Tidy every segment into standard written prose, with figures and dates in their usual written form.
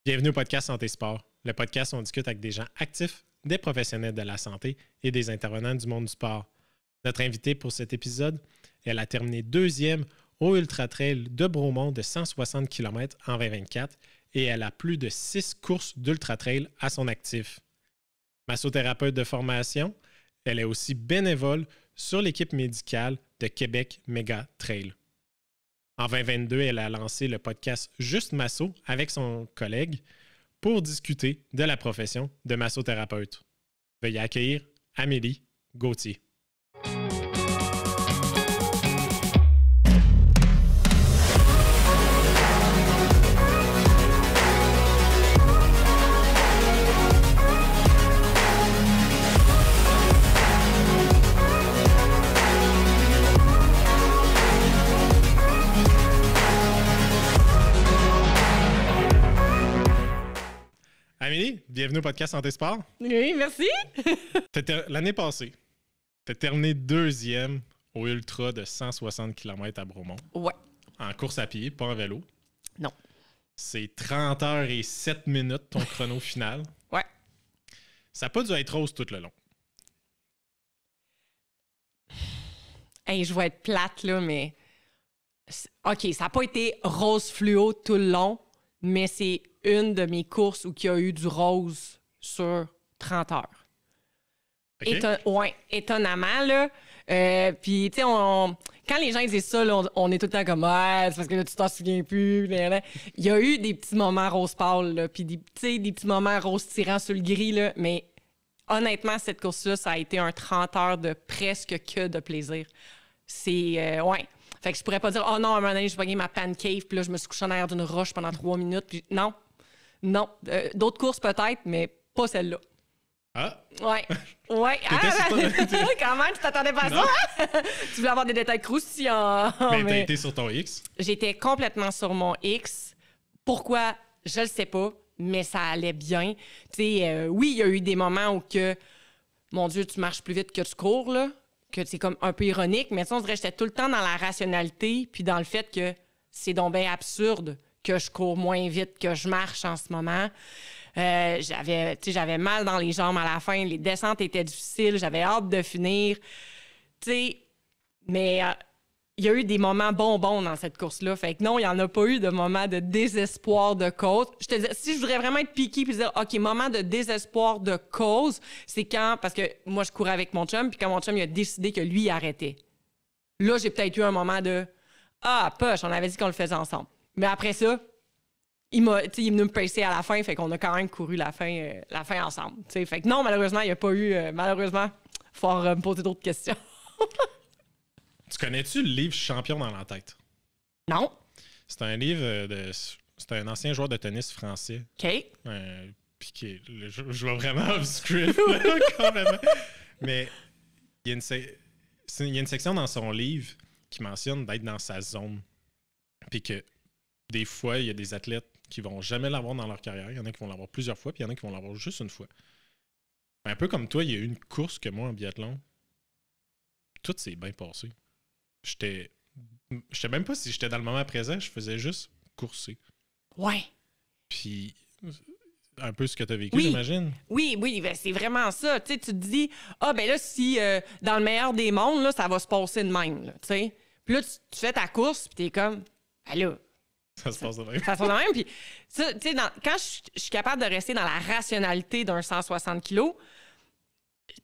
Bienvenue au podcast Santé Sport, le podcast où on discute avec des gens actifs, des professionnels de la santé et des intervenants du monde du sport. Notre invitée pour cet épisode, elle a terminé deuxième au Ultra Trail de Bromont de 160 km en 2024 et elle a plus de 6 courses d'Ultra Trail à son actif. Massothérapeute de formation, elle est aussi bénévole sur l'équipe médicale de Québec Méga Trail. En 2022, elle a lancé le podcast Juste Masso avec son collègue pour discuter de la profession de massothérapeute. Veuillez accueillir Amélie Gauthier. Amélie, bienvenue au podcast Santé Sport. Oui, merci. L'année passée, tu as terminé deuxième au Ultra de 160 km à Bromont. Ouais. En course à pied, pas en vélo. Non. C'est 30 heures et 7 minutes ton chrono final. Ouais. Ça n'a pas dû être rose tout le long. Hey, je vais être plate, là, mais... OK, ça n'a pas été rose fluo tout le long, mais c'est une de mes courses où il y a eu du rose sur 30 heures. Okay. Ouais, étonnamment, là. Puis, tu sais, quand les gens disent ça, là, on est tout le temps comme « Ouais, c'est parce que là, tu t'en souviens plus. » Il y a eu des petits moments rose pâle, là, puis des petits moments rose tirant sur le gris, là, mais honnêtement, cette course-là, ça a été un 30 heures de presque que de plaisir. C'est... ouais. Fait que je pourrais pas dire « Oh non, à un moment donné, j'ai pogné ma pancake, puis là, je me suis couché en arrière d'une roche pendant 3 minutes. » Puis non. Non. D'autres courses peut-être, mais pas celle-là. Ah! Ouais. Ouais. Quand même, tu t'attendais pas à ça? Tu voulais avoir des détails croustillants. Mais t'as été sur ton X? J'étais complètement sur mon X. Pourquoi? Je le sais pas, mais ça allait bien. Tu sais, oui, il y a eu des moments où que, mon Dieu, tu marches plus vite que tu cours, là. Que c'est comme un peu ironique, mais on dirait que j'étais tout le temps dans la rationalité puis dans le fait que c'est donc bien absurde que je cours moins vite que je marche en ce moment. J'avais mal dans les jambes à la fin. Les descentes étaient difficiles. J'avais hâte de finir. Mais il y a eu des moments bonbons dans cette course-là. Fait que non, il n'y en a pas eu de moments de désespoir de cause. Je te dis, si je voudrais vraiment être piquée et dire, OK, moment de désespoir de cause, c'est quand... Parce que moi, je courais avec mon chum, puis quand mon chum il a décidé que lui, il arrêtait. Là, j'ai peut-être eu un moment de... Ah, poche, on avait dit qu'on le faisait ensemble. Mais après ça, il est venu me pacer à la fin, fait qu'on a quand même couru la fin ensemble. T'sais. Fait que non, malheureusement, il n'y a pas eu... malheureusement, il faut me poser d'autres questions. Tu connais-tu le livre Champion dans la tête? Non. C'est un livre c'est un ancien joueur de tennis français. OK. Puis je vais vraiment obscure, complètement. Mais il y a une section dans son livre qui mentionne d'être dans sa zone. Puis que des fois, il y a des athlètes qui vont jamais l'avoir dans leur carrière. Il y en a qui vont l'avoir plusieurs fois, puis il y en a qui vont l'avoir juste une fois. Un peu comme toi, il y a eu une course que moi en biathlon, tout s'est bien passé. Je sais même pas si j'étais dans le moment présent, je faisais juste courser. Ouais. Puis, un peu ce que tu as vécu, oui. j'imagine. Oui, ben c'est vraiment ça. Tu te dis, ben là, si dans le meilleur des mondes, là, ça va se passer de même. Là, t'sais. Puis là, tu fais ta course, puis t'es comme, ben là. Ça se passe de même. Ça se passe de même. Puis, quand je suis capable de rester dans la rationalité d'un 160 kilos,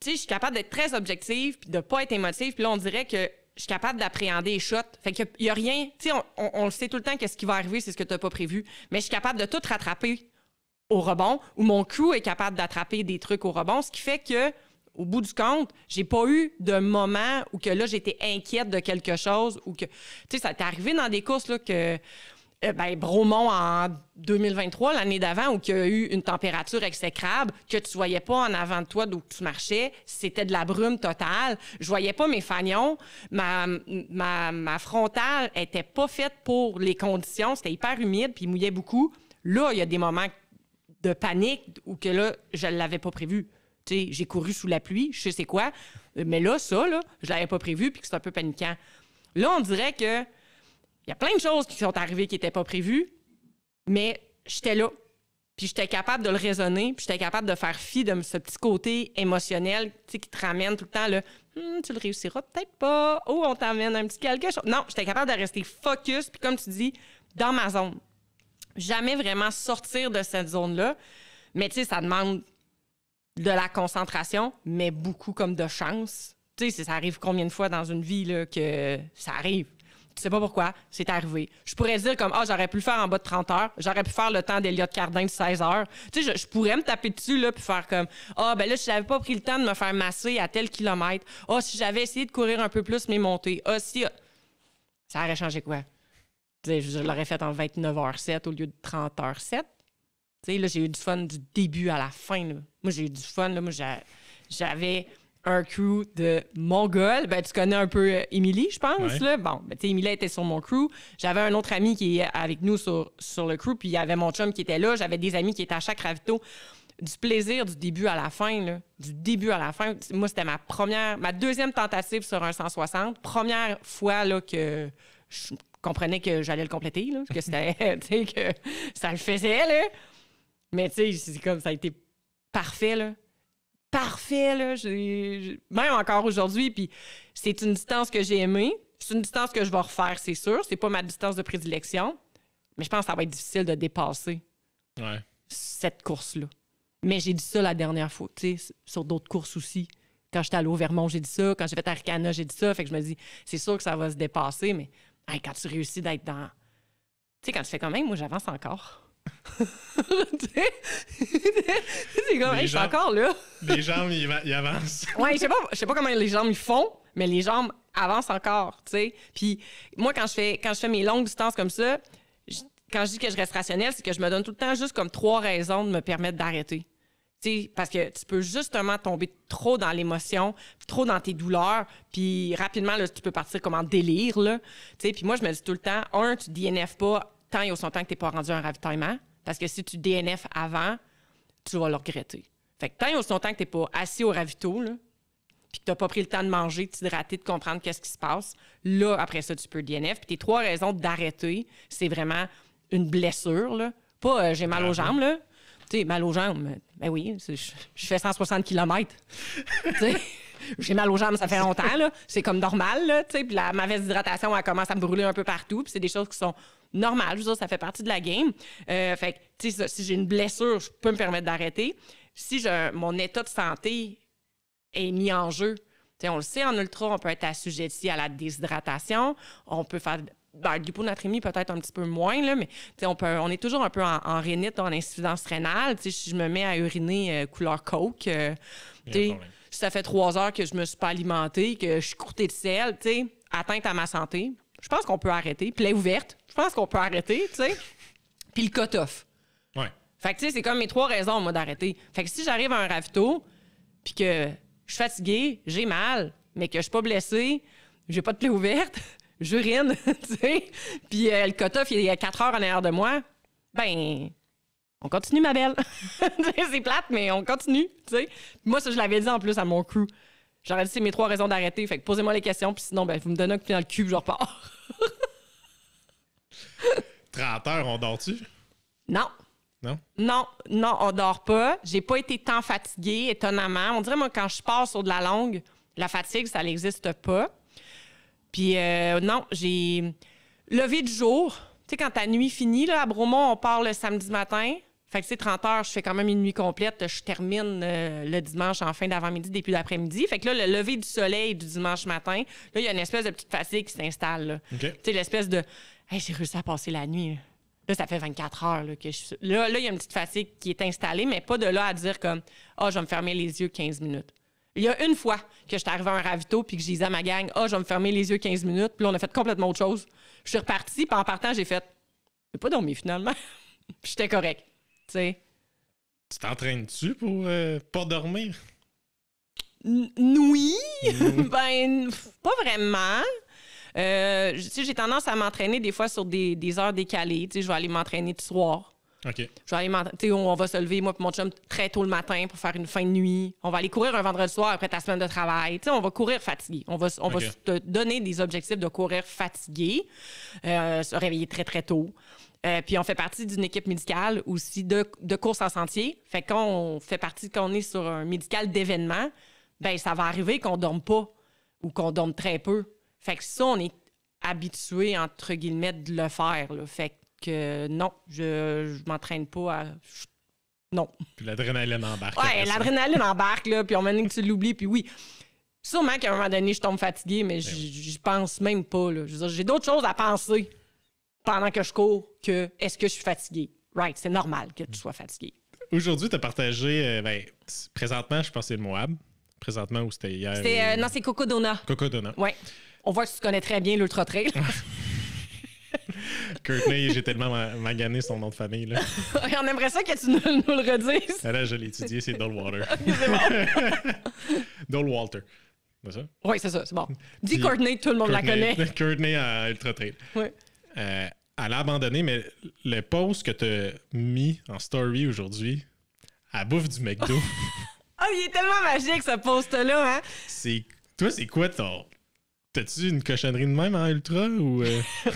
je suis capable d'être très objective, puis de pas être émotive. Puis là, on dirait que je suis capable d'appréhender les shots. Fait qu'il y a rien... Tu sais, on le sait tout le temps que ce qui va arriver, c'est ce que tu n'as pas prévu. Mais je suis capable de tout rattraper au rebond, ou mon crew est capable d'attraper des trucs au rebond, ce qui fait que, au bout du compte, j'ai pas eu de moment où que là, j'étais inquiète de quelque chose, ou que... Tu sais, ça t'est arrivé dans des courses, là, que... Bromont en 2023, l'année d'avant, où il y a eu une température exécrable, que tu voyais pas en avant de toi d'où tu marchais, c'était de la brume totale. Je voyais pas mes fanions. Ma frontale était pas faite pour les conditions. C'était hyper humide, puis il mouillait beaucoup. Là, il y a des moments de panique où que là, je l'avais pas prévu. Tu sais, j'ai couru sous la pluie, je sais c'est quoi. Mais là, je l'avais pas prévu, puis que c'est un peu paniquant. Là, on dirait que il y a plein de choses qui sont arrivées qui n'étaient pas prévues, mais j'étais là. Puis j'étais capable de le raisonner, puis j'étais capable de faire fi de ce petit côté émotionnel, tu sais, qui te ramène tout le temps, là, tu le réussiras peut-être pas, oh, on t'amène un petit quelque chose. Non, j'étais capable de rester focus, puis comme tu dis, dans ma zone. Jamais vraiment sortir de cette zone-là, mais tu sais, ça demande de la concentration, mais beaucoup comme de chance. Tu sais, ça arrive combien de fois dans une vie là, que ça arrive? Tu sais pas pourquoi, c'est arrivé. Je pourrais dire comme, j'aurais pu le faire en bas de 30 heures, j'aurais pu faire le temps d'Eliott Cardin de 16 heures. Tu sais, je pourrais me taper dessus, là, puis faire comme, ben là, si j'avais pas pris le temps de me faire masser à tel kilomètre, si j'avais essayé de courir un peu plus mes montées, ça aurait changé quoi? Tu sais, je l'aurais fait en 29h07 au lieu de 30h07. Tu sais, là, j'ai eu du fun du début à la fin, là. Moi, j'ai eu du fun, là. Moi, j'avais un crew de Mongols. Ben, tu connais un peu Émilie, je pense, là. Bon, ben, tu sais, Émilie était sur mon crew. J'avais un autre ami qui est avec nous sur le crew, puis il y avait mon chum qui était là. J'avais des amis qui étaient à chaque ravito. Du plaisir du début à la fin, là. Du début à la fin. Moi, c'était ma deuxième tentative sur un 160. Première fois, là, que je comprenais que j'allais le compléter, là, que c'était, tu sais, que ça le faisait, là. Mais, tu sais, c'est comme, ça a été parfait, là. Parfait, là. Même encore aujourd'hui, puis c'est une distance que j'ai aimée. C'est une distance que je vais refaire, c'est sûr. C'est pas ma distance de prédilection. Mais je pense que ça va être difficile de dépasser cette course-là. Mais j'ai dit ça la dernière fois, tu sais, sur d'autres courses aussi. Quand j'étais allée au Vermont, j'ai dit ça. Quand j'ai fait Arcana, j'ai dit ça. Fait que je me dis, c'est sûr que ça va se dépasser, mais quand tu réussis d'être dans... Tu sais, quand tu fais quand même, moi, j'avance encore. C'est comme, je suis encore là. Les jambes, ils avancent. Ouais, je sais pas comment les jambes ils font, mais les jambes avancent encore, tu sais. Puis moi, quand je fais mes longues distances comme ça, quand je dis que je reste rationnelle, c'est que je me donne tout le temps juste comme 3 raisons de me permettre d'arrêter. T'sais, parce que tu peux justement tomber trop dans l'émotion, trop dans tes douleurs, puis rapidement, là, tu peux partir comme en délire. Puis moi, je me dis tout le temps, tu DNF pas tant et aussi longtemps que tu n'es pas rendu à un ravitaillement, parce que si tu DNF avant, tu vas le regretter. Fait que tant et aussi longtemps que tu n'es pas assis au ravito, là, puis que tu n'as pas pris le temps de manger, de t'hydrater, de comprendre qu'est-ce qui se passe, là, après ça, tu peux DNF. Puis tes 3 raisons d'arrêter, c'est vraiment une blessure, là. Pas j'ai mal aux jambes, là. Tu sais, mal aux jambes, ben oui, je fais 160 km. J'ai mal aux jambes, ça fait longtemps, là. C'est comme normal, là, tu sais. Puis la mauvaise hydratation, elle commence à me brûler un peu partout. Puis c'est des choses qui sont normales. Je veux dire, ça fait partie de la game. Fait que, tu sais, si j'ai une blessure, je peux me permettre d'arrêter. Si mon état de santé est mis en jeu, tu sais, on le sait, en ultra, on peut être assujetti à la déshydratation. On peut faire... l'hyponatrémie, peut-être un petit peu moins, là, mais on est toujours un peu en rhinite, en insuffisance rénale. Si je me mets à uriner couleur coke, si ça fait 3 heures que je me suis pas alimentée, que je suis croûtée de sel, atteinte à ma santé, je pense qu'on peut arrêter. Plaie ouverte, je pense qu'on peut arrêter, tu sais. Puis le cut-off. Ouais. Fait que, tu sais, c'est comme mes 3 raisons, moi, d'arrêter. Fait que si j'arrive à un ravito, puis que je suis fatiguée, j'ai mal, mais que je suis pas blessée, j'ai pas de plaie ouverte... j'urine, tu sais, puis le cut-off, il est à 4 heures en arrière de moi, ben, on continue, ma belle. C'est plate, mais on continue, tu sais. Moi, ça, je l'avais dit en plus à mon crew. J'aurais dit, c'est mes 3 raisons d'arrêter, fait que posez-moi les questions, puis sinon, ben, vous me donnez un coup dans le cul, puis je repars. 30 heures, on dort-tu? Non. Non? Non, on dort pas. J'ai pas été tant fatiguée, étonnamment. On dirait, moi, quand je pars sur de la longue, la fatigue, ça n'existe pas. Puis non, j'ai levé du jour. Tu sais, quand ta nuit finit, là, à Bromont, on part le samedi matin. Fait que, c'est 30 heures, je fais quand même une nuit complète. Je termine le dimanche en fin d'avant-midi, début d'après-midi. Fait que là, le lever du soleil du dimanche matin, là, il y a une espèce de petite fatigue qui s'installe. Là. Okay. Tu sais, l'espèce de « Hey, j'ai réussi à passer la nuit. » Là, ça fait 24 heures là, que je suis... Là, il y a une petite fatigue qui est installée, mais pas de là à dire comme « Ah, je vais me fermer les yeux 15 minutes. » Il y a une fois que j'étais arrivée à un ravito puis que j'ai dit à ma gang « Ah, je vais me fermer les yeux 15 minutes. » Puis là, on a fait complètement autre chose. Je suis repartie, puis en partant, j'ai fait « J'ai pas dormi, finalement. » Puis j'étais correct. Tu sais. Tu t'entraînes-tu pour pas dormir? Oui! Ben, pas vraiment. Tu sais, j'ai tendance à m'entraîner des fois sur des heures décalées. Tu sais, je vais aller m'entraîner du soir. OK. Je vais aller tu sais, on va se lever, moi et mon chum, très tôt le matin pour faire une fin de nuit. On va aller courir un vendredi soir après ta semaine de travail. Tu sais, on va courir fatigué. On va te donner des objectifs de courir fatigué, se réveiller très, très tôt. Puis on fait partie d'une équipe médicale aussi de course en sentier. Fait qu'on fait partie, qu'on est sur un médical d'événement, ben ça va arriver qu'on dorme pas ou qu'on dorme très peu. Fait que ça, on est habitué, entre guillemets, de le faire. Là. Fait que non, je m'entraîne pas à... Non. Puis l'adrénaline embarque. Ouais, l'adrénaline embarque, là, puis on m'a dit que tu l'oublies, puis oui. Sûrement qu'à un moment donné, je tombe fatiguée, mais je pense même pas. Là. Je veux dire, j'ai d'autres choses à penser pendant que je cours que est-ce que je suis fatiguée. Right, c'est normal que tu sois fatigué. Aujourd'hui, tu as partagé, présentement, je pense que c'est le Moab. Présentement, ou c'était hier? Non, c'est Cocodona. Cocodona. Oui. On voit que tu connais très bien l'Ultra Trail. Courtney, j'ai tellement magané son nom de famille. Là. On aimerait ça que tu nous le redises. Là, je l'ai étudié, c'est Dole-Water. C'est bon. Dole-Walter. C'est ça? Oui, c'est ça, c'est bon. Dis Courtney, tout le monde la connaît. Courtney à Ultra Trail. Oui. Elle a abandonné, mais le post que tu as mis en story aujourd'hui, à bouffe du McDo. Ah, il est tellement magique, ce post-là, hein? Toi, c'est quoi ton... T'as-tu une cochonnerie de même en ultra ou...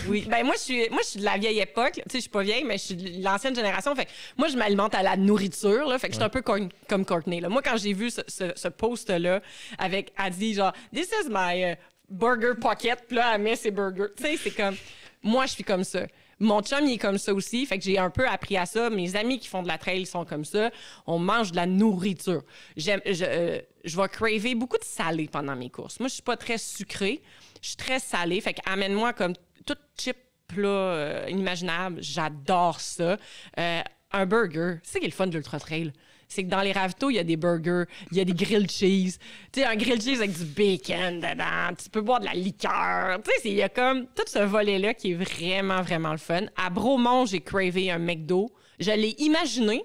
Oui, ben moi je suis de la vieille époque. Tu sais, je suis pas vieille, mais je suis de l'ancienne génération. Fait que moi, je m'alimente à la nourriture. Là, fait que je suis un peu comme Courtney. Là. Moi, quand j'ai vu ce post-là avec Adi, genre « This is my burger pocket », puis là, elle met ses burgers. Tu sais, c'est comme... Moi, je suis comme ça. Mon chum, il est comme ça aussi. Fait que j'ai un peu appris à ça. Mes amis qui font de la trail sont comme ça. On mange de la nourriture. Je vais craver beaucoup de salé pendant mes courses. Moi, je suis pas très sucrée. Je suis très salée. Fait que amène-moi comme tout chip plat inimaginable. J'adore ça. Un burger, c'est ça qui est le fun de l'Ultra Trail. C'est que dans les ravitaux, il y a des burgers, il y a des grilled cheese. Tu sais, un grilled cheese avec du bacon dedans. Tu peux boire de la liqueur. Tu sais, il y a comme tout ce volet-là qui est vraiment, vraiment le fun. À Bromont, j'ai cravé un McDo. Je l'ai imaginé,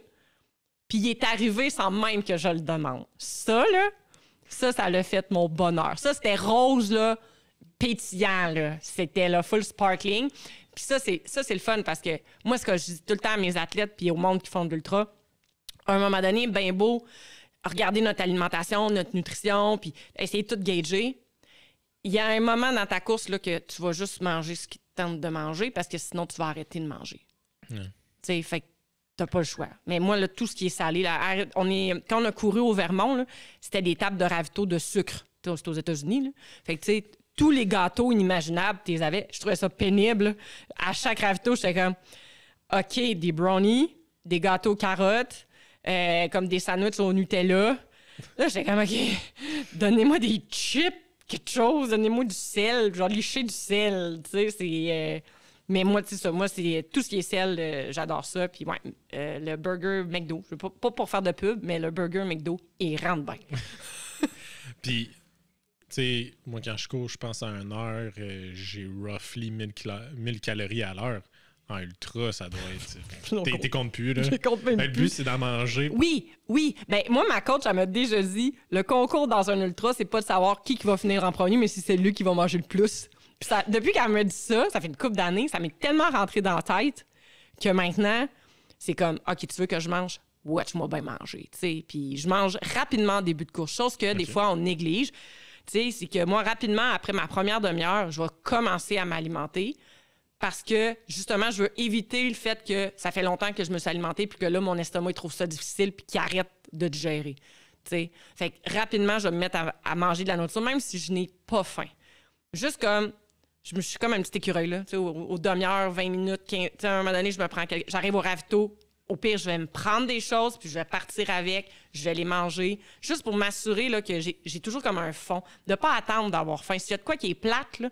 puis il est arrivé sans même que je le demande. Ça l'a fait mon bonheur. Ça, c'était rose, là, pétillant, là. C'était, là, full sparkling. Puis ça, c'est le fun parce que moi, ce que je dis tout le temps à mes athlètes puis au monde qui font de l'ultra, à un moment donné, ben beau, regarder notre alimentation, notre nutrition, puis essayer de tout gager. Il y a un moment dans ta course là, que tu vas juste manger ce qui te tente de manger parce que sinon, tu vas arrêter de manger. Tu sais, fait que t'as pas le choix. Mais moi, là, tout ce qui est salé, là, quand on a couru au Vermont, là, c'était des tables de ravito de sucre. C'est aux États-Unis. Là. Fait que, tu sais, tous les gâteaux inimaginables, tu les avais. Je trouvais ça pénible. À chaque ravito, j'étais comme, OK, des brownies, des gâteaux carottes, comme des sandwichs au Nutella. Là, j'étais comme, OK, donnez-moi des chips, quelque chose, donnez-moi du sel, genre licher du sel, tu sais, c'est... Mais moi, tu sais ça, moi, c'est tout ce qui est sel, j'adore ça. Puis ouais, le burger McDo, je veux pas pour faire de pub, mais le burger McDo, il rentre bien. Puis, tu sais, moi, quand je cours, je pense à 1 heure, j'ai roughly 1000 calories à l'heure. En ultra, ça doit être... T'es compte plus, là. Je compte même le but, c'est d'en manger. Oui. Ben, moi, ma coach, elle m'a déjà dit, le concours dans un ultra, c'est pas de savoir qui va finir en premier, mais si c'est lui qui va manger le plus. Puis ça, depuis qu'elle m'a dit ça fait une couple d'années, ça m'est tellement rentré dans la tête que maintenant, c'est comme, OK, tu veux que je mange? Watch-moi bien manger, tu sais. Puis je mange rapidement en début de course, chose que des fois, on néglige. Tu sais, c'est que moi, rapidement, après ma première demi-heure, je vais commencer à m'alimenter. Parce que, justement, je veux éviter le fait que ça fait longtemps que je me suis alimentée puis que là, mon estomac, il trouve ça difficile puis qu'il arrête de digérer. T'sais? Fait que rapidement, je vais me mettre à manger de la nourriture, même si je n'ai pas faim. Juste comme... Je suis comme un petit écureuil, là. Aux demi-heures, 20 minutes, 15... à un moment donné, j'arrive au ravito. Au pire, je vais me prendre des choses puis je vais partir avec. Je vais les manger. Juste pour m'assurer là, que j'ai toujours comme un fond. De ne pas attendre d'avoir faim. S'il y a de quoi qui est plate, là,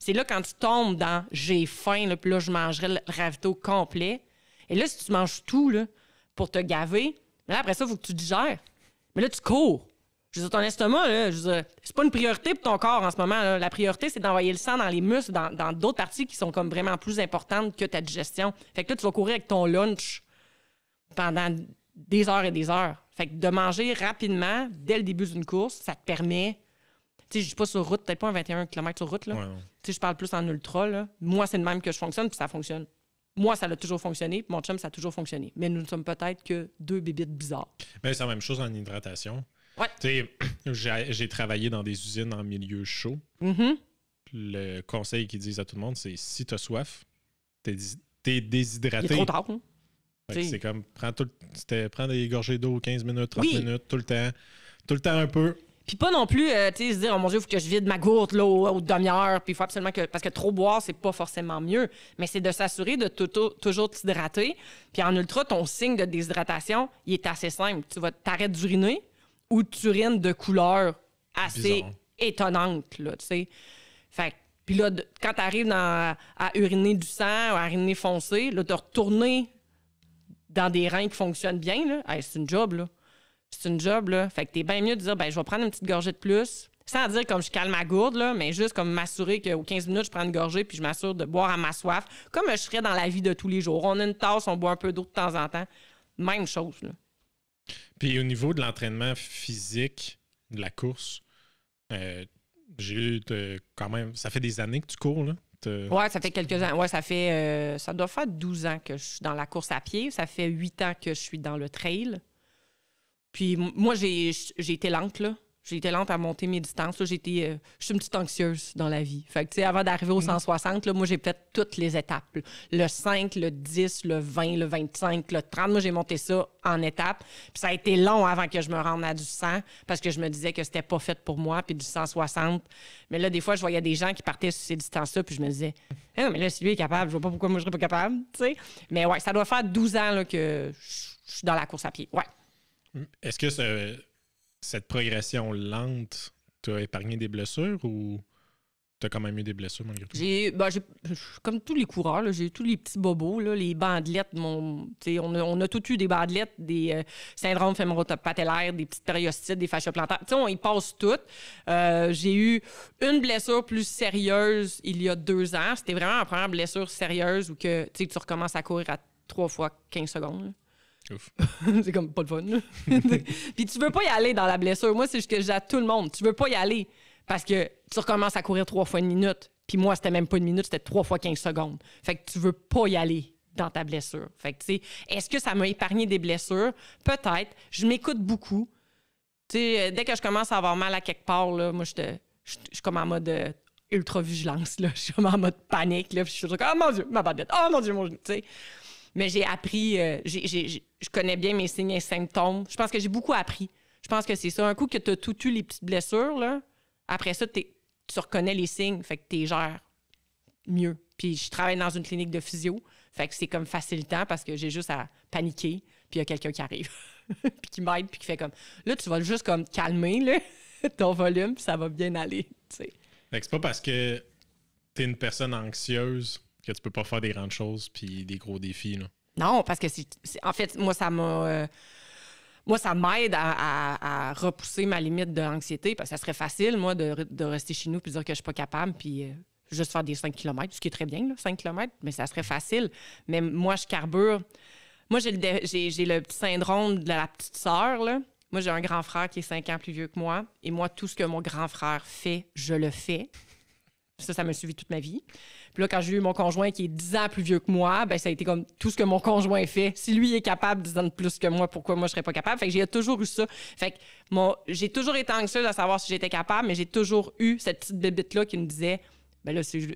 c'est là quand tu tombes dans « j'ai faim », là, puis là, je mangerai le ravito complet. Et là, si tu manges tout là, pour te gaver, mais là, après ça, il faut que tu digères. Mais là, tu cours. Je veux dire, ton estomac, là, c'est pas une priorité pour ton corps en ce moment. Là. La priorité, c'est d'envoyer le sang dans les muscles, dans d'autres parties qui sont comme vraiment plus importantes que ta digestion. Fait que là, tu vas courir avec ton lunch pendant des heures et des heures. Fait que de manger rapidement, dès le début d'une course, ça te permet... Tu sais, je suis pas sur route, peut-être pas un 21 km sur route, là. Ouais, tu sais, je parle plus en ultra, là. Moi, c'est le même que je fonctionne, puis ça fonctionne. Moi, ça a toujours fonctionné, puis mon chum, ça a toujours fonctionné. Mais nous ne sommes peut-être que deux bébites bizarres. Mais c'est la même chose en hydratation. Ouais. Tu sais, j'ai travaillé dans des usines en milieu chaud. Mm-hmm. Le conseil qu'ils disent à tout le monde, c'est si tu as soif, t'es t'es déshydraté. Il est trop tard. Hein? C'est comme, prends des gorgées d'eau 15 minutes, 30 minutes, tout le temps un peu. Puis pas non plus, se dire, oh mon Dieu, il faut que je vide ma gourde là, aux demi-heures, puis il faut absolument que... Parce que trop boire, c'est pas forcément mieux, mais c'est de s'assurer de toujours t'hydrater. Puis en ultra, ton signe de déshydratation, il est assez simple. Tu vas t'arrêter d'uriner ou tu urines de couleur assez étonnante, là, tu sais. Fait puis là, quand t'arrives à uriner du sang ou à uriner foncé, là, de retourner dans des reins qui fonctionnent bien, là, hey, c'est une job, là. C'est une job, là. Fait que t'es bien mieux de dire, ben je vais prendre une petite gorgée de plus, sans dire comme je calme ma gourde, là, mais juste comme m'assurer qu'aux 15 minutes, je prends une gorgée puis je m'assure de boire à ma soif, comme je ferais dans la vie de tous les j'ai une tasse, on boit un peu d'eau de temps en temps. Même chose, là. Puis au niveau de l'entraînement physique, de la course, j'ai eu quand même... Ça fait des années que tu cours, là? Ouais, ça fait quelques ans. Ouais, ça doit faire 12 ans que je suis dans la course à pied. Ça fait 8 ans que je suis dans le trail. Puis moi, j'ai été lente, là. J'ai été lente à monter mes distances. Là. Je suis une petite anxieuse dans la vie. Fait que, tu sais, avant d'arriver au 160, là, moi, j'ai fait toutes les étapes. Là. Le 5, le 10, le 20, le 25, le 30. Moi, j'ai monté ça en étapes. Puis ça a été long avant que je me rende à du 100 parce que je me disais que c'était pas fait pour moi. Puis du 160. Mais là, des fois, je voyais des gens qui partaient sur ces distances-là. Puis je me disais, ah, mais là, si lui est capable, je vois pas pourquoi moi, je serais pas capable. Tu sais. Mais ouais, ça doit faire 12 ans là, que je suis dans la course à pied. Ouais. Est-ce que cette progression lente t'a épargné des blessures ou t'as quand même eu des blessures malgré tout? Comme tous les coureurs, là, j'ai eu tous les petits bobos, là, les bandelettes. On a tous eu des bandelettes, des syndromes fémoro-patellaires, des petites périostites, des fascias plantaires. On y passe toutes. J'ai eu une blessure plus sérieuse il y a 2 ans. C'était vraiment la première blessure sérieuse où que, tu recommences à courir à 3 fois 15 secondes. Là. C'est comme pas de fun. Puis tu veux pas y aller dans la blessure. Moi, c'est ce que je dis à tout le monde. Tu veux pas y aller parce que tu recommences à courir 3 fois une minute. Puis moi, c'était même pas une minute, c'était 3 fois 15 secondes. Fait que tu veux pas y aller dans ta blessure. Fait que, tu sais, est-ce que ça m'a épargné des blessures? Peut-être. Je m'écoute beaucoup. Tu sais, dès que je commence à avoir mal à quelque part, là, moi, je suis comme en mode ultra-vigilance. Là. Je suis comme en mode panique. Là, puis je suis comme, oh mon Dieu, ma bandette. Oh mon Dieu, mon genou. Tu sais. Mais j'ai appris, je connais bien mes signes et symptômes. Je pense que j'ai beaucoup appris. Je pense que c'est ça. Un coup que tu as tout eu les petites blessures, là, après ça, tu reconnais les signes, fait que tu gères mieux. Puis je travaille dans une clinique de physio, fait que c'est comme facilitant parce que j'ai juste à paniquer, puis il y a quelqu'un qui arrive, puis qui m'aide, puis qui fait comme... Là, tu vas juste comme calmer là, ton volume, puis ça va bien aller, tu sais. Fait que c'est pas parce que tu es une personne anxieuse que tu peux pas faire des grandes choses puis des gros défis, là. Non, parce que en fait, moi, ça m'aide à repousser ma limite de l'anxiété, parce que ça serait facile, moi, de rester chez nous puis dire que je suis pas capable, puis juste faire des 5 km, ce qui est très bien, là, 5 km, mais ça serait facile. Mais moi, je carbure. Moi, j'ai le petit syndrome de la petite sœur, là. Moi, j'ai un grand frère qui est 5 ans plus vieux que moi, et moi, tout ce que mon grand frère fait, je le fais. Ça m'a suivi toute ma vie. Puis là, quand j'ai eu mon conjoint qui est 10 ans plus vieux que moi, ben ça a été comme tout ce que mon conjoint fait. Si lui est capable 10 ans de plus que moi, pourquoi moi je serais pas capable? Fait que j'ai toujours eu ça. Fait que j'ai toujours été anxieuse à savoir si j'étais capable, mais j'ai toujours eu cette petite bébite-là qui me disait, ben là, si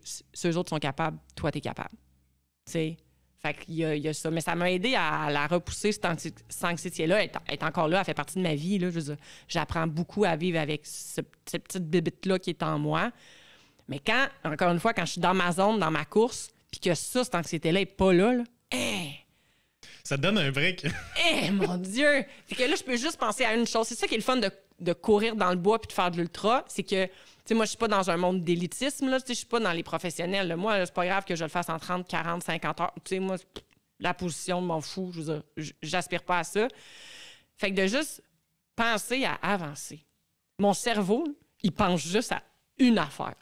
eux autres sont capables, toi, t'es capable. Tu sais? Fait qu'il y a ça. Mais ça m'a aidé à la repousser, cette anxiété-là. Elle est encore là, elle fait partie de ma vie, là. J'apprends beaucoup à vivre avec cette petite bébite-là qui est en moi. Mais quand, encore une fois, quand je suis dans ma zone, dans ma course, puis que cette anxiété-là n'est pas là, ça te donne un break. Mon Dieu! Fait que là, je peux juste penser à une chose. C'est ça qui est le fun de courir dans le bois puis de faire de l'ultra. C'est que, tu sais, moi, je suis pas dans un monde d'élitisme, là. Tu sais, je suis pas dans les professionnels. Là. Moi, c'est pas grave que je le fasse en 30, 40, 50 heures. Tu sais, moi, la position, je m'en fous. Je veux dire, j'aspire pas à ça. Fait que de juste penser à avancer. Mon cerveau, il pense juste à une affaire.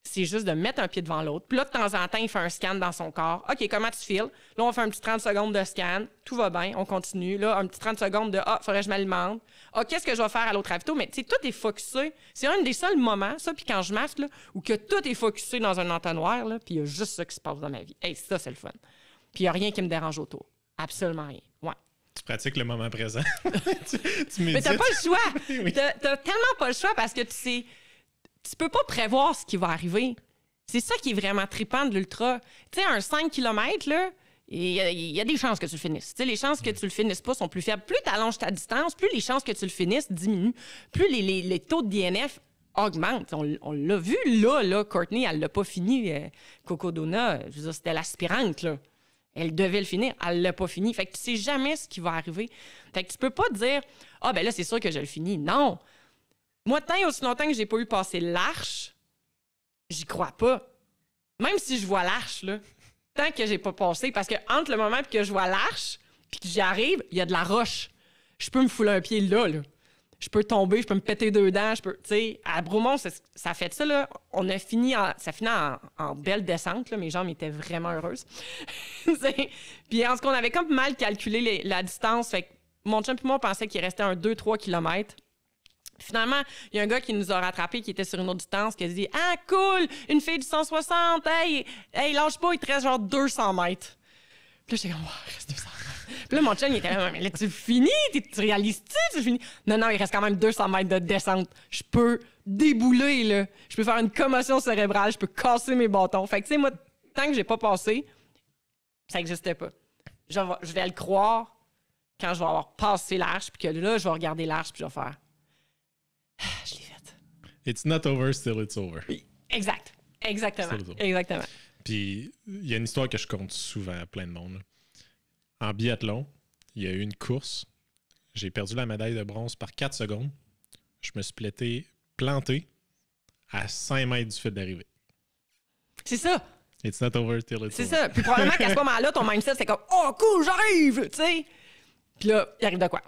C'est juste de mettre un pied devant l'autre. Puis là, de temps en temps, il fait un scan dans son corps. OK, comment tu files? Là, on fait un petit 30 secondes de scan. Tout va bien, on continue. Là, un petit 30 secondes de « Ah, faudrait que je m'alimente. Ah, qu'est-ce que je vais faire à l'autre ravito? » Mais tu sais, tout est focusé. C'est un des seuls moments, ça, puis quand je marche, là, où que tout est focusé dans un entonnoir, là, puis il y a juste ça qui se passe dans ma vie. Hey, ça, c'est le fun. Puis il n'y a rien qui me dérange autour. Absolument rien. Ouais. Tu pratiques le moment présent. tu Mais t'as pas le choix. Oui. T'as tellement pas le choix parce que tu peux pas prévoir ce qui va arriver. C'est ça qui est vraiment trippant de l'ultra. Tu sais, un 5 km, là, il y a des chances que tu le finisses. Tu sais, les chances que tu le finisses pas sont plus faibles. Plus tu allonges ta distance, plus les chances que tu le finisses diminuent. Plus les taux de DNF augmentent. On l'a vu là. Courtney, elle l'a pas fini. Coco Dona, je veux dire, c'était l'aspirante, là. Elle devait le finir. Elle l'a pas fini. Fait que tu sais jamais ce qui va arriver. Fait que tu peux pas dire « Ah, ben là, c'est sûr que je le finis. » Non. Moi, tant et aussi longtemps que j'ai pas eu passer l'arche, j'y crois pas. Même si je vois l'arche, là, tant que j'ai pas passé, parce que entre le moment que je vois l'arche puis que j'y arrive, il y a de la roche. Je peux me fouler un pied là. Je peux tomber, je peux me péter deux dents, tu sais, à Bromont, ça fait ça, là. On a fini ça finit en belle descente, là. Mes jambes étaient vraiment heureuses. Puis en ce qu'on avait comme mal calculé la distance, fait que mon chum et moi, on pensait qu'il restait un 2-3 km. Finalement, il y a un gars qui nous a rattrapés, qui était sur une autre distance, qui a dit « Ah, cool! Une fille du 160! Hey, lâche pas, il te reste genre 200 mètres. » Puis là, j'étais comme « il reste 200 mètres. » Puis là, mon chum, il était là « Mais là, tu finis? Tu réalises-tu? Tu finis? » Non, il reste quand même 200 mètres de descente. Je peux débouler, là. Je peux faire une commotion cérébrale. Je peux casser mes bâtons. Fait que, tu sais, moi, tant que j'ai pas passé, ça n'existait pas. Je vais le croire quand je vais avoir passé l'arche, puis que là, je vais regarder l'arche, puis je vais faire « Je l'ai faite. » It's not over, still it's over. Exact. Exactement. Puis, il y a une histoire que je compte souvent à plein de monde. En biathlon, il y a eu une course. J'ai perdu la médaille de bronze par 4 secondes. Je me suis planté à 5 mètres du fil d'arrivée. C'est ça. It's not over till it's C'est over. ça. Puis probablement qu'à ce moment-là, ton mindset, c'est comme « Oh, cool, j'arrive! » Tu sais. Puis là, il arrive de quoi?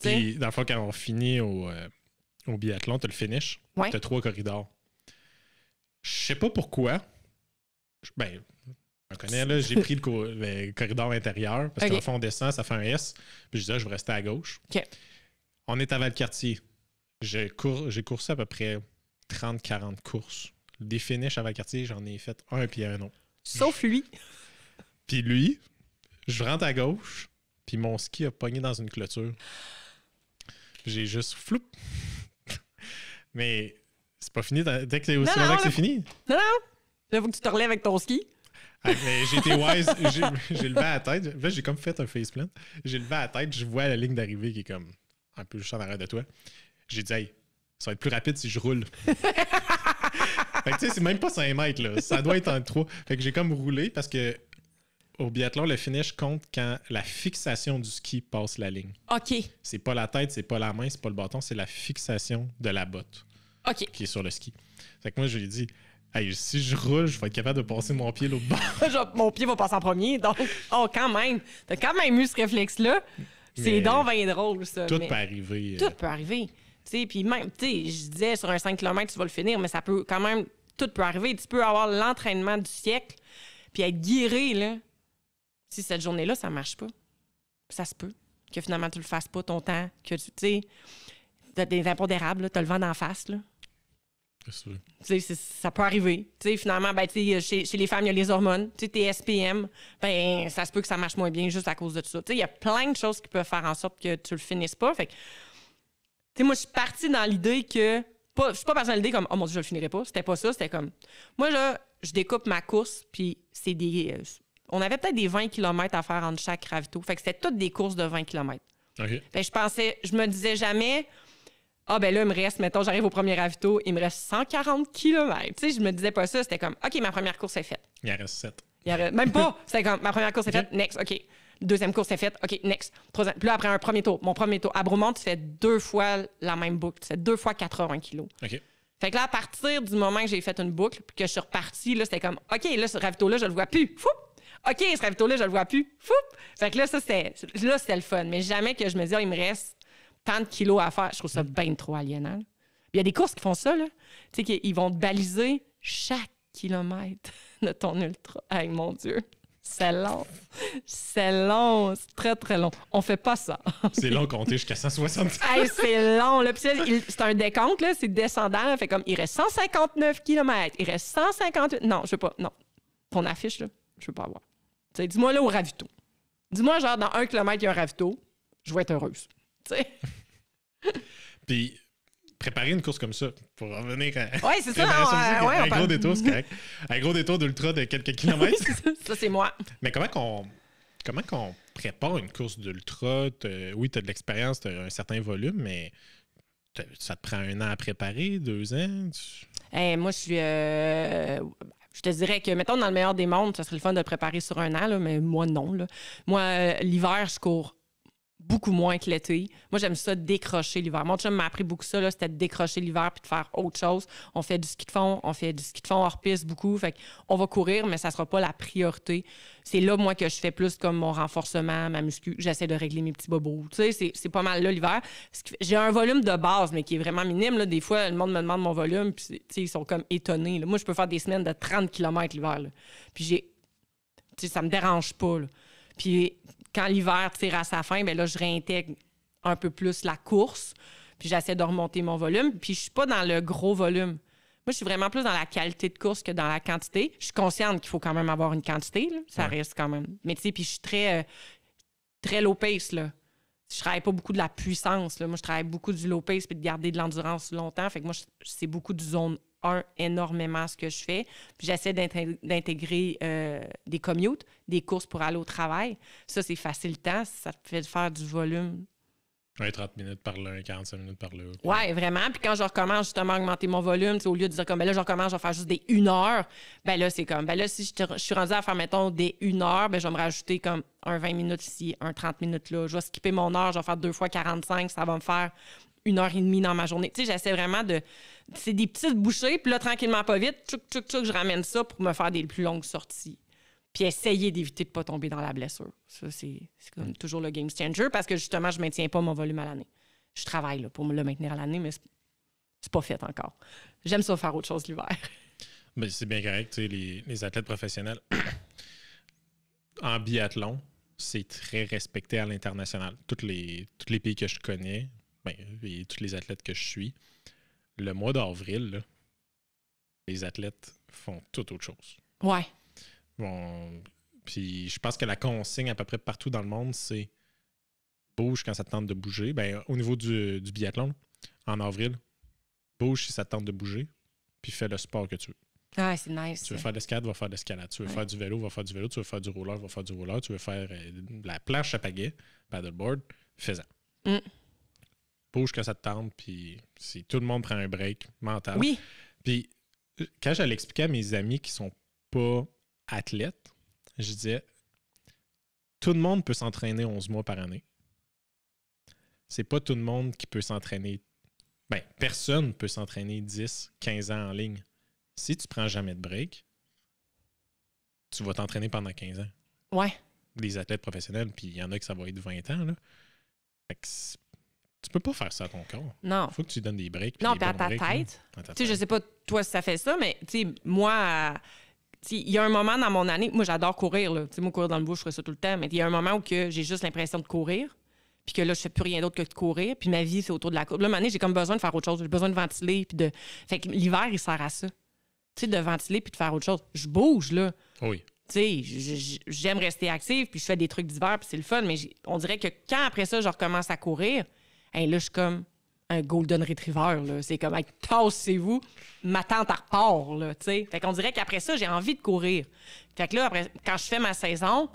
Puis, dans le fond, quand on finit au biathlon, tu as le finish. Ouais. Tu as 3 corridors. Je sais pas pourquoi. Ben, je connais, là, j'ai pris le corridor intérieur parce qu'en fond, on descend, ça fait un S. Puis je disais, je vais rester à gauche. OK. On est à Valcartier. J'ai coursé à peu près 30-40 courses. Des finishes à Valcartier, j'en ai fait un puis un autre. Sauf lui. Puis lui, je rentre à gauche, puis mon ski a pogné dans une clôture. J'ai juste floup. Mais c'est pas fini. Dès que c'est aussi longtemps que c'est fini. Non. Il faut que tu te relèves avec ton ski. Ah, j'ai été wise. J'ai levé la tête. Là, j'ai comme fait un faceplant. J'ai levé la tête. Je vois la ligne d'arrivée qui est comme un peu juste en arrière de toi. J'ai dit, hey, ça va être plus rapide si je roule. Fait que tu sais, c'est même pas 5 mètres, là. Ça doit être en 3. Fait que j'ai comme roulé parce que au biathlon, le finish compte quand la fixation du ski passe la ligne. OK. C'est pas la tête, c'est pas la main, c'est pas le bâton, c'est la fixation de la botte qui est sur le ski. Fait que moi, je lui ai dit, hey, si je roule, je vais être capable de passer mon pied l'autre bord. Mon pied va passer en premier. Donc, quand même. T'as quand même eu ce réflexe-là. C'est donc bien drôle, ça. Tout peut arriver. Tout peut arriver. Puis même, je disais, sur un 5 km, tu vas le finir, mais ça peut quand même... Tout peut arriver. Tu peux avoir l'entraînement du siècle, puis être guéri, là. Si cette journée-là, ça marche pas, ça se peut que finalement, tu le fasses pas ton temps, que tu sais, t'as des impondérables, t'as le vent d'en face, là. C'est sûr. Ça peut arriver. T'sais, finalement, ben, chez les femmes, il y a les hormones. Tes SPM, ben, ça se peut que ça marche moins bien juste à cause de tout ça. Il y a plein de choses qui peuvent faire en sorte que tu le finisses pas. Fait que, moi, je suis partie dans l'idée que... Je suis pas partie dans l'idée comme « Oh mon Dieu, je le finirai pas ». C'était pas ça. C'était comme... Moi, là, je découpe ma course, puis c'est des... on avait peut-être des 20 km à faire entre chaque ravito. Fait que c'était toutes des courses de 20 km. Okay. Fait que je me disais jamais... Ah, ben là, il me reste, mettons, j'arrive au premier ravito, il me reste 140 km. Tu sais, je me disais pas ça. C'était comme, OK, ma première course est faite. Il en reste 7. Même pas. C'était comme, ma première course est faite, next, OK. Deuxième course est faite, OK, next. Troisième. Puis là, après mon premier tour, à Bromont, tu fais 2 fois la même boucle. Tu fais 2 fois 80 kilos. OK. Fait que là, à partir du moment que j'ai fait une boucle, puis que je suis repartie, là, c'était comme, OK, là, ce ravito-là, je le vois plus. Foup! OK, ce ravito-là, je le vois plus. Foup! Fait que là, c'était le fun. Mais jamais que je me dis, il me reste tant de kilos à faire. Je trouve ça bien trop aliénant. Il y a des courses qui font ça, là. Tu sais, qu'ils vont te baliser chaque kilomètre de ton ultra. Hey, mon Dieu, c'est long. C'est long. C'est très, très long. On fait pas ça. C'est long compter jusqu'à 160. Hey, c'est long, là. Puis c'est un décompte, là. C'est descendant. Là. Fait comme, il reste 159 km. Il reste 158. Non, je veux pas. Non. Ton affiche, là, je veux pas avoir. Tu sais, dis-moi là au ravito. Dis-moi, genre, dans 1 km, il y a un ravito. Je vais être heureuse. Tu sais. Puis, préparer une course comme ça, pour revenir à... Oui, c'est ça. Un gros détour, c'est correct. Un gros détour d'ultra de quelques kilomètres. Ça, c'est moi. Mais comment qu'on prépare une course d'ultra? Oui, tu as de l'expérience, tu as un certain volume, mais ça te prend 1 an à préparer, 2 ans? Moi, je te dirais que, mettons, dans le meilleur des mondes, ça serait le fun de le préparer sur 1 an, là, mais moi, non. Là. Moi, l'hiver, je cours beaucoup moins que l'été. Moi, j'aime ça décrocher l'hiver. Mon chum m'a appris beaucoup ça, là, c'était de décrocher l'hiver puis de faire autre chose. On fait du ski de fond, hors piste beaucoup. Fait qu'on va courir, mais ça sera pas la priorité. C'est là, moi, que je fais plus comme mon renforcement, ma muscu. J'essaie de régler mes petits bobos. Tu sais, c'est pas mal là l'hiver. J'ai un volume de base, mais qui est vraiment minime. Là. Des fois, le monde me demande mon volume, puis ils sont comme étonnés. Là. Moi, je peux faire des semaines de 30 km l'hiver. Là. Puis ça me dérange pas. Là. Puis quand l'hiver tire à sa fin, bien là, je réintègre un peu plus la course. Puis j'essaie de remonter mon volume. Puis je suis pas dans le gros volume. Moi, je suis vraiment plus dans la qualité de course que dans la quantité. Je suis consciente qu'il faut quand même avoir une quantité. Là. Ça reste quand même. Mais tu sais, puis je suis très, très low pace. Là. Je travaille pas beaucoup de la puissance. Là. Moi, je travaille beaucoup du low pace puis de garder de l'endurance longtemps. Fait que moi, c'est beaucoup du zone 1 énormément ce que je fais. Puis j'essaie d'intégrer des commutes, des courses pour aller au travail. Ça, c'est facilitant. Ça te fait faire du volume. Ouais, 30 minutes par là, 45 minutes par là. Oui, vraiment. Puis quand je recommence justement à augmenter mon volume, au lieu de dire comme, ben là, je recommence, je vais faire juste des 1 heure, ben là, c'est comme, ben là, si je suis rendue à faire, mettons, des 1 heure, ben je vais me rajouter comme un 20 minutes ici, un 30 minutes là. Je vais skipper mon heure, je vais faire 2 fois 45, ça va me faire 1h30 dans ma journée. Tu sais, j'essaie vraiment de... C'est des petites bouchées, puis là, tranquillement, pas vite, tchouk, je ramène ça pour me faire des plus longues sorties. Puis essayer d'éviter de ne pas tomber dans la blessure. Ça, c'est comme toujours le game changer parce que, justement, je ne maintiens pas mon volume à l'année. Je travaille là, pour me le maintenir à l'année, mais c'est pas fait encore. J'aime ça faire autre chose l'hiver. Ben, c'est bien correct. Tu sais, les athlètes professionnels, en biathlon, c'est très respecté à l'international. Tous les pays que je connais, et tous les athlètes que je suis, le mois d'avril, là, les athlètes font tout autre chose. Ouais. Bon, puis je pense que la consigne à peu près partout dans le monde, c'est bouge quand ça te tente de bouger. Ben, au niveau du biathlon, en avril, bouge si ça te tente de bouger, puis fais le sport que tu veux. Ah, c'est nice. Tu veux faire de l'escalade, va faire de l'escalade. Tu veux faire du vélo, va faire du vélo. Tu veux faire du roller, va faire du roller. Tu veux faire de la planche à pagaie, paddleboard, fais-en. Bouge quand ça te tente, puis si tout le monde prend un break mental. Oui. Puis quand j'allais expliquer à mes amis qui sont pas athlètes, je disais tout le monde peut s'entraîner 11 mois par année. C'est pas tout le monde qui peut s'entraîner. Ben, personne peut s'entraîner 10, 15 ans en ligne. Si tu prends jamais de break, tu vas t'entraîner pendant 15 ans. Ouais. Les athlètes professionnels, puis il y en a que ça va être 20 ans. Là. Fait que tu peux pas faire ça à ton corps. Non. Il faut que tu donnes des breaks. Non, puis à ta tête. Tu sais, je sais pas toi si ça fait ça, mais tu sais, moi, il y a un moment dans mon année, moi j'adore courir. Là. Moi, courir dans le bush, je ferais ça tout le temps, mais il y a un moment où que j'ai juste l'impression de courir, puis que là, je fais plus rien d'autre que de courir, puis ma vie, c'est autour de la course. Là, à un moment donné, j'ai comme besoin de faire autre chose. J'ai besoin de ventiler, puis de... Fait que l'hiver, il sert à ça. Tu sais, de ventiler puis de faire autre chose. Je bouge, là. Oui. Tu sais, j'aime rester active, puis je fais des trucs d'hiver, puis c'est le fun, mais on dirait que quand après ça, je recommence à courir, là, je suis comme un golden retriever, là. C'est comme, tassez-vous, ma tante repart, là, tu sais. Fait qu'on dirait qu'après ça, j'ai envie de courir. Fait que là, après, quand je fais ma saison,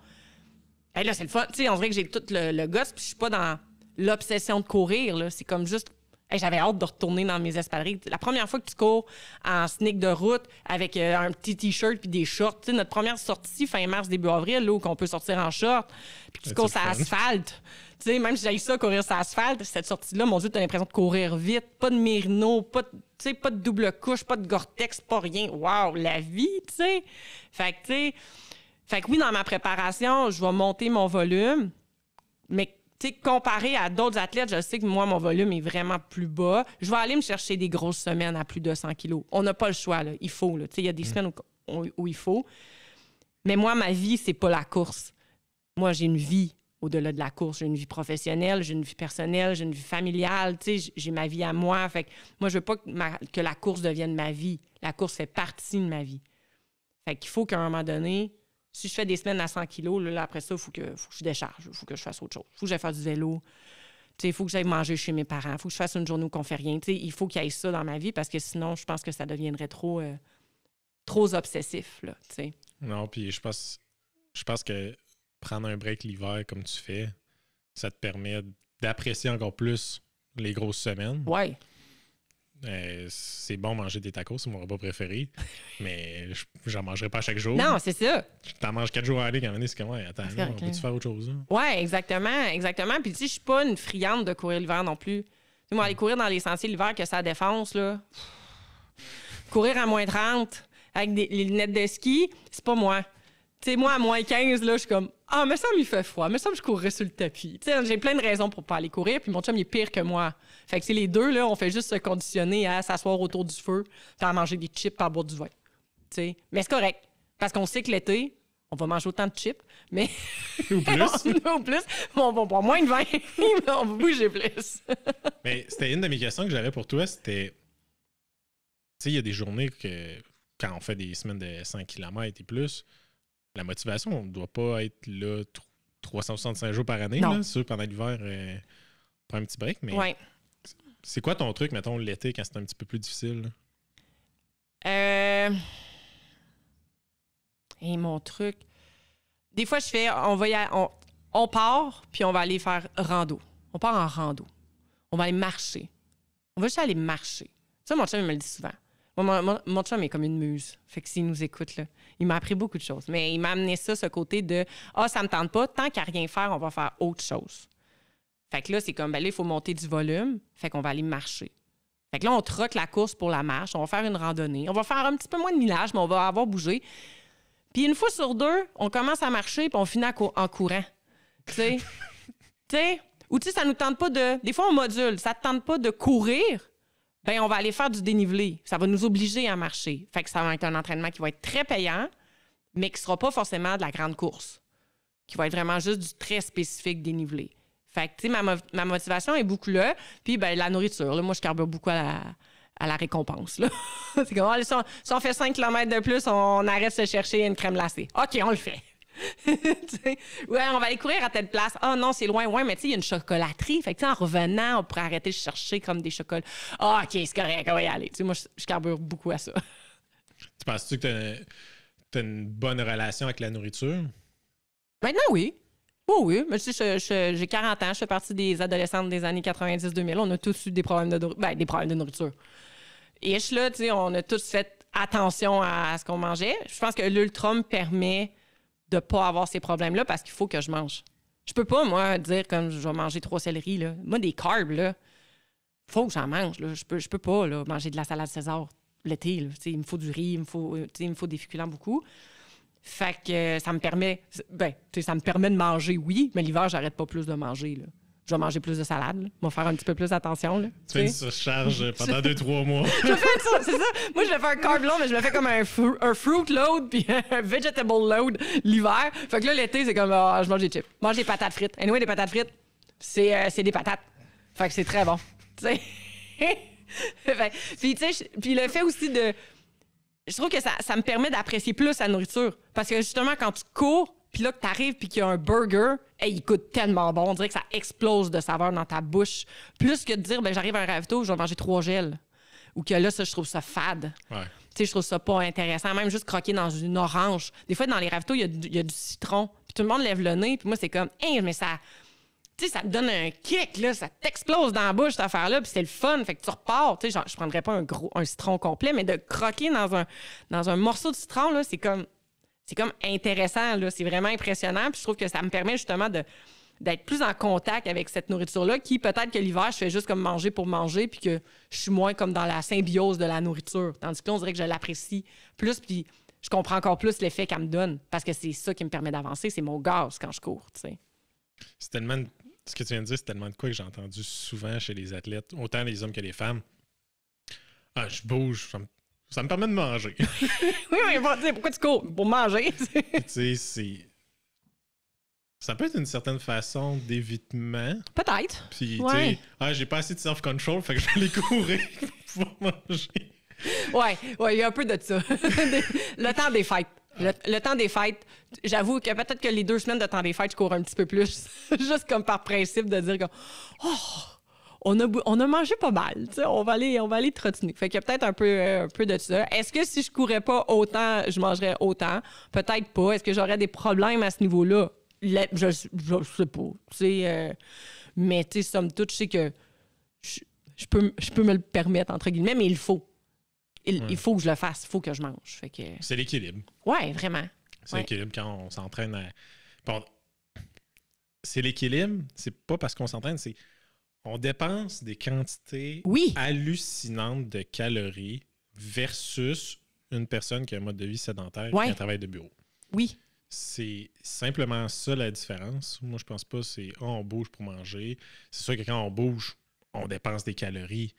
là, c'est le fun. Tu sais, on dirait que j'ai tout le gosse, puis je suis pas dans l'obsession de courir, là. C'est comme juste... j'avais hâte de retourner dans mes espadrilles. La première fois que tu cours en sneak de route avec un petit T-shirt puis des shorts, tu sais, notre première sortie fin mars, début avril, là, où on peut sortir en short, puis que tu cours sur l'asphalte. Tu sais, même si j'ai ça, courir sur l'asphalte, cette sortie-là, mon Dieu, t'as l'impression de courir vite. Pas de mérino, pas de double couche, pas de Gore-Tex, pas rien. Wow, la vie, tu sais. Fait que oui, dans ma préparation, je vais monter mon volume, mais comparé à d'autres athlètes, je sais que moi, mon volume est vraiment plus bas. Je vais aller me chercher des grosses semaines à plus de 100 kilos. On n'a pas le choix, là. Il faut. Il y a des semaines où il faut. Mais moi, ma vie, c'est pas la course. Moi, j'ai une vie au-delà de la course. J'ai une vie professionnelle, j'ai une vie personnelle, j'ai une vie familiale. J'ai ma vie à moi. Fait que moi, je veux pas que la course devienne ma vie. La course fait partie de ma vie. Fait qu'il faut qu'à un moment donné... Si je fais des semaines à 100 kilos, là, après ça, il faut que je décharge. Il faut que je fasse autre chose. Il faut que j'aille faire du vélo. Il faut que j'aille manger chez mes parents. Il faut que je fasse une journée où on fait rien. Il faut qu'il y ait ça dans ma vie parce que sinon, je pense que ça deviendrait trop obsessif. Là, non, puis je pense que prendre un break l'hiver comme tu fais, ça te permet d'apprécier encore plus les grosses semaines. Ouais. C'est bon manger des tacos, c'est mon repas préféré, mais j'en mangerai pas chaque jour. Non, c'est ça. Je t'en mange 4 jours à l'année quand même, c'est comme, ouais, attends, là, on peut-tu faire autre chose? Hein? Ouais, exactement. Puis je suis pas une friande de courir l'hiver non plus. Moi, aller courir dans les sentiers l'hiver que ça défonce, là. Courir à moins 30 avec les lunettes de ski, c'est pas moi. Moi, à moins 15, là, je suis comme mais ça me fait froid, mais ça je courrais sur le tapis. J'ai plein de raisons pour pas aller courir, puis mon chum il est pire que moi. Fait que c'est les deux, là, on fait juste se conditionner à s'asseoir autour du feu, puis à manger des chips, puis à boire du vin. T'sais. Mais c'est correct, parce qu'on sait que l'été, on va manger autant de chips, mais ou plus. On va boire moins de vin, mais on va bouger plus. Mais c'était une de mes questions que j'avais pour toi, c'était, il y a des journées que, quand on fait des semaines de 100 km et plus, la motivation, on ne doit pas être là 365 jours par année. Là, sûr, pendant l'hiver, prends un petit break. Mais c'est quoi ton truc, mettons, l'été, quand c'est un petit peu plus difficile? Et mon truc... Des fois, je fais... On part, puis on va aller faire rando. On part en rando. On va aller marcher. On va juste aller marcher. Ça, mon chum, il me le dit souvent. Mon chum est comme une muse. Fait que s'il nous écoute, là, il m'a appris beaucoup de choses. Mais il m'a amené ce côté de ça me tente pas. Tant qu'à rien faire, on va faire autre chose. Fait que là, c'est comme, là, il faut monter du volume. Fait qu'on va aller marcher. Fait que là, on troque la course pour la marche. On va faire une randonnée. On va faire un petit peu moins de millage, mais on va avoir bougé. Puis une fois sur deux, on commence à marcher puis on finit en courant. Tu sais? Ou tu sais, ça nous tente pas de... Des fois, on module. Ça te tente pas de courir. Ben on va aller faire du dénivelé. Ça va nous obliger à marcher. Fait que ça va être un entraînement qui va être très payant, mais qui ne sera pas forcément de la grande course. Qui va être vraiment juste du très spécifique dénivelé. Fait que, tu sais, ma motivation est beaucoup là. Puis, ben la nourriture, là, moi, je carbure beaucoup à la récompense, là. C'est comme, si on fait 5 km de plus, on arrête de se chercher une crème glacée. OK, on le fait. Ouais, on va aller courir à telle place. Non, c'est loin. Ouais, mais tu sais, il y a une chocolaterie. Fait que, en revenant, on pourrait arrêter de chercher comme des chocolats. OK, c'est correct, on va y aller. Tu sais, moi, je carbure beaucoup à ça. Tu penses-tu que tu as une bonne relation avec la nourriture? Maintenant, oui. Oh, oui, mais tu sais, j'ai 40 ans. Je fais partie des adolescentes des années 90-2000. On a tous eu des problèmes de nourriture. Et là, tu sais, on a tous fait attention à ce qu'on mangeait. Je pense que l'ultra me permet de pas avoir ces problèmes-là parce qu'il faut que je mange. Je peux pas, moi, dire comme je vais manger 3 céleris, là. Moi, des carbs, là, faut que j'en mange, là. Je peux pas, là, manger de la salade César l'été, là. Il me faut du riz, il me faut des féculents beaucoup. Fait que ça me permet... ça me permet de manger, oui, mais l'hiver, j'arrête pas plus de manger, là. Je vais manger plus de salade, là. Je vais faire un petit peu plus attention, là. Tu fais une surcharge pendant 2-3 mois. Je fais ça, c'est ça. Moi, je vais faire un carb load, mais je le fais comme un fruit load puis un vegetable load l'hiver. Fait que là, l'été, c'est comme, je mange des chips. Je mange des patates frites. Anyway, des patates frites, c'est des patates. Fait que c'est très bon. Tu sais? Puis, tu sais, puis le fait aussi de... Je trouve que ça me permet d'apprécier plus la nourriture. Parce que justement, quand tu cours, puis là, que t'arrives puis qu'il y a un burger, il coûte tellement bon. On dirait que ça explose de saveur dans ta bouche. Plus que de dire, j'arrive à un ravito, je vais manger 3 gels. Ou que là, ça, je trouve ça fade. Ouais. Tu sais, je trouve ça pas intéressant. Même juste croquer dans une orange. Des fois, dans les ravitaux, il y a du citron. Puis tout le monde lève le nez. Puis moi, c'est comme, mais ça... Tu sais, ça te donne un kick, là. Ça t'explose dans la bouche, cette affaire-là. Puis c'est le fun. Fait que tu repars. Tu sais, genre, je prendrais pas un citron complet, mais de croquer dans un morceau de citron, là, c'est comme intéressant, là. C'est vraiment impressionnant. Puis je trouve que ça me permet justement d'être plus en contact avec cette nourriture-là qui, peut-être que l'hiver, je fais juste comme manger pour manger puis que je suis moins comme dans la symbiose de la nourriture. Tandis que là, on dirait que je l'apprécie plus puis je comprends encore plus l'effet qu'elle me donne parce que c'est ça qui me permet d'avancer. C'est mon gaz quand je cours, tu sais. C'est tellement... Ce que tu viens de dire, c'est tellement de quoi que j'ai entendu souvent chez les athlètes, autant les hommes que les femmes. Je bouge, ça me permet de manger. Oui, pourquoi tu cours? Pour manger. Tu sais, ça peut être une certaine façon d'évitement. Peut-être. Puis, ouais. Tu sais, j'ai pas assez de self-control, fait que je vais aller courir pour pouvoir manger. Ouais, il y a un peu de ça. Le temps des fêtes. Le temps des fêtes, j'avoue que peut-être que les 2 semaines de temps des fêtes, je cours un petit peu plus, juste comme par principe de dire comme « Oh! On a mangé pas mal, tu sais, on va aller trottiner. » Fait qu'il y a peut-être un peu de ça. Est-ce que si je courais pas autant, je mangerais autant? Peut-être pas. Est-ce que j'aurais des problèmes à ce niveau-là? Je sais pas. Mais tu sais, somme toute, je sais que je peux me le permettre, entre guillemets, mais il faut. Il faut que je le fasse. Il faut que je mange. Fait que... C'est l'équilibre. Ouais, vraiment. C'est l'équilibre quand on s'entraîne à... Bon, c'est l'équilibre, c'est pas parce qu'on s'entraîne, c'est... On dépense des quantités hallucinantes de calories versus une personne qui a un mode de vie sédentaire et qui a un travail de bureau. Oui. C'est simplement ça la différence. Moi, je pense pas c'est on bouge pour manger. C'est sûr que quand on bouge, on dépense des calories.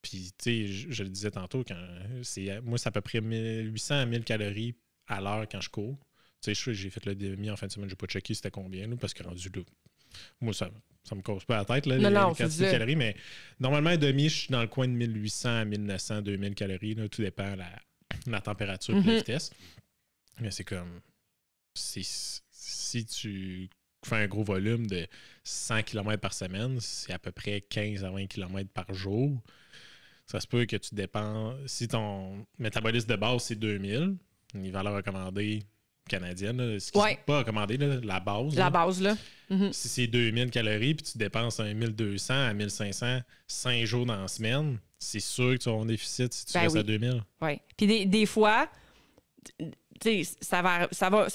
Puis, tu sais, je le disais tantôt, moi, c'est à peu près 1800 à 1000 calories à l'heure quand je cours. Tu sais, j'ai fait le demi en fin de semaine, j'ai pas checké c'était combien, là, parce que rendu là, moi, ça me cause pas la tête, là, les quantités de calories, mais normalement, un demi, je suis dans le coin de 1800 à 1900, 2000 calories, là, tout dépend de la température et de la vitesse. Mais c'est comme, si tu fais un gros volume de 100 km par semaine, c'est à peu près 15 à 20 km par jour. Ça se peut que tu dépenses, si ton métabolisme de base, c'est 2000, les valeurs recommandées canadienne, ce qui n'est pas recommandé, là, la base. La base, là. Si c'est 2000 calories puis tu dépenses 1200 à 1500 5 jours dans la semaine, c'est sûr que tu as un déficit si tu restes à 2000. Oui. Puis des fois, ça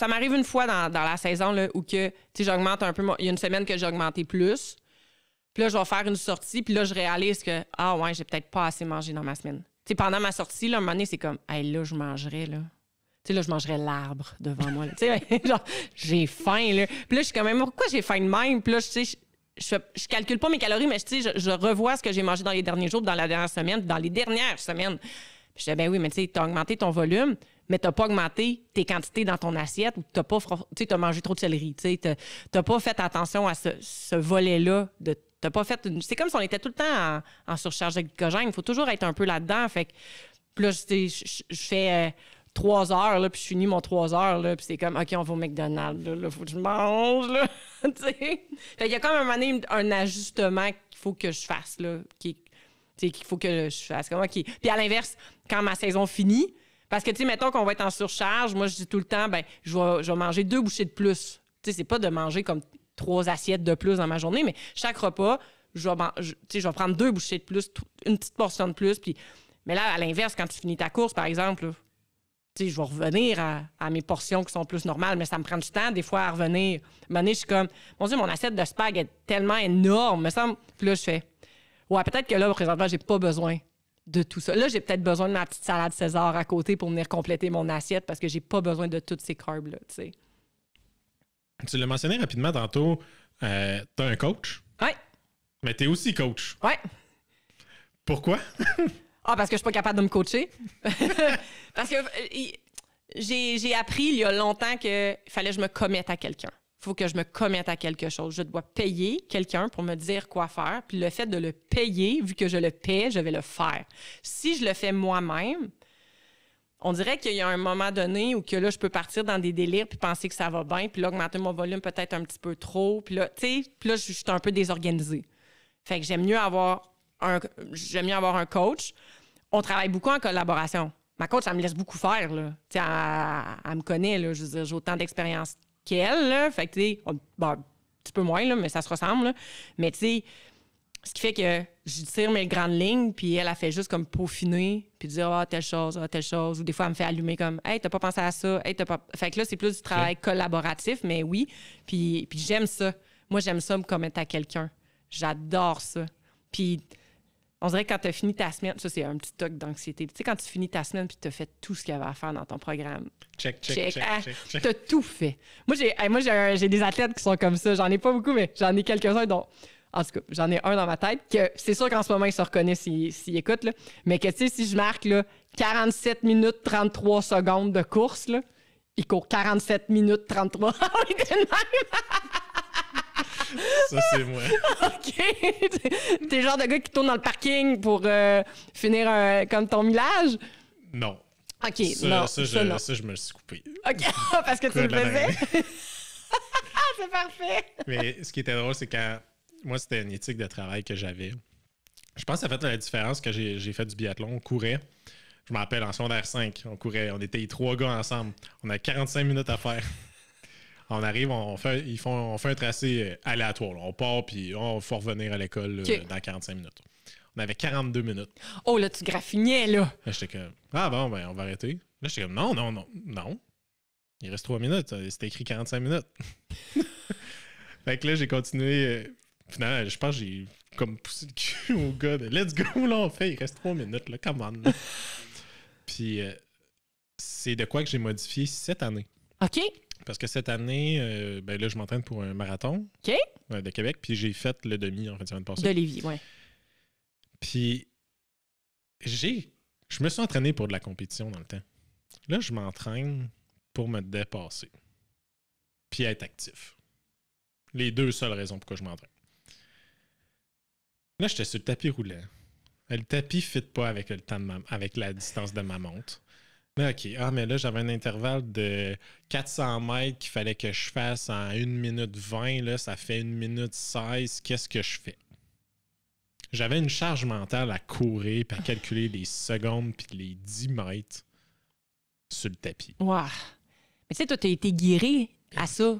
m'arrive une fois dans la saison là, où que j'augmente un peu. Il y a une semaine que j'ai augmenté plus. Puis là, je vais faire une sortie. Puis là, je réalise que, j'ai peut-être pas assez mangé dans ma semaine. T'sais, pendant ma sortie, là, un moment donné, c'est comme, hey, là, je mangerais, là. Tu sais, là, je mangerais l'arbre devant moi. Tu sais, genre, j'ai faim, là. Puis là, je suis quand même, pourquoi j'ai faim de même? Puis là, tu sais, je calcule pas mes calories, mais tu sais, je revois ce que j'ai mangé dans les derniers jours, dans la dernière semaine, dans les dernières semaines. Puis je dis, ben oui, mais tu sais, t'as augmenté ton volume, mais t'as pas augmenté tes quantités dans ton assiette ou t'as mangé trop de céleri. Tu sais, t'as pas fait attention à ce volet-là. T'as pas fait c'est comme si on était tout le temps en surcharge de glycogène. Il faut toujours être un peu là-dedans. Fait que, puis là, je fais 3 heures, là, puis je finis mon 3 heures, là, puis c'est comme, OK, on va au McDonald's, là, faut que je mange, là. Tu sais? Fait qu'il y a comme un moment donné, un ajustement qu'il faut que je fasse, là, qu'il faut que je fasse. Comme, OK. Puis à l'inverse, quand ma saison finit, parce que, tu sais, mettons qu'on va être en surcharge, moi, je dis tout le temps, ben je vais manger 2 bouchées de plus. Tu sais, c'est pas de manger comme 3 assiettes de plus dans ma journée, mais chaque repas, je vais prendre 2 bouchées de plus, une petite portion de plus. Puis, mais là, à l'inverse, quand tu finis ta course, par exemple, là, je vais revenir à mes portions qui sont plus normales, mais ça me prend du temps, des fois, à revenir. À un moment donné, je suis comme, mon Dieu, mon assiette de spag est tellement énorme, me semble. Puis là, je fais, ouais, peut-être que là, présentement, j'ai pas besoin de tout ça. Là, j'ai peut-être besoin de ma petite salade César à côté pour venir compléter mon assiette parce que j'ai pas besoin de toutes ces carbs-là, tu sais. Tu l'as mentionné rapidement tantôt, t'as un coach. Oui. Mais t'es aussi coach. Oui. Pourquoi? Parce que je suis pas capable de me coacher. Parce que j'ai appris il y a longtemps qu'il fallait que je me commette à quelqu'un. Il faut que je me commette à quelque chose. Je dois payer quelqu'un pour me dire quoi faire. Puis le fait de le payer, vu que je le paie, je vais le faire. Si je le fais moi-même, on dirait qu'il y a un moment donné où que là, je peux partir dans des délires puis penser que ça va bien, puis là, augmenter mon volume peut-être un petit peu trop. Puis là, tu sais, je suis un peu désorganisée. Fait que j'aime mieux avoir un coach. On travaille beaucoup en collaboration. Ma coach, elle me laisse beaucoup faire, là. Tu sais, elle me connaît, là. Je veux dire, j'ai autant d'expérience qu'elle, là. Fait que, tu sais, un petit peu moins, là, mais ça se ressemble, là. Mais, tu sais, ce qui fait que je tire mes grandes lignes, puis elle a fait juste comme peaufiner, puis dire, telle chose. Ou des fois, elle me fait allumer comme, hey, t'as pas pensé à ça. Hey, t'as pas. Fait que là, c'est plus du travail collaboratif, mais oui. Puis j'aime ça. Moi, j'aime ça me commettre à quelqu'un. J'adore ça. Puis on dirait que quand tu as fini ta semaine, ça, c'est un petit toc d'anxiété. Tu sais, quand tu finis ta semaine puis tu as fait tout ce qu'il y avait à faire dans ton programme. Check. Tu as tout fait. Moi, j'ai des athlètes qui sont comme ça. J'en ai pas beaucoup, mais j'en ai quelques-uns dont... En tout cas, j'en ai un dans ma tête que c'est sûr qu'en ce moment, il se reconnaît s'il écoute, là. Mais que, tu sais, si je marque là, 47 minutes 33 secondes de course, là, il court 47 minutes 33. Ah oui, de même! Ça, c'est moi. OK. T'es le genre de gars qui tourne dans le parking pour finir comme ton millage? Non. OK, non, non. Ça, je me le suis coupé. OK, parce que tu le faisais? C'est parfait! Mais ce qui était drôle, c'est quand... Moi, c'était une éthique de travail que j'avais. Je pense que ça fait la différence quand j'ai fait du biathlon. On courait. Je me rappelle, en secondaire 5, on courait. On était les 3 gars ensemble. On a 45 minutes à faire. On arrive, on fait un tracé aléatoire. Là. On part, puis on faut revenir à l'école dans 45 minutes. On avait 42 minutes. Oh, là, tu graffinais, là. Là, j'étais comme, ah bon, ben, on va arrêter. Là, j'étais comme, non. Il reste 3 minutes. C'était écrit 45 minutes. Fait que là, j'ai continué. Finalement, je pense que j'ai comme poussé le cul au gars de let's go, là, on fait. Il reste 3 minutes, là, come on. Là. Puis, c'est de quoi que j'ai modifié cette année. OK. Parce que cette année, ben là, je m'entraîne pour un marathon de Québec, puis j'ai fait le demi en fin de semaine passée. De Lévis, oui. Puis, je me suis entraîné pour de la compétition dans le temps. Là, je m'entraîne pour me dépasser. Puis être actif. Les 2 seules raisons pourquoi je m'entraîne. Là, j'étais sur le tapis roulant. Le tapis ne fit pas avec le temps avec la distance de ma montre. Là, OK. Ah, mais là, j'avais un intervalle de 400 mètres qu'il fallait que je fasse en 1 minute 20. Là, ça fait 1 minute 16. Qu'est-ce que je fais? J'avais une charge mentale à courir puis à calculer les secondes puis les 10 mètres sur le tapis. Wow. Mais tu sais, toi, tu as été guéri à ça.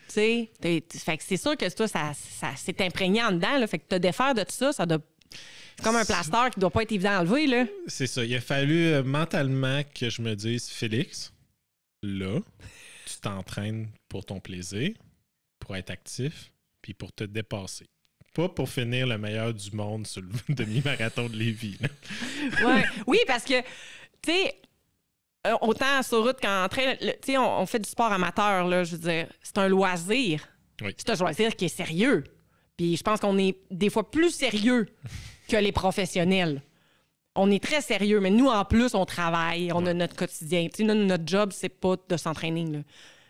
Tu sais, fait que c'est sûr que toi, ça s'est imprégné en dedans. Là, fait que te défaire de tout ça, ça doit... C'est comme un plaster qui doit pas être évident à enlever, là. C'est ça. Il a fallu mentalement que je me dise, Félix, là, tu t'entraînes pour ton plaisir, pour être actif, puis pour te dépasser. Pas pour finir le meilleur du monde sur le demi-marathon de Lévis. Ouais. Oui, parce que, tu sais, autant sur route qu'en train, tu sais, on fait du sport amateur, là, je veux dire, c'est un loisir. Oui. C'est un loisir qui est sérieux. Puis je pense qu'on est des fois plus sérieux que les professionnels. On est très sérieux, mais nous, en plus, on travaille, on a notre quotidien. Tu sais, notre job, c'est pas de s'entraîner, là.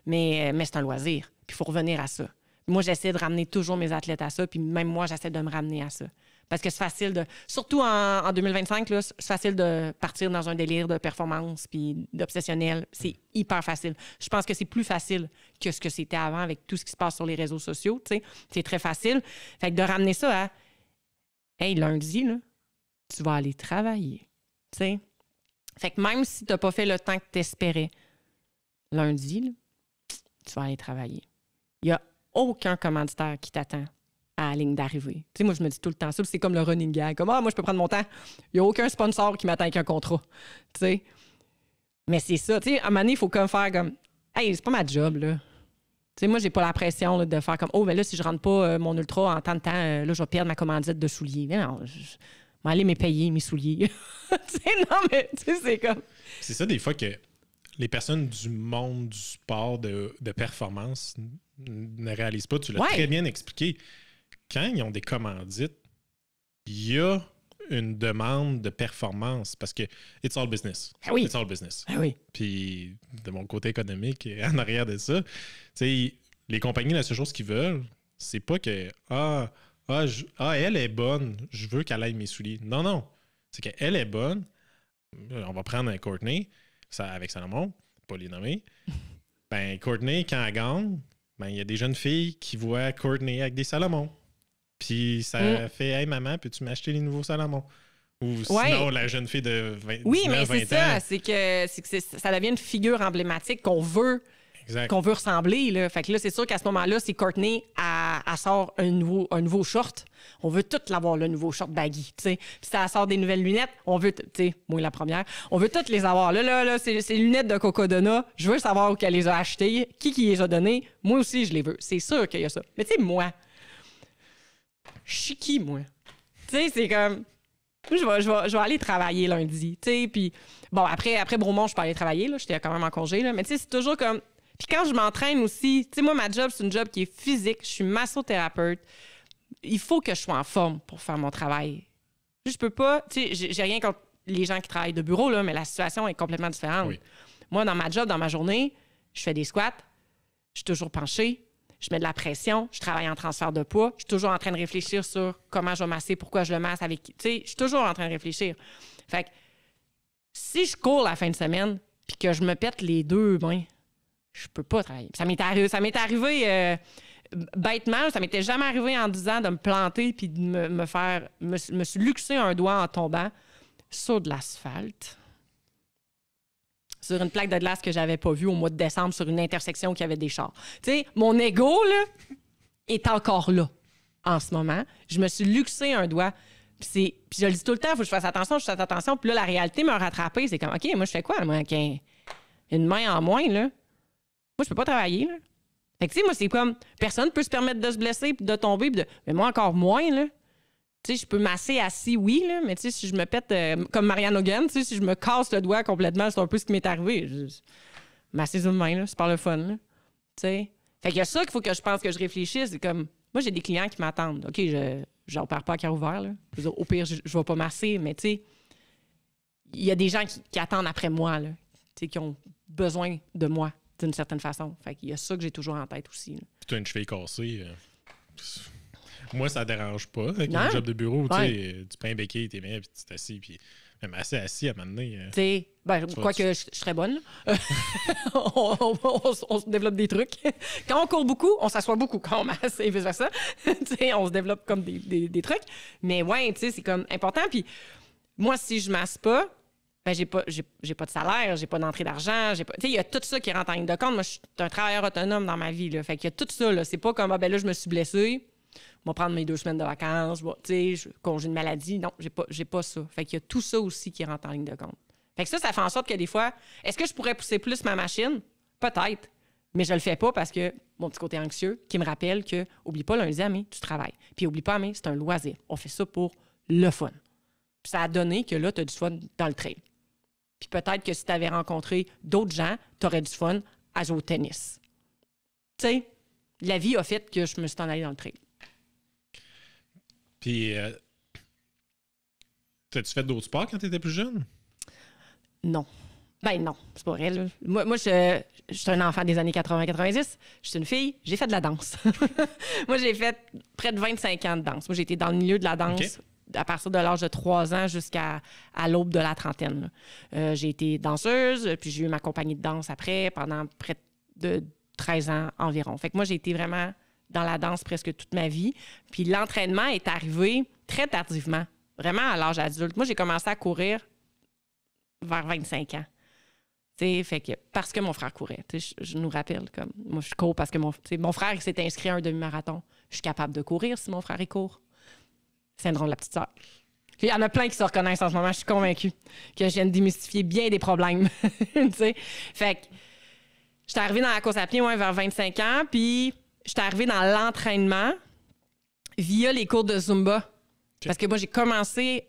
Mais c'est un loisir. Puis il faut revenir à ça. Moi, j'essaie de ramener toujours mes athlètes à ça, puis même moi, j'essaie de me ramener à ça. Parce que c'est facile de... Surtout en 2025, là, c'est facile de partir dans un délire de performance puis d'obsessionnel. C'est hyper facile. Je pense que c'est plus facile que ce que c'était avant avec tout ce qui se passe sur les réseaux sociaux. Tu sais. C'est très facile. Fait que de ramener ça à... Hey, lundi, là, tu vas aller travailler. Tu sais. Fait que même si tu n'as pas fait le temps que tu espérais, lundi, là, tu vas aller travailler. Il n'y a aucun commanditaire qui t'attend à la ligne d'arrivée. Tu sais, moi, je me dis tout le temps ça, c'est comme le running gag. Comme, moi, je peux prendre mon temps. Il n'y a aucun sponsor qui m'attend avec un contrat. Tu sais. Mais c'est ça. Tu sais, à un moment donné, il faut comme faire comme, hey, c'est pas ma job, là. Tu sais, moi, j'ai pas la pression là, de faire comme, oh, ben là, si je rentre pas mon ultra en tant de temps, là, je vais perdre ma commandite de souliers. Mais non, je vais aller me payer mes souliers. Tu sais, non, mais tu sais, c'est comme... C'est ça, des fois, que les personnes du monde du sport de performance ne réalisent pas. Tu l'as très bien expliqué. Quand ils ont des commandites, il y a une demande de performance parce que it's all business. Ah oui. It's all business. Ah oui. Puis de mon côté économique, en arrière de ça, tu sais, les compagnies, la seule chose qu'ils veulent, c'est pas que elle est bonne, je veux qu'elle aille mes souliers. Non. C'est qu'elle est bonne. On va prendre un Courtney avec Salomon, pas les nommer. Ben, Courtney, quand elle gagne, ben, il y a des jeunes filles qui voient Courtney avec des Salomon. Puis ça fait, hey maman, peux-tu m'acheter les nouveaux Salomon? Ou sinon, la jeune fille de 20 ans. Oui, mais c'est ça. C'est que ça devient une figure emblématique qu'on veut ressembler. Là. Fait que là, c'est sûr qu'à ce moment-là, si Courtney elle sort un nouveau short, on veut toutes l'avoir, le nouveau short baggy. T'sais. Puis si elle sort des nouvelles lunettes, on veut, tu sais, moi la première, on veut toutes les avoir. Là, c'est les lunettes de Cocodona. Je veux savoir où qu'elle les a achetées, qui les a données. Moi aussi, je les veux. C'est sûr qu'il y a ça. Mais tu sais, moi, je suis qui, moi? Tu sais, c'est comme... Je vais aller travailler lundi, tu sais, puis... Bon, après Bromont, je peux aller travailler, là. J'étais quand même en congé, là. Mais tu sais, c'est toujours comme... Puis quand je m'entraîne aussi, tu sais, moi, ma job, c'est une job qui est physique. Je suis massothérapeute. Il faut que je sois en forme pour faire mon travail. Je peux pas... Tu sais, j'ai rien contre les gens qui travaillent de bureau, là, mais la situation est complètement différente. Oui. Moi, dans ma job, dans ma journée, je fais des squats, je suis toujours penchée, je mets de la pression, je travaille en transfert de poids, je suis toujours en train de réfléchir sur comment je vais masser, pourquoi je le masse, avec qui. Tu sais, je suis toujours en train de réfléchir. Fait que Si je cours la fin de semaine puis que je me pète les 2 mains, je peux pas travailler. Ça m'est arrivé bêtement. Ça m'était jamais arrivé en 10 ans de me planter puis de me suis luxé un doigt en tombant sur de l'asphalte. Sur une plaque de glace que j'avais pas vue au mois de décembre sur une intersection où il y avait des chars. Tu sais, mon ego, là, est encore là en ce moment. Je me suis luxé un doigt. Puis je le dis tout le temps, il faut que je fasse attention. Puis là, la réalité m'a rattrapé. C'est comme, OK, moi, je fais quoi, moi, avec une main en moins, là? Moi, je peux pas travailler, là. Fait que, tu sais, moi, c'est comme, personne peut se permettre de se blesser puis de tomber. Mais moi, encore moins, là. Tu sais, je peux masser assis, oui, là, mais tu sais, si je me pète comme Marianne Hogan, tu sais, si je me casse le doigt complètement, c'est un peu ce qui m'est arrivé. Masser une main, là, c'est par le fun, là. Tu sais. Fait qu'il y a ça qu'il faut que je pense que je réfléchisse. C'est comme, moi, j'ai des clients qui m'attendent. OK, je n'opère pas à cœur ouvert, là. Je veux dire, au pire, je vais pas masser, mais tu sais, il y a des gens qui attendent après moi, là. Tu sais, qui ont besoin de moi, d'une certaine façon. Fait qu'il y a ça que j'ai toujours en tête aussi, là. Puis tu as une cheville cassée. Moi, ça dérange pas. Avec un job de bureau, tu sais, tu prends un béquille, t'es bien, puis tu t'assis, puis même assez assis à un moment donné. Tu sais, quoique je serais bonne. on se développe des trucs. Quand on court beaucoup, on s'assoit beaucoup. Quand on masse et vice-versa, tu sais, on se développe comme des trucs. Mais ouais, tu sais, c'est comme important. Puis moi, si je masse pas, ben j'ai pas de salaire, j'ai pas d'entrée d'argent, tu sais, il y a tout ça qui rentre en ligne de compte. Moi, je suis un travailleur autonome dans ma vie, là. Fait qu'il y a tout ça, là. C'est pas comme, ben là, je me suis blessée. Je vais prendre mes 2 semaines de vacances, tu sais, congé de maladie. Non, j'ai pas ça. Fait qu'il y a tout ça aussi qui rentre en ligne de compte. Fait que ça fait en sorte que des fois, est-ce que je pourrais pousser plus ma machine? Peut-être. Mais je le fais pas parce que mon petit côté anxieux qui me rappelle que, oublie pas, lundi à mai, tu travailles. Puis oublie pas, mai, c'est un loisir. On fait ça pour le fun. Puis ça a donné que là, tu as du fun dans le trail. Puis peut-être que si tu avais rencontré d'autres gens, tu aurais du fun à jouer au tennis. Tu sais, la vie a fait que je me suis en allée dans le trail. Puis, t'as-tu fait d'autres sports quand tu étais plus jeune? Non. Ben non, c'est pas vrai. Là. Moi je suis un enfant des années 80-90. Je suis une fille, j'ai fait de la danse. Moi, j'ai fait près de 25 ans de danse. Moi, j'ai été dans le milieu de la danse à partir de l'âge de 3 ans jusqu'à l'aube de la trentaine. J'ai été danseuse, puis j'ai eu ma compagnie de danse après pendant près de 13 ans environ. Fait que moi, j'ai été vraiment dans la danse presque toute ma vie. Puis l'entraînement est arrivé très tardivement, vraiment à l'âge adulte. Moi, j'ai commencé à courir vers 25 ans. T'sais, fait que, parce que mon frère courait. Je nous rappelle, comme moi, je cours parce que mon frère il s'est inscrit à un demi-marathon. Je suis capable de courir si mon frère il court. Syndrome de la petite sœur. Il y en a plein qui se reconnaissent en ce moment. Je suis convaincue que je viens de démystifier bien des problèmes. Fait que, j'étais arrivée dans la course à pied vers 25 ans, puis j'étais arrivée dans l'entraînement via les cours de Zumba. Okay. Parce que moi, j'ai commencé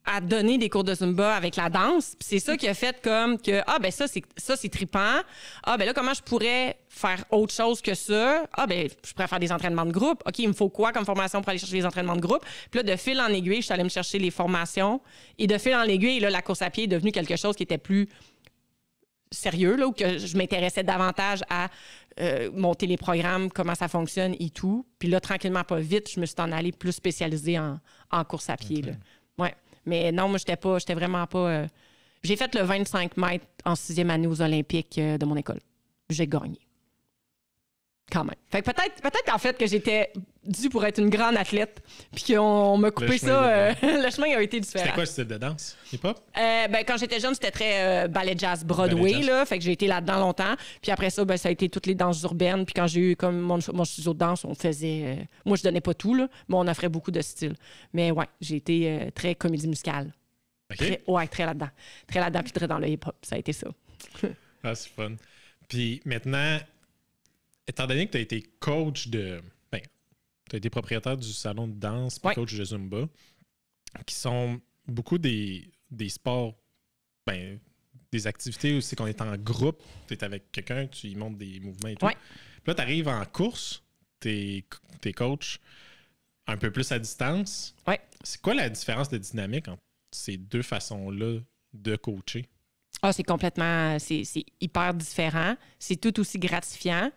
à donner des cours de Zumba avec la danse. Puis c'est ça qui a fait comme que, ben ça, c'est trippant. Ben là, comment je pourrais faire autre chose que ça? Ben je pourrais faire des entraînements de groupe. OK, il me faut quoi comme formation pour aller chercher les entraînements de groupe? Puis là, de fil en aiguille, je suis allée me chercher les formations. Et de fil en aiguille, là, la course à pied est devenue quelque chose qui était plus sérieux, là, où que je m'intéressais davantage à monter les programmes, comment ça fonctionne et tout. Puis là, tranquillement, pas vite, je me suis en allée plus spécialisée en course à pied. Okay. Là. Ouais. Mais non, moi, j'étais vraiment pas... J'ai fait le 25 mètres en 6e année aux Olympiques de mon école. J'ai gagné. Quand même. Fait que peut-être en fait que j'étais due pour être une grande athlète, puis qu'on m'a coupé ça. Le chemin a été différent. C'était quoi ce style de danse? Hip-hop? Quand j'étais jeune, c'était très ballet jazz Broadway. Ballet jazz. Là, fait que j'ai été là-dedans longtemps. Puis après ça, ça a été toutes les danses urbaines. Puis quand j'ai eu comme mon studio de danse, on faisait... moi, je donnais pas tout, là, mais on offrait beaucoup de styles. Mais ouais, j'ai été très comédie musicale. OK. Très là-dedans. Très là-dedans, puis très dans le hip-hop. Ça a été ça. Ah, c'est fun. Puis maintenant... Étant donné que tu as été coach de... tu as été propriétaire du salon de danse et coach de Zumba, qui sont beaucoup des sports, des activités où c'est qu'on est en groupe, tu es avec quelqu'un, tu y montres des mouvements et tout. Ouais. Puis là, tu arrives en course, tu es coach un peu plus à distance. Ouais. C'est quoi la différence de dynamique entre ces deux façons-là de coacher? C'est complètement... C'est hyper différent. C'est tout aussi gratifiant.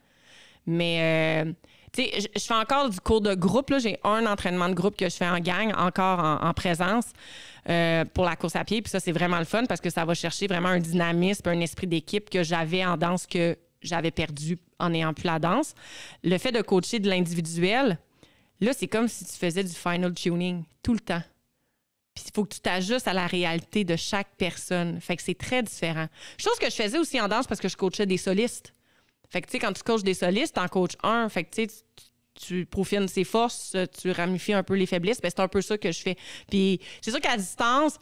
Mais, tu sais, je fais encore du cours de groupe. Là. J'ai un entraînement de groupe que je fais en gang, encore en présence, pour la course à pied. Puis ça, c'est vraiment le fun parce que ça va chercher vraiment un dynamisme, un esprit d'équipe que j'avais en danse que j'avais perdu en n'ayant plus la danse. Le fait de coacher de l'individuel, là, c'est comme si tu faisais du final tuning tout le temps. Puis il faut que tu t'ajustes à la réalité de chaque personne. Fait que c'est très différent. Chose que je faisais aussi en danse parce que je coachais des solistes. Fait que, tu sais, quand tu coaches des solistes, t'en coaches un. Fait que, tu sais, tu profines ses forces, tu ramifies un peu les faiblesses. Ben, c'est un peu ça que je fais. Puis c'est sûr qu'à distance,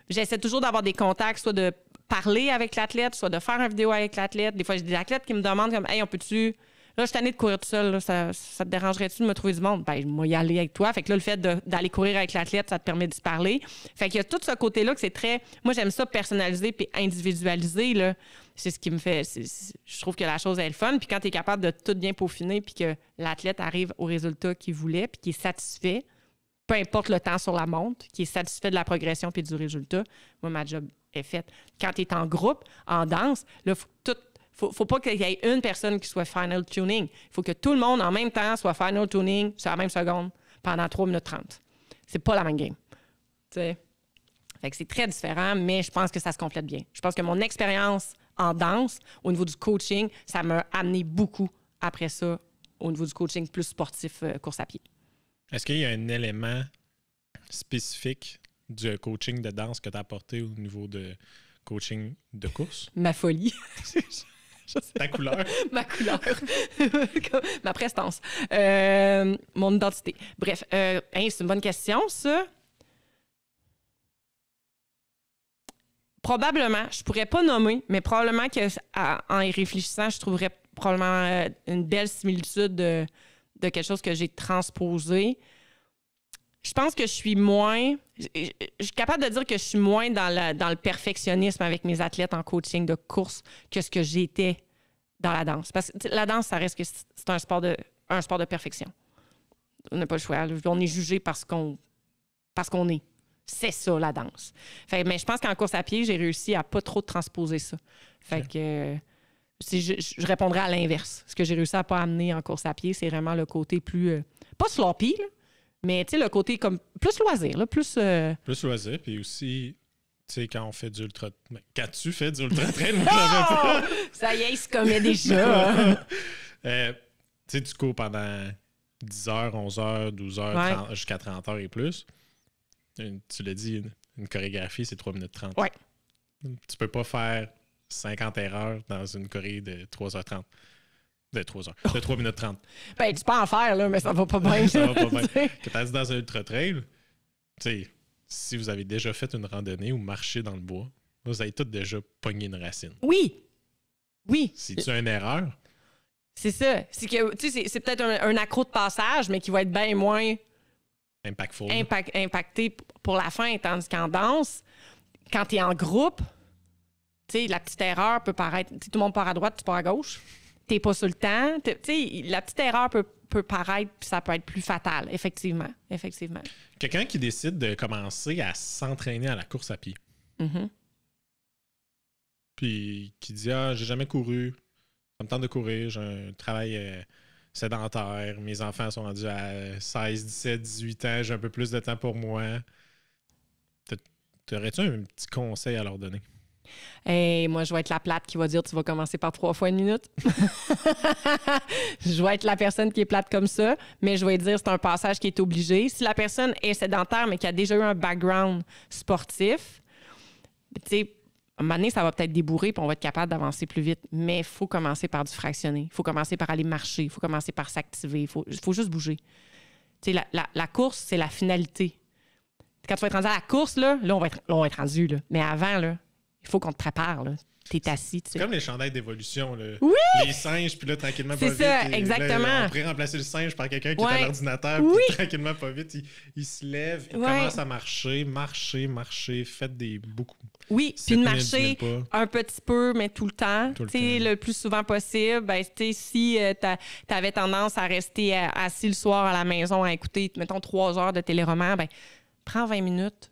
j'essaie toujours d'avoir des contacts, soit de parler avec l'athlète, soit de faire une vidéo avec l'athlète. Des fois, j'ai des athlètes qui me demandent comme « Hey, on peut-tu... » Là, je suis tannée de courir tout seul. Là. Ça te dérangerait-tu de me trouver du monde? Ben, moi, y aller avec toi. Fait que là, le fait d'aller courir avec l'athlète, ça te permet de se parler. Fait qu'il y a tout ce côté-là que c'est très... Moi, j'aime ça personnaliser puis individualiser, là. C'est ce qui me fait... Je trouve que la chose est le fun. Puis quand tu es capable de tout bien peaufiner puis que l'athlète arrive au résultat qu'il voulait puis qu'il est satisfait, peu importe le temps sur la montre, qui est satisfait de la progression puis du résultat, moi, ma job est faite. Quand tu es en groupe, en danse, là, faut pas qu'il y ait une personne qui soit final tuning. Il faut que tout le monde, en même temps, soit final tuning sur la même seconde pendant 3 minutes 30. C'est pas la même game. T'sais? Fait que c'est très différent, mais je pense que ça se complète bien. Je pense que mon expérience en danse, au niveau du coaching, ça m'a amené beaucoup après ça au niveau du coaching plus sportif, course à pied. Est-ce qu'il y a un élément spécifique du coaching de danse que tu as apporté au niveau de coaching de course? Ma folie. Ta couleur? Ma couleur. Ma prestance. Mon identité. Bref, c'est une bonne question, ça. Probablement, je pourrais pas nommer, mais probablement qu'en y réfléchissant, je trouverais probablement une belle similitude de quelque chose que j'ai transposé. Je pense que je suis moins... Je suis capable de dire que je suis moins dans le perfectionnisme avec mes athlètes en coaching de course que ce que j'étais dans la danse. Parce que la danse, ça reste que c'est un sport de perfection. On n'a pas le choix. On est jugé parce qu'on est. C'est ça, la danse. Mais je pense qu'en course à pied, j'ai réussi à pas trop transposer ça. Fait que je répondrais à l'inverse. Ce que j'ai réussi à pas amener en course à pied, c'est vraiment le côté plus... pas sloppy, là, mais tu sais, le côté comme plus loisir, là, plus... Plus loisir, puis aussi, tu sais, quand on fait du ultra... Quand tu fais du ultra-trail, moi, je l'avais pas. Ça y est, il se commet déjà. Tu sais, tu cours pendant 10 heures, 11 heures, 12 heures, Ouais. 30, jusqu'à 30 heures et plus. Tu l'as dit, une chorégraphie, c'est 3 minutes 30. Ouais. Tu peux pas faire 50 erreurs dans une choré de 3h30. De 3 heures. De 3 minutes 30. Ben, tu peux en faire, là, mais ça va pas bien. Ça va pas bien. Que tu es dans un ultra-trail, tu sais, si vous avez déjà fait une randonnée ou marché dans le bois, vous avez tous déjà pogné une racine. Oui. Oui. C'est-tu une erreur? C'est ça. C'est que, tu sais, c'est peut-être un accro de passage, mais qui va être bien moins Impactful. impacté pour la fin. Tandis qu'en danse, quand tu es en groupe, tu sais, la petite erreur peut paraître... Tout le monde part à droite, tu pars à gauche. T'es pas sur le temps. Tu sais, la petite erreur peut paraître, puis ça peut être plus fatal, effectivement. Effectivement. Quelqu'un qui décide de commencer à s'entraîner à la course à pied. Mm-hmm. Puis qui dit « Ah, j'ai jamais couru. Ça me tente de courir. J'ai un travail sédentaire. Mes enfants sont rendus à 16, 17, 18 ans. J'ai un peu plus de temps pour moi. » T'aurais-tu un petit conseil à leur donner? Hey, moi, je vais être la plate qui va dire tu vas commencer par 3 fois une minute. Je vais être la personne qui est plate comme ça, mais je vais dire c'est un passage qui est obligé. Si la personne est sédentaire, mais qui a déjà eu un background sportif, tu sais, à un moment donné, ça va peut-être débourrer puis on va être capable d'avancer plus vite. Mais il faut commencer par du fractionné. Il faut commencer par aller marcher. Il faut commencer par s'activer. Il faut juste bouger. Tu sais, la course, c'est la finalité. Quand tu vas être rendu à la course, là on va être rendu. Là. Mais avant, là, il faut qu'on te prépare, là. T'es assis, tu sais. C'est comme les chandails d'évolution, là. Oui! Les singes, puis là, tranquillement, c'est pas ça, vite. exactement. Là, on pourrait remplacer le singe par quelqu'un qui est à l'ordinateur, oui. puis tranquillement, pas vite, il se lève, il commence à marcher, faites beaucoup. Oui, puis de marcher minutes, un petit peu, mais tout le temps. Le plus souvent possible. Ben, si t'avais tendance à rester assis le soir à la maison à écouter, mettons, 3 heures de téléroman, ben, prends 20 minutes,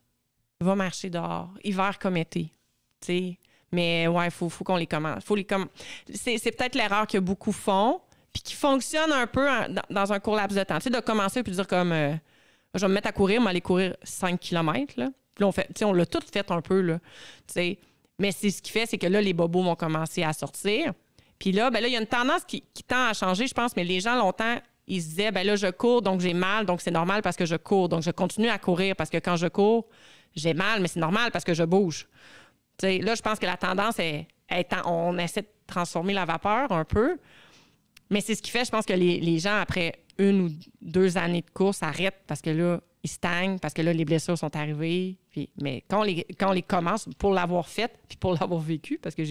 va marcher dehors, hiver comme été. T'sais. Mais ouais, faut qu'on les commence. C'est peut-être l'erreur que beaucoup font, puis qui fonctionne un peu dans un court laps de temps. Tu sais, de commencer puis de dire comme, je vais me mettre à courir, mais aller courir 5 km, là. Puis là, on l'a tout fait un peu, là. Tu sais, mais c'est ce qui fait, c'est que là, les bobos vont commencer à sortir. Puis là, ben là, il y a une tendance qui tend à changer, je pense, mais les gens, longtemps, ils se disaient, ben là, je cours, donc j'ai mal, donc c'est normal parce que je cours. Donc, je continue à courir parce que quand je cours, j'ai mal, mais c'est normal parce que je bouge. Tu sais, là, je pense que la tendance on essaie de transformer la vapeur un peu, mais c'est ce qui fait, je pense, que les gens, après 1 ou 2 années de course, arrêtent parce que là, ils stagnent, parce que là, les blessures sont arrivées. Mais quand on les commence, pour l'avoir fait, puis pour l'avoir vécu, parce que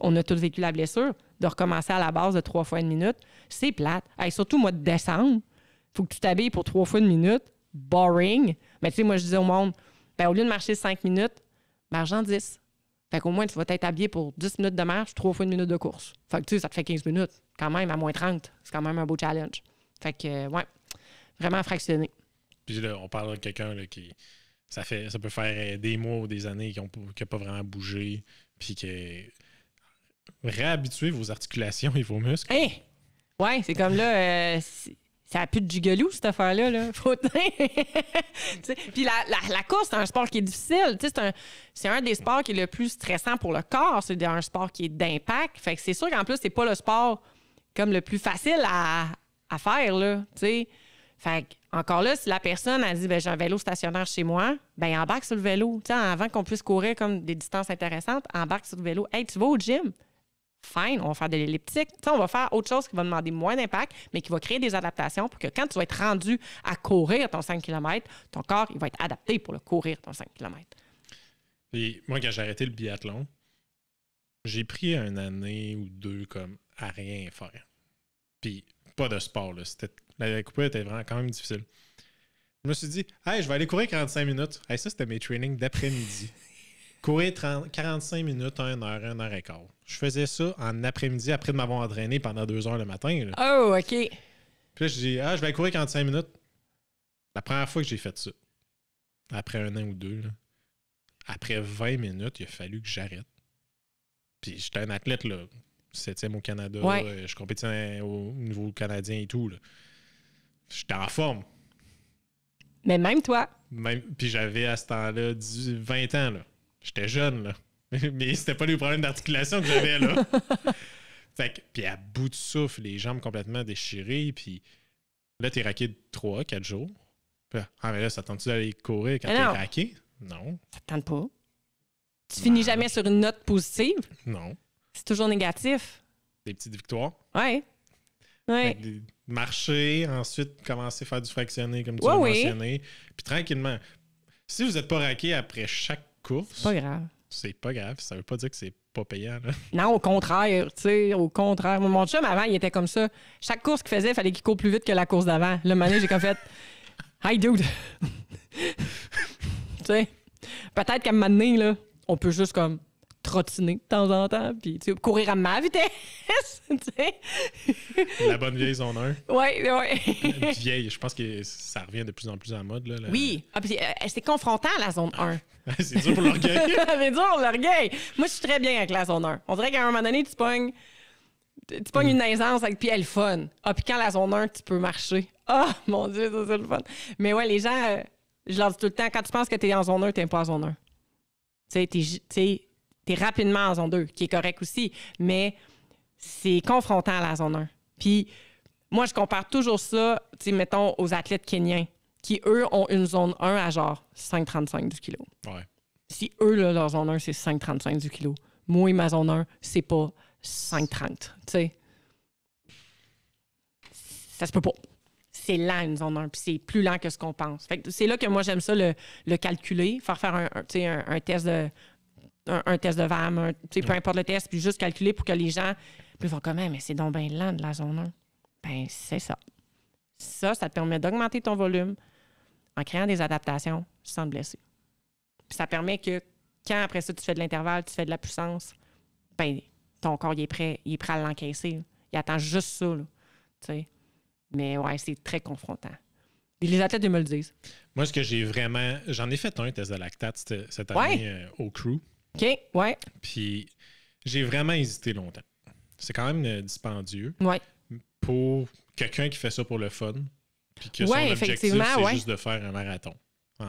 on a tous vécu la blessure, de recommencer à la base de 3 fois 1 minute, c'est plate. Hey, surtout au mois de décembre, il faut que tu t'habilles pour 3 fois 1 minute. Boring. Mais tu sais, moi, je disais au monde, ben, au lieu de marcher 5 minutes, marche en 10. Fait qu'au moins, tu vas être habillé pour 10 minutes de marche, 3 fois 1 minute de course. Fait que tu sais, ça te fait 15 minutes. Quand même, à moins 30. C'est quand même un beau challenge. Fait que, ouais, vraiment fractionné. Puis là, on parle de quelqu'un là, qui. Ça peut faire des mois ou des années qui n'a pas vraiment bougé. Puis qui réhabituer vos articulations et vos muscles. Hein? Ouais, c'est comme là. Ça n'a plus de gigolou, cette affaire-là. Là. Puis la course, c'est un sport qui est difficile. C'est un des sports qui est le plus stressant pour le corps. C'est un sport qui est d'impact. Fait que c'est sûr qu'en plus, c'est pas le sport comme le plus facile à faire. Là, t'sais. Fait que, encore là, si la personne a dit ben, j'ai un vélo stationnaire chez moi, ben embarque sur le vélo. T'sais, avant qu'on puisse courir comme des distances intéressantes, embarque sur le vélo. Hey, tu vas au gym? Fine, on va faire de l'elliptique. On va faire autre chose qui va demander moins d'impact, mais qui va créer des adaptations pour que quand tu vas être rendu à courir ton 5 km, ton corps il va être adapté pour le courir ton 5 km. Et moi, quand j'ai arrêté le biathlon, j'ai pris 1 année ou 2 comme à rien faire. Puis pas de sport. Là. La coupure était vraiment quand même difficile. Je me suis dit, hey, je vais aller courir 45 minutes. Hey, ça, c'était mes trainings d'après-midi. Courir 45 minutes, 1 heure, 1 heure et quart. Je faisais ça en après-midi après de m'avoir entraîné pendant 2 heures le matin. Là. Oh, OK. Puis là, je dis, je vais aller courir 45 minutes. La première fois que j'ai fait ça, après 1 an ou 2, là, après 20 minutes, il a fallu que j'arrête. Puis j'étais un athlète, là, 7e au Canada. Ouais. Je compétissais au niveau canadien et tout. Là. J'étais en forme. Mais même toi. Puis j'avais à ce temps-là 20 ans. Là. J'étais jeune, là. Mais c'était pas les problèmes d'articulation que j'avais, là. Fait que, puis à bout de souffle, les jambes complètement déchirées, puis là, t'es raqué de 3-4 jours. Puis, mais là, ça tente-tu d'aller courir quand t'es raqué? Non. Ça te tente pas. Tu finis jamais sur une note positive? Non. C'est toujours négatif. Des petites victoires. Ouais. Ouais. Marcher, ensuite commencer à faire du fractionné, comme tu l'as mentionné. Puis tranquillement. Si vous n'êtes pas raqué après chaque course, pas grave. C'est pas grave. Ça veut pas dire que c'est pas payant. Là. Non, au contraire. Tu sais, au contraire. Mon chum, avant, il était comme ça. Chaque course qu'il faisait, il fallait qu'il court plus vite que la course d'avant. Là, maintenant, j'ai comme fait Hi, dude. Tu sais, peut-être qu'à un moment donné, là, on peut juste comme trottiner de temps en temps, puis courir à ma vitesse. La bonne vieille zone 1. Oui. Vieille, je pense que ça revient de plus en plus en mode. Là, Oui. Ah, puis, c'est confrontant, la zone 1. C'est dur pour l'orgueil. C'est dur pour l'orgueil. Moi, je suis très bien avec la zone 1. On dirait qu'à un moment donné, tu pognes une aisance, puis elle est fun. Ah, puis quand la zone 1, tu peux marcher. Ah, mon Dieu, ça, c'est le fun. Mais ouais, les gens, je leur dis tout le temps, quand tu penses que t'es en zone 1, t'es pas en zone 1. Tu sais, t'es rapidement en zone 2, qui est correct aussi, mais c'est confrontant à la zone 1. Puis moi, je compare toujours ça, mettons, aux athlètes kenyans, qui, eux, ont une zone 1 à genre 5,35 du kilo. Ouais. Si eux, là, leur zone 1, c'est 5,35 du kilo. Moi, ma zone 1, c'est pas 5,30. Tu sais, ça se peut pas. C'est lent, une zone 1, puis c'est plus lent que ce qu'on pense. Fait que c'est là que moi, j'aime ça, le calculer, faire un test de... Un test de VAM, peu importe le test, puis juste calculer pour que les gens ils vont comme mais c'est donc bien lent de la zone 1. Ben, c'est ça. Ça te permet d'augmenter ton volume en créant des adaptations sans te blesser. Puis ça permet que quand après ça, tu fais de l'intervalle, tu fais de la puissance, ben ton corps il est prêt à l'encaisser. Il attend juste ça. Là, t'sais. Mais ouais, c'est très confrontant. Et les athlètes, ils me le disent. Moi, ce que j'ai vraiment... J'en ai fait un test de lactate cette année au crew. OK, ouais. Puis j'ai vraiment hésité longtemps. C'est quand même dispendieux. Ouais. pour quelqu'un qui fait ça pour le fun. Puis que son Ouais, objectif, effectivement, c'est ouais. juste de faire un marathon.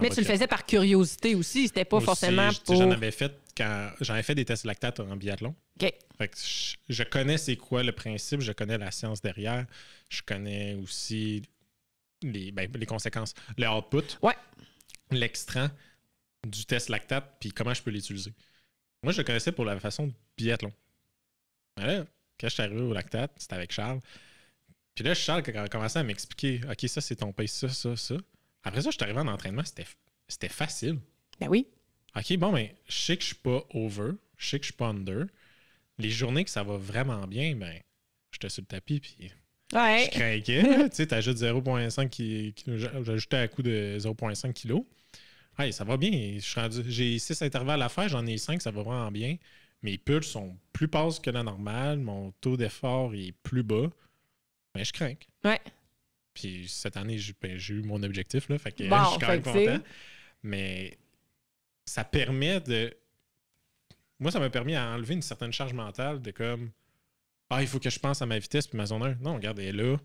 Mais tu le faisais par curiosité aussi, c'était pas Aussi, forcément pour... J'en avais fait quand j'en ai fait des tests lactate en biathlon. OK. Fait que je connais c'est quoi le principe, je connais la science derrière, je connais aussi les conséquences, le output, Ouais. l'extrant du test lactate, puis comment je peux l'utiliser. Moi, je le connaissais pour la façon de biathlon. Mais là, quand je suis arrivé au lactate, c'était avec Charles. Puis là, Charles a commencé à m'expliquer, OK, ça, c'est ton pace, ça. Après ça, je suis arrivé en entraînement, c'était facile. Ben oui. OK, bon, mais je sais que je suis pas over, je sais que je suis pas under. Les journées que ça va vraiment bien, ben, j'étais sur le tapis, puis Ouais. je craquais. Tu sais, t'ajoutes 0,5 j'ai ajouté à coup de 0,5 kg. Hey, ça va bien. J'ai 6 intervalles à faire, j'en ai 5, ça va vraiment bien. Mes pulses sont plus basses que la normale, mon taux d'effort est plus bas. Mais je craque. Ouais. Puis cette année, j'ai eu mon objectif, là, fait que Bon, je suis quand même fait que content. Mais ça permet de... Moi, ça m'a permis à enlever une certaine charge mentale de comme il faut que je pense à ma vitesse puis ma zone 1. Non, regarde, elle est là.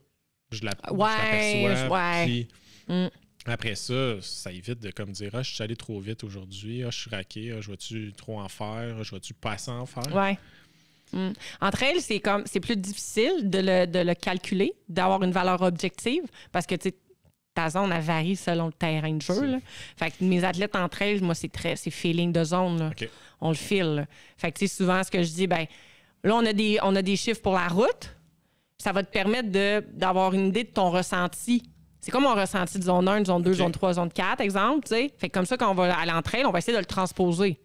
Je l'aperçois. Ouais. Puis après ça, ça évite de comme dire je suis allé trop vite aujourd'hui, je suis raqué, je vais-tu trop en faire, je vais-tu pas assez en faire? Ouais. Entre elles, c'est plus difficile de le calculer, d'avoir une valeur objective, parce que ta zone, elle varie selon le terrain de jeu. Là. Fait que mes athlètes entre elles, moi, c'est feeling de zone. Là. Okay. On le file. Là. Fait que souvent, ce que je dis, ben là, on a des chiffres pour la route. Ça va te permettre d'avoir une idée de ton ressenti. C'est comme un ressenti de zone 1, de zone 2, zone 3, zone 4, exemple. T'sais. Fait que comme ça, quand on va aller entre elles, on va essayer de le transposer.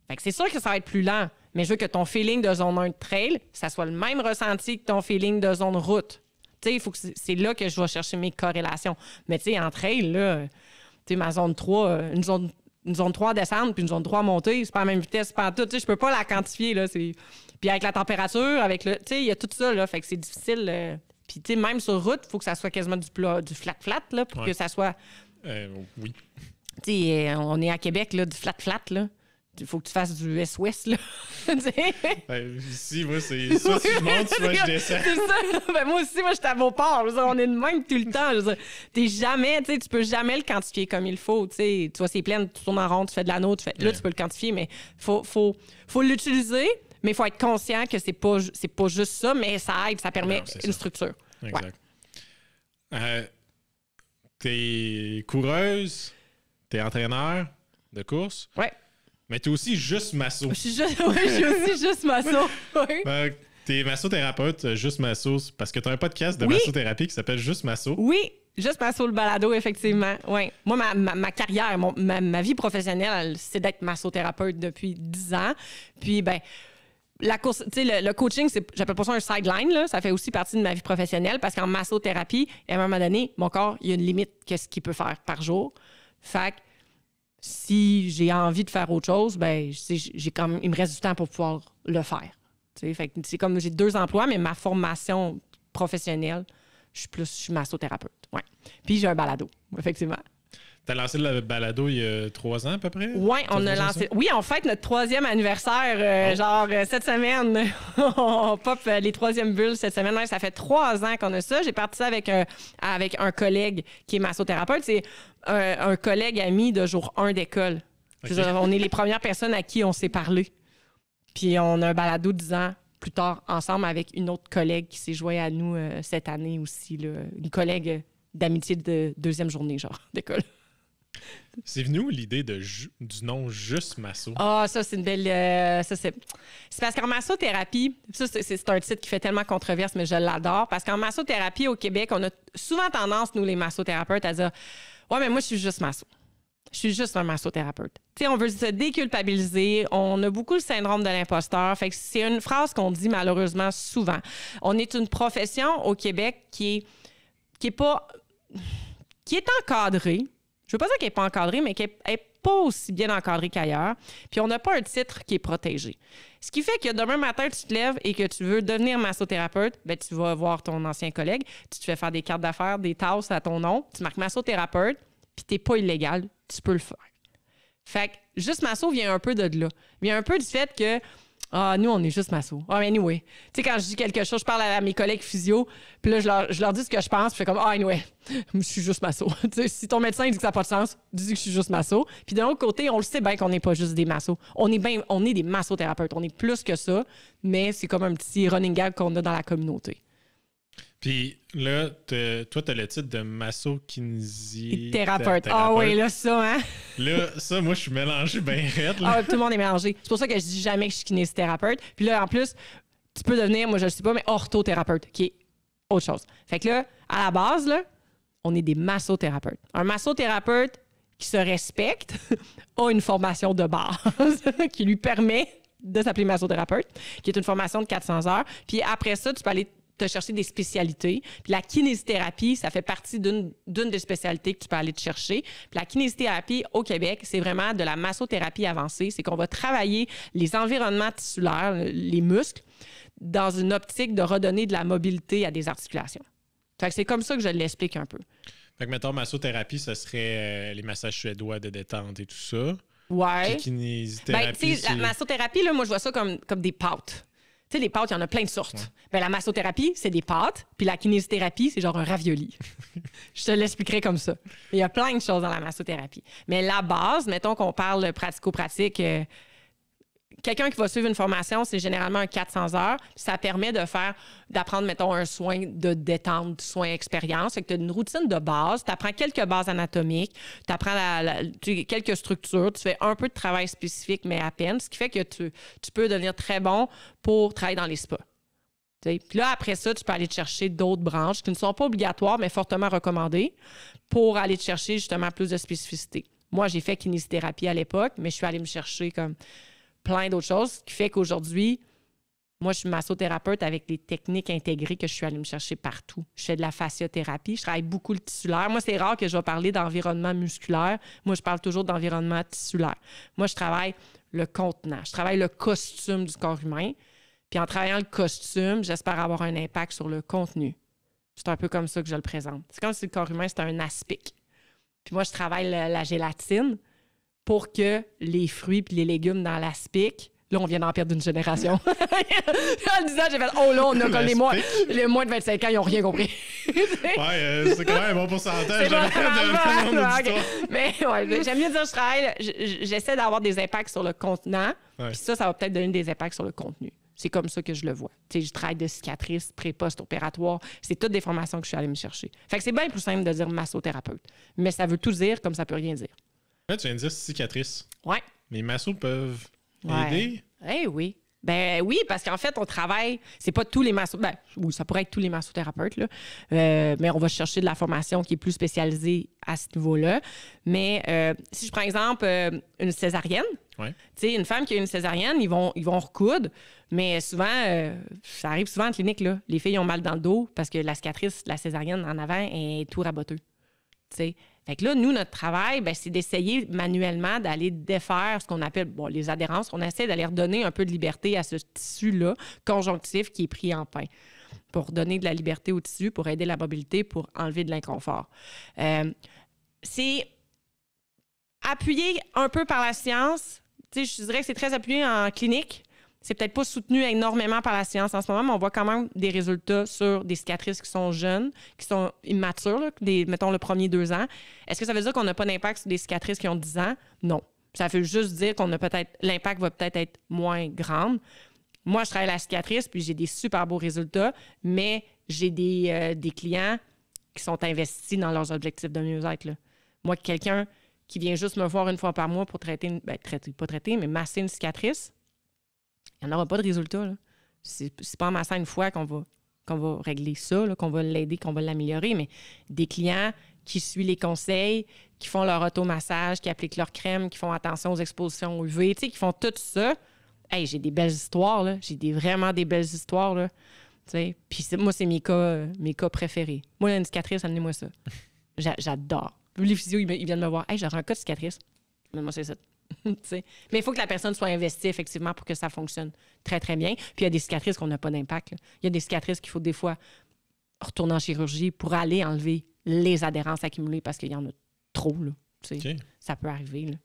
Fait que c'est sûr que ça va être plus lent, mais je veux que ton feeling de zone 1 de trail, ça soit le même ressenti que ton feeling de zone route. Tu sais, il faut que c'est là que je vais chercher mes corrélations. Mais tu sais, en trail, là, tu sais, ma zone 3, une zone 3 descendre puis une zone 3 monter, c'est pas la même vitesse, c'est pas tout. Tu sais, je peux pas la quantifier, là. Puis avec la température, avec le... Tu sais, il y a tout ça, là. Fait que c'est difficile. Puis tu sais, même sur route, il faut que ça soit quasiment du flat-flat, là, pour que ça soit... Oui. Tu sais, on est à Québec, là, du flat-flat, là. Il faut que tu fasses du S-Ouest, là. Ici, moi, c'est soit tu montes, soit je descends. C'est ça. Ben, moi aussi, moi, je suis à Beauport. On est de même tout le temps. T'es jamais, tu peux jamais le quantifier comme il faut. Tu vois, c'est plein, tu tournes en rond, tu fais de l'anneau, là, tu peux le quantifier, mais faut l'utiliser, mais il faut être conscient que c'est pas juste ça, mais ça aide, ça permet une structure. Exact. Ouais. T'es coureuse, t'es entraîneur de course. Ouais. Mais t'es aussi juste masso. Je suis aussi juste masso. Oui. T'es massothérapeute, juste masso, parce que t'as un podcast de massothérapie qui s'appelle Juste masso. Oui, juste masso le balado, effectivement. Oui. Moi, ma carrière, ma vie professionnelle, c'est d'être massothérapeute depuis 10 ans. Puis, ben, la course, tu sais, le coaching, j'appelle pas ça un sideline, là. Ça fait aussi partie de ma vie professionnelle parce qu'en massothérapie, à un moment donné, mon corps, il y a une limite qu'est-ce qu'il peut faire par jour. Fait que si j'ai envie de faire autre chose, ben j'ai quand même, il me reste du temps pour pouvoir le faire. T'sais, fait que c'est comme j'ai 2 emplois, mais ma formation professionnelle, je suis massothérapeute. Ouais. Puis j'ai un balado, effectivement. T'as lancé le balado il y a 3 ans à peu près? Oui, on a lancé. Oui, on fête notre 3e anniversaire, cette semaine. On pop les 3e bulles cette semaine. Ouais, ça fait 3 ans qu'on a ça. J'ai parti ça avec un collègue qui est massothérapeute. C'est un collègue ami de jour 1 d'école. Okay. On est les premières personnes à qui on s'est parlé. Puis on a un balado 10 ans plus tard ensemble avec une autre collègue qui s'est jointe à nous cette année aussi. Là. Une collègue d'amitié de 2e journée, genre, d'école. C'est venu où l'idée du nom Juste Masso? Ah, ça, c'est une belle... c'est parce qu'en massothérapie, ça, c'est un titre qui fait tellement controverse, mais je l'adore, parce qu'en massothérapie, au Québec, on a souvent tendance, nous, les massothérapeutes, à dire « Ouais, mais moi, je suis juste masso. Je suis juste un massothérapeute. » Tu sais, on veut se déculpabiliser. On a beaucoup le syndrome de l'imposteur. Fait que c'est une phrase qu'on dit malheureusement souvent. On est une profession au Québec qui est encadrée. Je veux pas dire qu'elle n'est pas encadrée, mais qu'elle n'est pas aussi bien encadrée qu'ailleurs. Puis on n'a pas un titre qui est protégé. Ce qui fait que demain matin, tu te lèves et que tu veux devenir massothérapeute, ben tu vas voir ton ancien collègue, tu te fais faire des cartes d'affaires, des tasses à ton nom, tu marques massothérapeute, puis t'es pas illégal, tu peux le faire. Fait que juste masso vient un peu de là. Vient un peu du fait que Ah, nous, on est juste masso. Ah, mais anyway. Tu sais, quand je dis quelque chose, je parle à mes collègues physio, puis là, je leur dis ce que je pense, puis je fais comme, ah, anyway, je suis juste masso. Tu sais, si ton médecin dit que ça n'a pas de sens, dis que je suis juste masso. Puis de l'autre côté, on le sait bien qu'on n'est pas juste des massos. On est des massothérapeutes. On est plus que ça, mais c'est comme un petit running gag qu'on a dans la communauté. Puis là, toi, tu as le titre de thérapeute. Ah oui, là, ça, hein? Là, ça, moi, je suis mélangé bien raide. Ah, tout le monde est mélangé. C'est pour ça que je dis jamais que je suis kinésithérapeute. Puis là, en plus, tu peux devenir, moi, je ne sais pas, mais orthothérapeute, qui est autre chose. Fait que là, à la base, là, on est des massothérapeutes. Un massothérapeute qui se respecte a une formation de base qui lui permet de s'appeler massothérapeute, qui est une formation de 400 heures. Puis après ça, tu peux aller te chercher des spécialités. Puis la kinésithérapie, ça fait partie d'une des spécialités que tu peux aller te chercher. Puis la kinésithérapie au Québec, c'est vraiment de la massothérapie avancée. C'est qu'on va travailler les environnements tissulaires, les muscles, dans une optique de redonner de la mobilité à des articulations. Fait que c'est comme ça que je l'explique un peu. Fait que, mettons, massothérapie, ça serait les massages suédois de détente et tout ça. Ouais. Puis kinésithérapie, ben, la massothérapie, là, moi, je vois ça comme des pâtes. Tu sais, les pâtes, il y en a plein de sortes. Ouais. Ben, la massothérapie, c'est des pâtes, puis la kinésithérapie, c'est genre un ravioli. Je te l'expliquerai comme ça. Il y a plein de choses dans la massothérapie. Mais la base, mettons qu'on parle pratico-pratique, quelqu'un qui va suivre une formation, c'est généralement un 400 heures. Ça permet d'apprendre, mettons, un soin de détente, soin expérience. Fait que tu as une routine de base. Tu apprends quelques bases anatomiques. Tu apprends quelques structures. Tu fais un peu de travail spécifique, mais à peine. Ce qui fait que tu peux devenir très bon pour travailler dans les spas. Puis là, après ça, tu peux aller te chercher d'autres branches qui ne sont pas obligatoires, mais fortement recommandées pour aller te chercher justement plus de spécificité. Moi, j'ai fait kinésithérapie à l'époque, mais je suis allée me chercher comme plein d'autres choses, ce qui fait qu'aujourd'hui, moi, je suis massothérapeute avec les techniques intégrées que je suis allée me chercher partout. Je fais de la fasciothérapie, je travaille beaucoup le tissulaire. Moi, c'est rare que je vais parler d'environnement musculaire. Moi, je parle toujours d'environnement tissulaire. Moi, je travaille le contenant, je travaille le costume du corps humain. Puis en travaillant le costume, j'espère avoir un impact sur le contenu. C'est un peu comme ça que je le présente. C'est comme si le corps humain, c'était un aspic. Puis moi, je travaille la gélatine pour que les fruits et les légumes dans l'aspic, là, on vient d'en perdre une génération. En le disant, j'ai fait « Oh là, on a comme les moins de 25 ans, ils n'ont rien compris. » Ouais, c'est quand même un bon pourcentage. Mais ouais, j'aime mieux dire je travaille, j'essaie d'avoir des impacts sur le contenant, puis ça va peut-être donner des impacts sur le contenu. C'est comme ça que je le vois. Tu sais, je travaille de cicatrices, pré-post-opératoire. C'est toutes des formations que je suis allée me chercher. Fait que c'est bien plus simple de dire massothérapeute. Mais ça veut tout dire comme ça peut rien dire. Là, tu viens de dire cicatrices. Ouais. Les massos peuvent aider? Eh oui. Ben oui, parce qu'en fait, on travaille... C'est pas tous les massothérapeutes... Ben, oui, ça pourrait être tous les massothérapeutes, là. Mais on va chercher de la formation qui est plus spécialisée à ce niveau-là. Mais si je prends exemple une césarienne, ouais. Tu sais, une femme qui a une césarienne, ils vont recoudre, mais souvent, ça arrive souvent en clinique, là. Les filles ont mal dans le dos parce que la cicatrice de la césarienne en avant est tout raboteux. Tu sais. Fait que là, nous, notre travail, ben, c'est d'essayer manuellement d'aller défaire ce qu'on appelle les adhérences. On essaie d'aller redonner un peu de liberté à ce tissu-là, conjonctif, qui est pris en pain, pour donner de la liberté au tissu, pour aider la mobilité, pour enlever de l'inconfort. C'est appuyé un peu par la science. Tu sais, je dirais que c'est très appuyé en clinique. C'est peut-être pas soutenu énormément par la science en ce moment, mais on voit quand même des résultats sur des cicatrices qui sont jeunes, qui sont immatures, là, mettons le premier 2 ans. Est-ce que ça veut dire qu'on n'a pas d'impact sur des cicatrices qui ont 10 ans? Non. Ça veut juste dire qu'on a l'impact va peut-être être moins grand. Moi, je travaille la cicatrice, puis j'ai des super beaux résultats, mais j'ai des clients qui sont investis dans leurs objectifs de mieux-être, là. Moi, quelqu'un qui vient juste me voir une fois par mois pour mais masser une cicatrice, il n'y en aura pas de résultat, là. C'est pas en massant une fois qu'on va régler ça, là, qu'on va l'aider, qu'on va l'améliorer, mais des clients qui suivent les conseils, qui font leur automassage, qui appliquent leur crème, qui font attention aux expositions UV, tu sais, qui font tout ça. Hey, j'ai des belles histoires, là. Vraiment des belles histoires, là. Tu sais. Puis moi, c'est mes cas préférés. Moi, une cicatrice, amenez-moi ça. J'adore. Les physios, ils viennent me voir. Hey, j'aurais un cas de cicatrice. Mais moi, c'est ça. Mais il faut que la personne soit investie, effectivement, pour que ça fonctionne très, très bien. Puis il y a des cicatrices qu'on n'a pas d'impact, là. Il y a des cicatrices qu'il faut des fois retourner en chirurgie pour aller enlever les adhérences accumulées parce qu'il y en a trop, là. Okay. Ça peut arriver, là.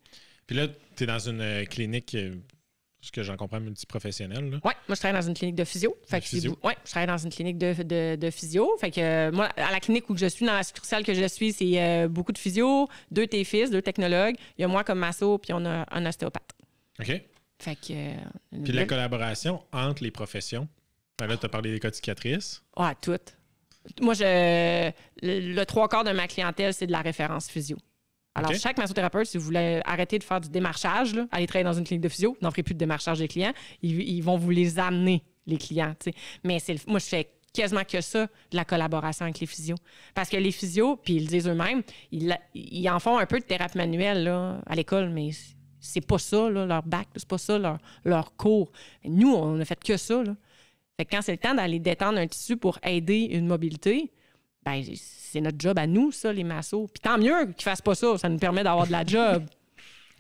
Puis là, tu es dans une clinique ce que j'en comprends, multiprofessionnel. Là. Oui, moi, je travaille dans une clinique de physio. Fait que je travaille dans une clinique de physio. Fait que moi, à la clinique où je suis, dans la succursale que je suis, c'est beaucoup de physio, 2 TFIS, 2 technologues. Il y a moi comme masso, puis on a un ostéopathe. OK. Fait que... Puis la collaboration entre les professions. Ben là, tu as parlé des coticatrices. Ah, toutes. Moi, le 3/4 de ma clientèle, c'est de la référence physio. Alors, chaque massothérapeute, si vous voulez arrêter de faire du démarchage, là, aller travailler dans une clinique de physio, n'en ferez plus de démarchage des clients, ils vont vous les amener, les clients. T'sais. Mais moi, je fais quasiment que ça, de la collaboration avec les physios. Parce que les physios, puis ils le disent eux-mêmes, ils en font un peu de thérapie manuelle là, à l'école, mais c'est pas ça, là, leur bac, c'est pas ça, leur cours. Nous, on a fait que ça. Là. Fait que quand c'est le temps d'aller détendre un tissu pour aider une mobilité, ben c'est notre job à nous, ça, les massos. Puis tant mieux qu'ils fassent pas ça, ça nous permet d'avoir de la job.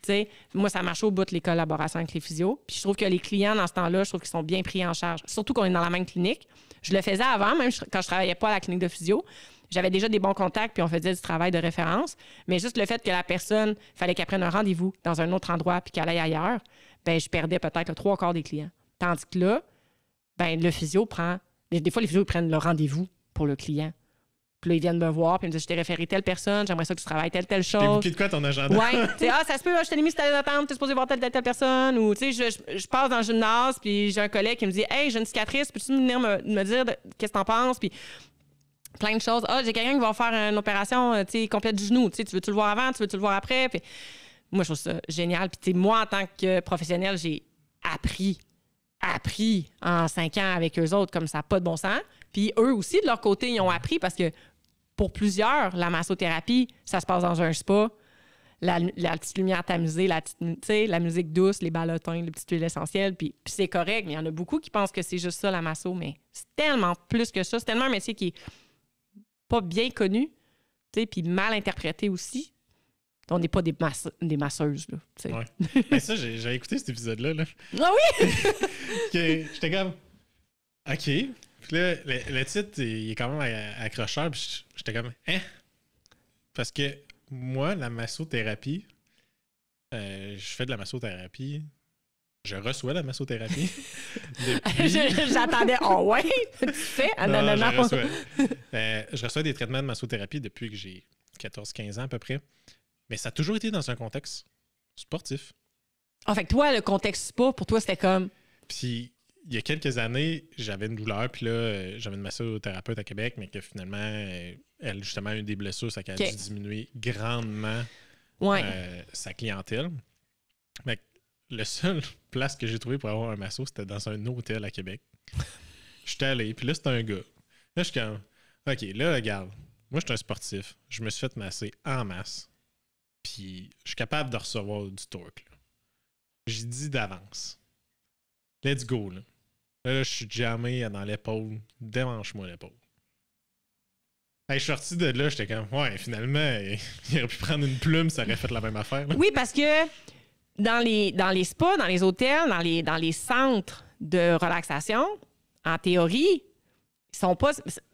T'sais, moi, ça marche au bout, les collaborations avec les physios. Puis je trouve que les clients, dans ce temps-là, je trouve qu'ils sont bien pris en charge. Surtout qu'on est dans la même clinique. Je le faisais avant, même quand je travaillais pas à la clinique de physio. J'avais déjà des bons contacts, puis on faisait du travail de référence. Mais juste le fait que la personne, fallait qu'elle prenne un rendez-vous dans un autre endroit puis qu'elle aille ailleurs, ben je perdais peut-être le 3/4 des clients. Tandis que là, ben le physio prend... Des fois, les physios prennent le rendez-vous pour le client. Puis là, ils viennent me voir, puis ils me disent, je t'ai référé telle personne, j'aimerais ça que tu travailles telle chose. T'es booké de quoi ton agenda? Ouais. Tu sais, ça se peut, je t'ai mis sur ta liste d'attente, t'es supposé voir telle personne. Ou, tu sais, je passe dans le gymnase, puis j'ai un collègue qui me dit, hey, j'ai une cicatrice, peux-tu venir me dire qu'est-ce que t'en penses? Puis plein de choses. Ah, j'ai quelqu'un qui va faire une opération, tu sais, complète du genou. Tu sais, tu veux-tu le voir avant, tu veux-tu le voir après? Puis moi, je trouve ça génial. Puis, tu sais, moi, en tant que professionnel, j'ai appris en 5 ans avec eux autres, comme ça n'a pas de bon sens. Puis eux aussi, de leur côté, ils ont appris parce que pour plusieurs, la massothérapie, ça se passe dans un spa. La petite lumière tamisée, la musique douce, les ballotins, les petites huiles essentielles, puis c'est correct. Mais il y en a beaucoup qui pensent que c'est juste ça, la masso. Mais c'est tellement plus que ça. C'est tellement un métier qui est pas bien connu, puis mal interprété aussi. On n'est pas des masseuses, là. Ouais. Mais ça, j'ai écouté cet épisode-là. Là. Ah oui? J'étais comme... OK. Puis là, le titre, il est quand même accrocheur. Puis j'étais comme... Hein? Parce que moi, la massothérapie, je fais de la massothérapie. Je reçois la massothérapie. Depuis... J'attendais. Oh ouais? Tu fais? Ah, non. Je reçois des traitements de massothérapie depuis que j'ai 14-15 ans à peu près. Mais ça a toujours été dans un contexte sportif. En fait, toi, le contexte spa, pour toi, c'était comme... Puis, il y a quelques années, j'avais une douleur, puis là, j'avais une massothérapeute à Québec, mais que finalement, elle, justement, a eu des blessures, ça a dû diminuer grandement sa clientèle. Mais le seul place que j'ai trouvé pour avoir un masso, c'était dans un hôtel à Québec. J'étais allé, puis là, c'était un gars. Là, je suis comme, OK, là, regarde, moi, je suis un sportif. Je me suis fait masser en masse. Puis, je suis capable de recevoir du torque. J'ai dit d'avance. Let's go, là. Là, je suis jammé dans l'épaule. Démange-moi l'épaule. Hey, je suis sorti de là, j'étais comme, ouais, finalement, il aurait pu prendre une plume, ça aurait fait la même affaire. Là. Oui, parce que dans les spas, dans les hôtels, dans les centres de relaxation, en théorie, ils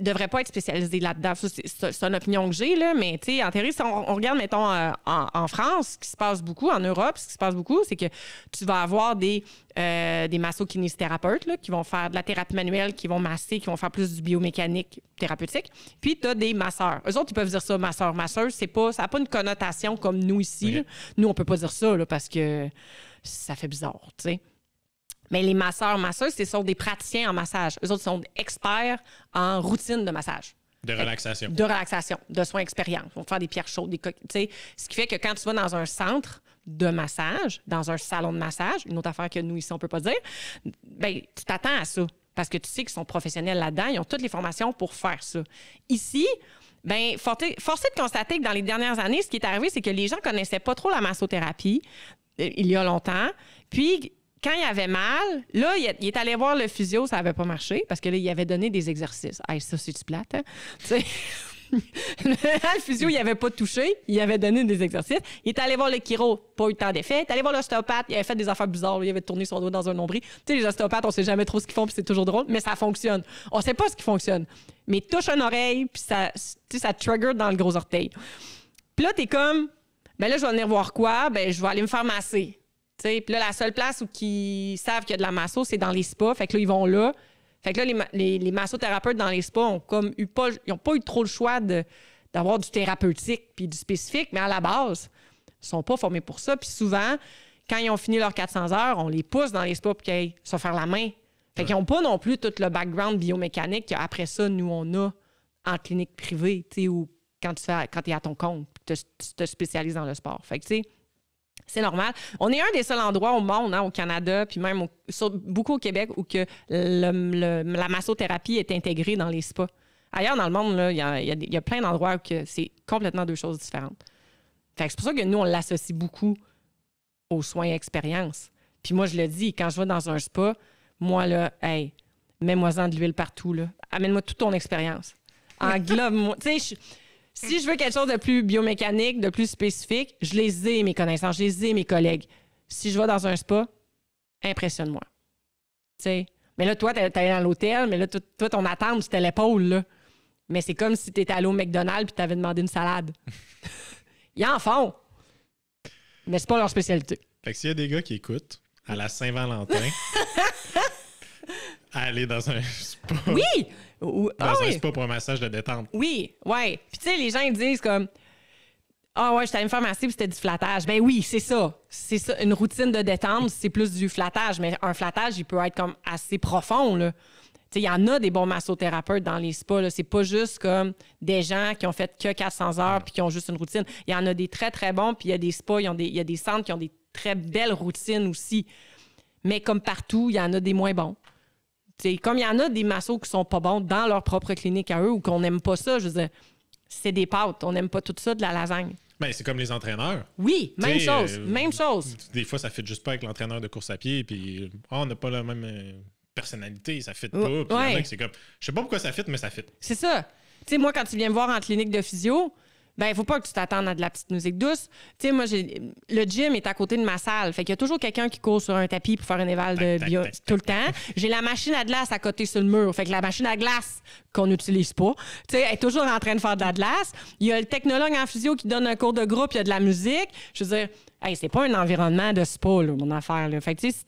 devraient pas être spécialisés là-dedans. C'est une opinion que j'ai, là, mais en théorie, si on regarde, mettons, en France, ce qui se passe beaucoup, en Europe, ce qui se passe beaucoup, c'est que tu vas avoir des massokinésithérapeutes là, qui vont faire de la thérapie manuelle, qui vont masser, qui vont faire plus du biomécanique thérapeutique. Puis, tu as des masseurs. Eux autres, ils peuvent dire ça, masseur, masseuse. Ça n'a pas une connotation comme nous ici. Okay. Nous, on peut pas dire ça là, parce que ça fait bizarre, tu sais. Mais les masseurs-masseuses, ce sont des praticiens en massage. Eux autres sont experts en routine de massage. De relaxation. De relaxation, de soins expérients. Ils vont faire des pierres chaudes, ce qui fait que quand tu vas dans un centre de massage, dans un salon de massage, une autre affaire que nous, ici, on peut pas dire, ben, tu t'attends à ça. Parce que tu sais qu'ils sont professionnels là-dedans. Ils ont toutes les formations pour faire ça. Ici, bien, forcé de constater que dans les dernières années, ce qui est arrivé, c'est que les gens connaissaient pas trop la massothérapie il y a longtemps. Puis, quand il avait mal, là, il est allé voir le physio, ça n'avait pas marché, parce que là, il avait donné des exercices. Hey, ça, c'est-tu plate, hein? Tu sais, le physio, il n'avait pas touché, il avait donné des exercices. Il est allé voir le chiro, pas eu tant d'effet. Il est allé voir l'ostéopathe, il avait fait des affaires bizarres, il avait tourné son doigt dans un nombril. Tu sais, les ostéopathes, on ne sait jamais trop ce qu'ils font, puis c'est toujours drôle, mais ça fonctionne. On ne sait pas ce qui fonctionne. Mais touche une oreille, puis ça trigger dans le gros orteil. Puis là, t'es comme, ben là, je vais venir voir quoi? Ben, je vais aller me faire masser. Puis là, la seule place où ils savent qu'il y a de la masso, c'est dans les spas. Fait que là, ils vont là. Fait que là, les massothérapeutes dans les spas ont comme ils n'ont pas eu trop le choix d'avoir du thérapeutique puis du spécifique, mais à la base, ils sont pas formés pour ça. Puis souvent, quand ils ont fini leurs 400 heures, on les pousse dans les spas pour qu'ils aillent se faire la main. Fait qu'ils n'ont pas non plus tout le background biomécanique qu'après ça, nous, on a en clinique privée, tu sais, ou quand tu es à ton compte, tu te spécialises dans le sport. Fait que, tu sais, c'est normal. On est un des seuls endroits au monde, au Canada, puis même beaucoup au Québec, où que la massothérapie est intégrée dans les spas. Ailleurs dans le monde, il y a plein d'endroits où c'est complètement deux choses différentes. Fait que c'est pour ça que nous, on l'associe beaucoup aux soins expérience. Puis moi, je le dis, quand je vais dans un spa, moi, là, hey, mets-moi-en de l'huile partout, là. Amène-moi toute ton expérience. Englobe-moi. Tu sais, si je veux quelque chose de plus biomécanique, de plus spécifique, je les ai, mes connaissances, je les ai, mes collègues. Si je vais dans un spa, impressionne-moi. Tu sais. Mais là, toi, t'es allé dans l'hôtel, mais là, toi, ton attente, c'était l'épaule, là. Mais c'est comme si t'étais allé au McDonald's et t'avais demandé une salade. Ils en font. Mais c'est pas leur spécialité. Fait que s'il y a des gars qui écoutent, à la Saint-Valentin, aller dans un spa. Oui! Un spa pour un massage de détente. Oui, ouais. Puis tu sais, les gens ils disent comme ah ouais, j'étais allée me faire masser puis c'était du flattage. Ben oui, c'est ça. C'est ça. Une routine de détente, c'est plus du flattage. Mais un flattage, il peut être comme assez profond, là. Tu sais, il y en a des bons massothérapeutes dans les spas, là. C'est pas juste comme des gens qui ont fait que 400 heures puis qui ont juste une routine. Il y en a des très, très bons, puis il y a des spas, il y a des centres qui ont des très belles routines aussi. Mais comme partout, il y en a des moins bons. T'sais, comme il y en a des massos qui sont pas bons dans leur propre clinique à eux ou qu'on n'aime pas ça, je veux dire, c'est des pâtes. On n'aime pas tout ça de la lasagne. Ben, c'est comme les entraîneurs. Oui, même chose. Même chose. Des fois, ça ne fit juste pas avec l'entraîneur de course à pied, puis on n'a pas la même personnalité, ça ne fit pas. Puis il y en a qui c'est comme, je sais pas pourquoi ça fit, mais ça fit. C'est ça. Tu sais, moi, quand tu viens me voir en clinique de physio, ben, il faut pas que tu t'attendes à de la petite musique douce. Tu sais, moi, le gym est à côté de ma salle. Fait qu'il y a toujours quelqu'un qui court sur un tapis pour faire un éval de bio tout le temps. J'ai la machine à glace à côté sur le mur. Fait que la machine à glace qu'on n'utilise pas, tu sais, elle est toujours en train de faire de la glace. Il y a le technologue en physio qui donne un cours de groupe, il y a de la musique. Je veux dire, hey, c'est pas un environnement de spa, là, mon affaire. Là. Fait que, tu sais,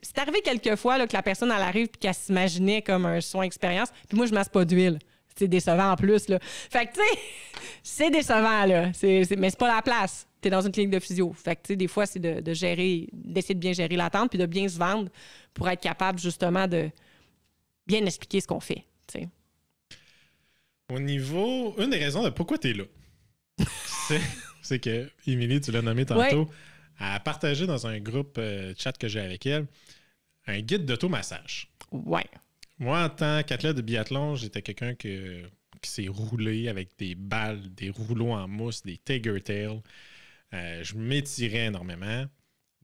c'est arrivé quelques fois là, que la personne, elle arrive et qu'elle s'imaginait comme un soin expérience. Puis moi, je masse pas d'huile. C'est décevant en plus, là. Fait que, tu sais, c'est décevant, là. Mais c'est pas la place. T'es dans une clinique de physio. Fait que, tu sais, des fois, c'est de gérer, d'essayer de bien gérer l'attente puis de bien se vendre pour être capable, justement, de bien expliquer ce qu'on fait, tu sais. Au niveau... Une des raisons de pourquoi t'es là, c'est que, Émilie, tu l'as nommé tantôt, elle a partagé dans un groupe chat que j'ai avec elle un guide d'automassage. Ouais. Moi, en tant qu'athlète de biathlon, j'étais quelqu'un qui s'est roulé avec des balles, des rouleaux en mousse, des Tiger Tail. Je m'étirais énormément.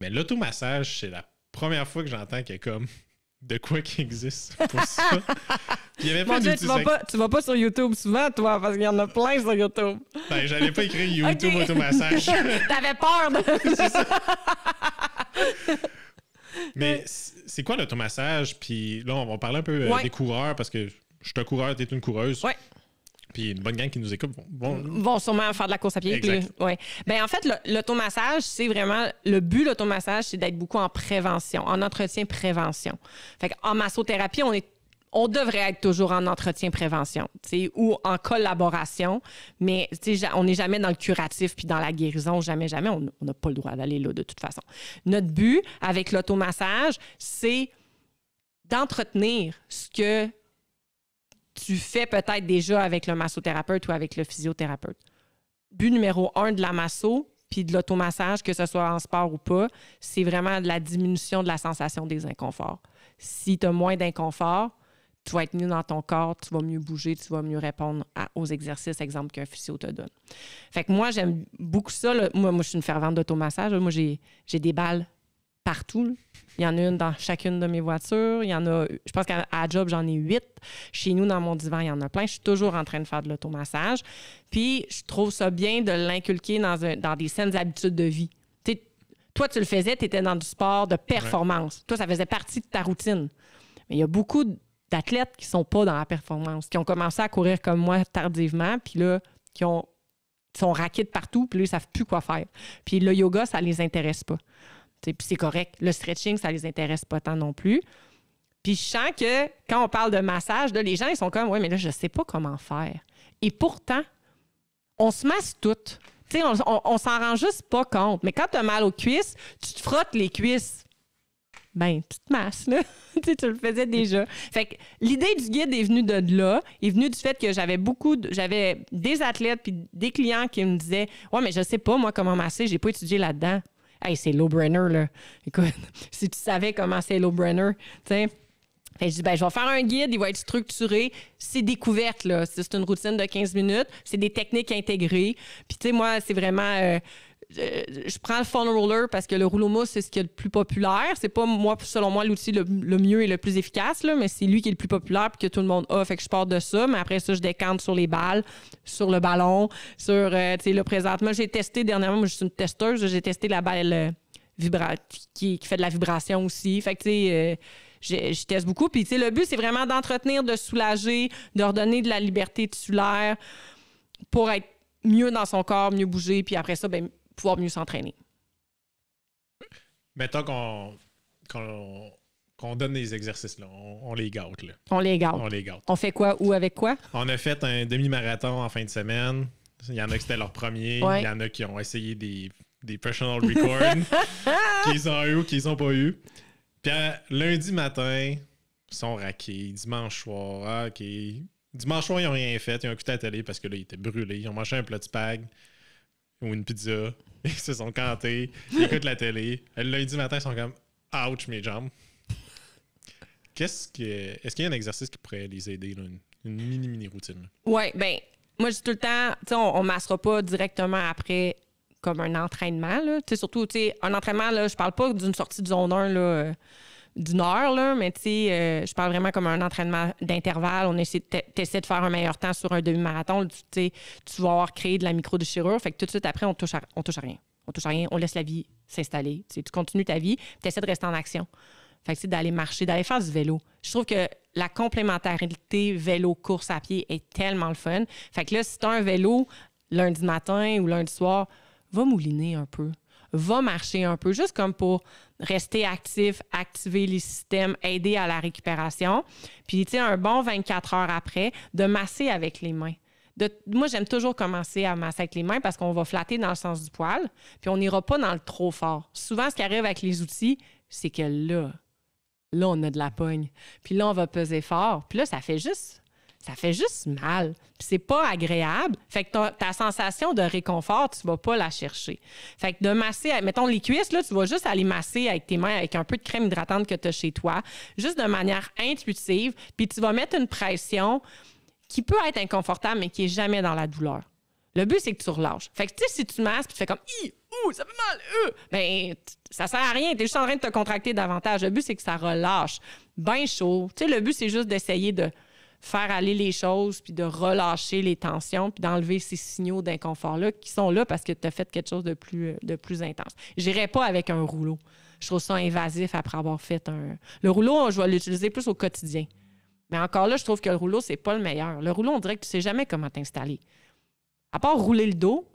Mais l'automassage, c'est la première fois que j'entends qu'il y a comme de quoi qui existe pour ça. Puis il y avait Mon Dieu, tu vas pas sur YouTube souvent, toi, parce qu'il y en a plein sur YouTube. Ben, j'allais pas écrire YouTube automassage. T'avais peur de... C'est ça. Mais c'est quoi l'automassage? Puis là, on va parler un peu des coureurs parce que je suis un coureur, t'es une coureuse. Oui. Puis une bonne gang qui nous écoute vont sûrement faire de la course à pied. Exact. Puis, ouais. Ben, en fait, l'automassage, c'est vraiment... Le but de l'automassage, c'est d'être beaucoup en prévention, en entretien-prévention. Fait qu'en massothérapie, on devrait être toujours en entretien-prévention, ou en collaboration, mais on n'est jamais dans le curatif puis dans la guérison, jamais, on n'a pas le droit d'aller là de toute façon. Notre but avec l'automassage, c'est d'entretenir ce que tu fais peut-être déjà avec le massothérapeute ou avec le physiothérapeute. But numéro 1 de la masso puis de l'automassage, que ce soit en sport ou pas, c'est vraiment de la diminution de la sensation des inconforts. Si tu as moins d'inconfort, tu vas être mieux dans ton corps, tu vas mieux bouger, tu vas mieux répondre aux exercices, exemple, qu'un physio te donne. Fait que moi, j'aime beaucoup ça. Là. Moi, je suis une fervente d'automassage. Moi, j'ai des balles partout. Là. Il y en a une dans chacune de mes voitures. Il y en a, je pense qu'à la job, j'en ai 8. Chez nous, dans mon divan, il y en a plein. Je suis toujours en train de faire de l'automassage. Puis, je trouve ça bien de l'inculquer dans des saines habitudes de vie. T'sais, toi, tu le faisais, tu étais dans du sport de performance. Ouais. Toi, ça faisait partie de ta routine. Mais il y a beaucoup d'athlètes qui sont pas dans la performance, qui ont commencé à courir comme moi tardivement, puis là, qui sont raqués de partout, puis là, ils savent plus quoi faire. Puis le yoga, ça les intéresse pas. Puis c'est correct. Le stretching, ça les intéresse pas tant non plus. Puis je sens que quand on parle de massage, là, les gens, ils sont comme, ouais, mais là, je sais pas comment faire. Et pourtant, on se masse toutes. Tu sais, on s'en rend juste pas compte. Mais quand tu as mal aux cuisses, tu te frottes les cuisses. Ben, tu te masses, là. Tu le faisais déjà. Fait que l'idée du guide est venue de là, est venue du fait que j'avais des athlètes puis des clients qui me disaient « Ouais, mais je sais pas, moi, comment masser, j'ai pas étudié là-dedans. » Hey, c'est low-brainer, là. Écoute, si tu savais comment c'est low-brainer, tu sais. Fait que je dis, ben, je vais faire un guide, il va être structuré. C'est découverte, là. C'est une routine de 15 minutes. C'est des techniques intégrées. Puis, tu sais, moi, c'est vraiment... je prends le foam roller parce que le rouleau mousse, c'est ce qui est le plus populaire. C'est pas, selon moi, l'outil le mieux et le plus efficace, là, mais c'est lui qui est le plus populaire puis que tout le monde a. Fait que je pars de ça. Mais après ça, je décante sur les balles, sur le ballon, sur, tu sais, là, présentement, j'ai testé dernièrement, moi, je suis une testeuse, j'ai testé la balle qui fait de la vibration aussi. Fait que, tu sais... je teste beaucoup. Puis, tu sais, le but, c'est vraiment d'entretenir, de soulager, de redonner de la liberté tissulaire pour être mieux dans son corps, mieux bouger, puis après ça, ben, pouvoir mieux s'entraîner. Mettons qu'on donne des exercices, là. On les gâte, là. On les gâte. On fait quoi? Où avec quoi? On a fait un demi-marathon en fin de semaine. Il y en a qui c'était leur premier. Ouais. Il y en a qui ont essayé des personal records qu'ils ont eu ou qu'ils n'ont pas eu. Puis lundi matin, ils sont raqués. Dimanche soir, OK. Dimanche soir, ils n'ont rien fait. Ils ont écouté la télé parce que là, ils étaient brûlés. Ils ont mangé un plat de spag ou une pizza. Ils se sont cantés. Ils écoutent la télé. Le lundi matin, ils sont comme « Ouch, mes jambes! » Est-ce qu'il y a un exercice qui pourrait les aider, là, une mini routine? Oui, bien, moi, je dis tout le temps, tu sais, on ne massera pas directement après comme un entraînement, là. Tu sais, surtout, tu sais, un entraînement, là, je parle pas d'une sortie de zone 1, là, d'une heure, là, mais tu sais, je parle vraiment comme un entraînement d'intervalle. On essaie t'essaies de faire un meilleur temps sur un demi-marathon. Tu sais, tu vas avoir créé de la micro-déchirure. Fait que tout de suite après, on touche à rien. On touche à rien. On laisse la vie s'installer. Tu sais, tu continues ta vie, tu essaies de rester en action. Fait que c'est d'aller marcher, d'aller faire du vélo. Je trouve que la complémentarité vélo-course à pied est tellement le fun. Fait que là, si tu as un vélo lundi matin ou lundi soir, va mouliner un peu. Va marcher un peu, juste comme pour rester actif, activer les systèmes, aider à la récupération. Puis, tu sais, un bon 24 heures après, de masser avec les mains. Moi, j'aime toujours commencer à masser avec les mains parce qu'on va flatter dans le sens du poil, puis on n'ira pas dans le trop fort. Souvent, ce qui arrive avec les outils, c'est que là, on a de la pogne. Puis là, on va peser fort. Puis là, ça fait juste mal. Puis c'est pas agréable. Fait que ta sensation de réconfort, tu vas pas la chercher. Fait que de masser, mettons les cuisses, là, tu vas juste aller masser avec tes mains avec un peu de crème hydratante que tu as chez toi, juste de manière intuitive. Puis tu vas mettre une pression qui peut être inconfortable, mais qui est jamais dans la douleur. Le but, c'est que tu relâches. Fait que, tu sais, si tu masses puis tu fais comme « ça fait mal! » ben, ça sert à rien. Tu es juste en train de te contracter davantage. Le but, c'est que ça relâche. Ben chaud. Tu sais, le but, c'est juste d'essayer de faire aller les choses puis de relâcher les tensions puis d'enlever ces signaux d'inconfort-là qui sont là parce que tu as fait quelque chose de plus intense. J'irais pas avec un rouleau. Je trouve ça invasif après avoir fait un... Le rouleau, je vais l'utiliser plus au quotidien. Mais encore là, je trouve que le rouleau, c'est pas le meilleur. Le rouleau, on dirait que tu sais jamais comment t'installer. À part rouler le dos,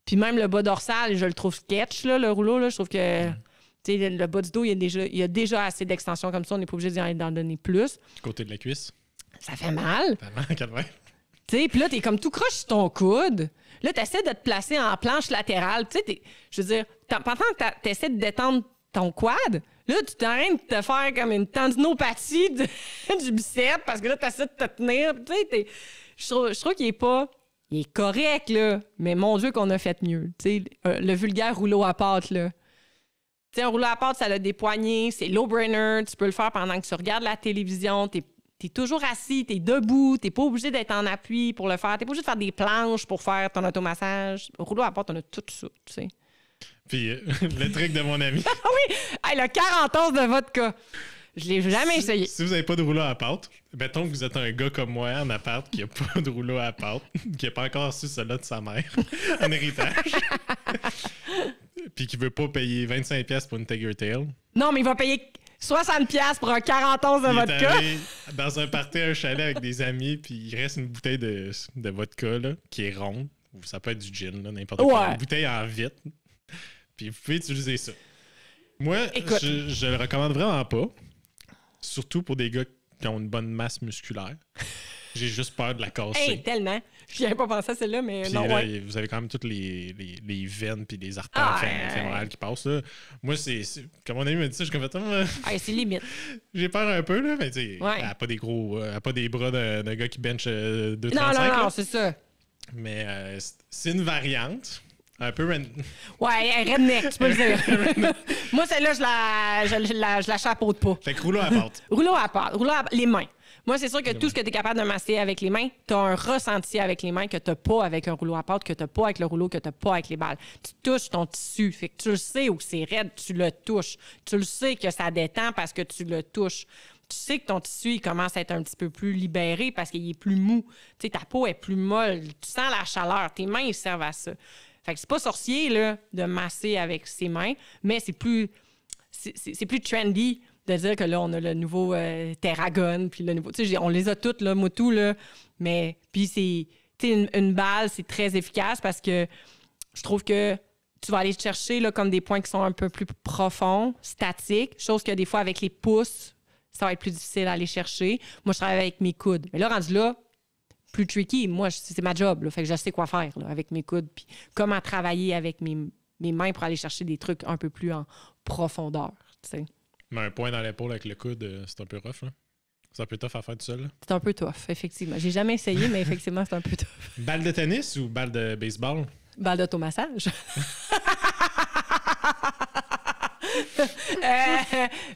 puis même le bas dorsal, je le trouve sketch, là, le rouleau. Là, je trouve que le bas du dos, il y a déjà assez d'extension comme ça. On n'est pas obligé d'en donner plus. Du côté de la cuisse. Ça fait mal. Quand même. Tu sais, puis là, t'es comme tout croche sur ton coude. Là, t'essaies de te placer en planche latérale. Tu sais, je veux dire, pendant que t'essaies de détendre ton quad, là, tu t'es en train de te faire comme une tendinopathie du bicep parce que là, t'essaies de te tenir. Tu sais, je trouve qu'il est pas... Il est correct, là, mais mon Dieu qu'on a fait mieux. Tu sais, le vulgaire rouleau à pâte, là. Tu sais, un rouleau à pâte, ça a des poignées, c'est low-brainer. Tu peux le faire pendant que tu regardes la télévision. T'es toujours assis, t'es debout, t'es pas obligé d'être en appui pour le faire. T'es pas obligé de faire des planches pour faire ton automassage. Au rouleau à pâte, on a tout ça, tu sais. Puis le truc de mon ami. Ah oui! Hey, le 40 onces de vodka. Je l'ai jamais essayé. Si vous n'avez pas de rouleau à pâte, mettons que vous êtes un gars comme moi en appart qui n'a pas de rouleau à pâte, qui n'a pas encore su cela de sa mère en héritage, puis qui veut pas payer 25$ pour une Tiger Tail. Non, mais il va payer 60$ pour un 40 onces de vodka. Il est allé dans un party à un chalet avec des amis, puis il reste une bouteille de vodka là, qui est ronde, ou ça peut être du gin, là, n'importe quoi. Une bouteille en vitre, puis vous pouvez utiliser ça. Moi, Écoute. je le recommande vraiment pas. Surtout pour des gars qui ont une bonne masse musculaire. J'ai juste peur de la casser. Hey, tellement. Je n'avais pas pensé à celle-là, mais Puis non, là, ouais. vous avez quand même toutes les veines puis les artères fémorales qui passent. Là. Moi, c'est comme mon ami m'a dit ça, je suis comme Hey, c'est limite. j'ai peur un peu, là, mais tu sais, Ouais. elle n'a pas des gros. Elle a pas des bras d'un gars qui bench 2,35. Non, là. c'est ça. Mais c'est une variante. Un peu. Ouais, hey, redneck, tu peux le dire. Moi, celle-là, je la chapeaute pas. Fait que rouleau à pâte. Rouleau à part, les mains. Moi, c'est sûr que tout ce que tu es capable de masser avec les mains, tu as un ressenti avec les mains que tu n'as pas avec un rouleau à pâte, que tu n'as pas avec le rouleau, que tu n'as pas avec les balles. Tu touches ton tissu. Fait que tu le sais où c'est raide, tu le touches. Tu le sais que ça détend parce que tu le touches. Tu sais que ton tissu, il commence à être un petit peu plus libéré parce qu'il est plus mou. Tu sais, ta peau est plus molle. Tu sens la chaleur. Tes mains, ils servent à ça. Fait que c'est pas sorcier, là, de masser avec ses mains, mais c'est plus trendy de dire que là, on a le nouveau Terragon, puis le nouveau... Tu sais, on les a toutes, là, Motu, là, mais... Puis c'est... Tu sais, une balle, c'est très efficace parce que je trouve que tu vas aller chercher, là, comme des points qui sont un peu plus profonds, statiques, chose que des fois, avec les pouces, ça va être plus difficile à aller chercher. Moi, je travaille avec mes coudes. Mais là, rendu là, plus tricky. Moi, c'est ma job, là, fait que je sais quoi faire là, avec mes coudes, puis comment travailler avec mes mains pour aller chercher des trucs un peu plus en profondeur, tu sais. Mais un point dans l'épaule avec le coude, c'est un peu rough. Hein? C'est un peu tough à faire tout seul. Là. C'est un peu tough, effectivement. J'ai jamais essayé, mais effectivement, c'est un peu tough. Balle de tennis ou balle de baseball? Balle d'automassage.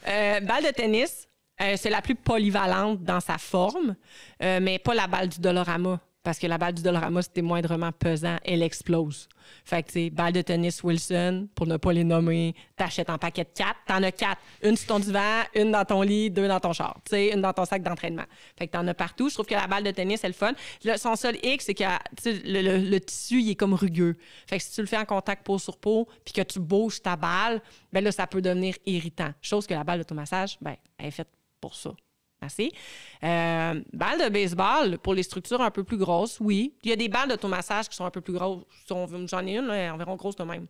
Balle de tennis, c'est la plus polyvalente dans sa forme, mais pas la balle du Dolorama. Parce que la balle du Dolorama, c'était moindrement pesant, elle explose. Fait que, tu sais, balle de tennis Wilson, pour ne pas les nommer, t'achètes en paquet de 4. T'en as 4. Une sur ton divan, une dans ton lit, 2 dans ton char. Tu sais, une dans ton sac d'entraînement. Fait que t'en as partout. Je trouve que la balle de tennis, c'est le fun. Son seul hic, c'est que le tissu, il est comme rugueux. Fait que si tu le fais en contact peau sur peau, puis que tu bouges ta balle, ben là, ça peut devenir irritant. Chose que la balle d'automassage, ben, elle est faite pour ça. Assez. Balle de baseball, pour les structures un peu plus grosses, oui. Il y a des balles d'automassage qui sont un peu plus grosses. J'en ai une, là, environ grosse de même.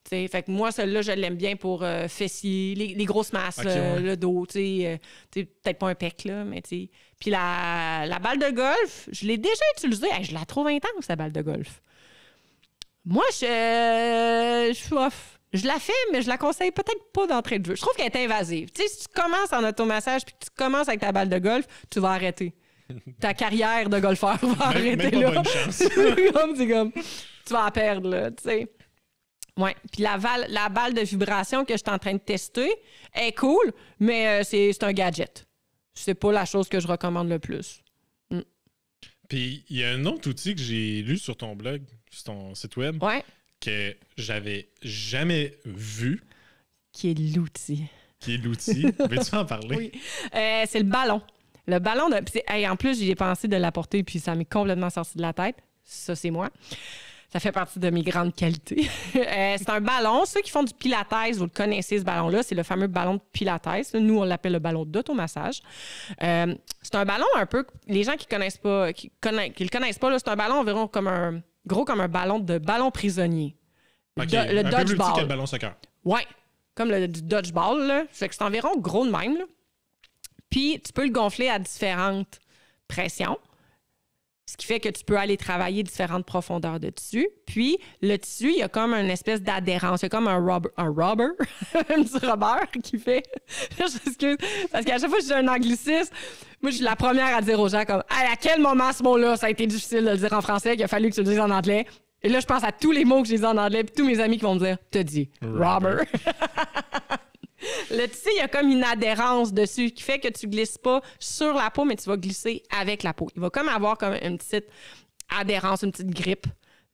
T'sais, fait que moi, celle-là, je l'aime bien pour fessiers, les grosses masses, okay, ouais. le dos, peut-être pas un pec, là, mais tu sais. Puis la balle de golf, je l'ai déjà utilisée. Hey, je la trouve intense, la balle de golf. Moi, je la fais, mais je la conseille peut-être pas d'entrée de jeu. Je trouve qu'elle est invasive. Tu sais, si tu commences en automassage puis que tu commences avec ta balle de golf, tu vas arrêter. Ta carrière de golfeur va arrêter même là. pas bonne chance. c'est comme, tu vas la perdre, là, tu sais. Ouais. Puis la balle de vibration que je suis en train de tester est cool, mais c'est un gadget. C'est pas la chose que je recommande le plus. Puis il y a un autre outil que j'ai lu sur ton blog, sur ton site web, Ouais. que j'avais jamais vu. Qui est l'outil. Qui est l'outil. Veux-tu en parler? Oui. C'est le ballon. Le ballon de. Hey, en plus, j'ai pensé de l'apporter, puis ça m'est complètement sorti de la tête. Ça, c'est moi. Ça fait partie de mes grandes qualités. C'est un ballon. Ceux qui font du pilates, vous le connaissez, ce ballon-là. C'est le fameux ballon de pilates. Nous, on l'appelle le ballon d'automassage. C'est un ballon un peu... Les gens qui le connaissent pas, là, c'est un ballon environ gros comme un ballon de ballon prisonnier. Okay. Le un peu plus petit dodgeball. que le ballon soccer. Ouais, comme du dodgeball, là. Fait que c'est environ gros de même, là. Puis, tu peux le gonfler à différentes pressions, ce qui fait que tu peux aller travailler différentes profondeurs de tissu. Puis, le tissu, il y a comme une espèce d'adhérence. Il y a comme un rubber, un petit rubber qui fait... Je m'excuse, parce qu'à chaque fois que je dis un anglicisme, moi, je suis la première à dire aux gens comme hey, à quel moment ce mot-là, ça a été difficile de le dire en français, qu'il a fallu que tu le dises en anglais. Et là, je pense à tous les mots que j'ai dit en anglais, puis tous mes amis qui vont me dire t'as dit rubber. Le tissu, il y a comme une adhérence dessus qui fait que tu glisses pas sur la peau, mais tu vas glisser avec la peau. Il va comme avoir comme une petite adhérence, une petite grippe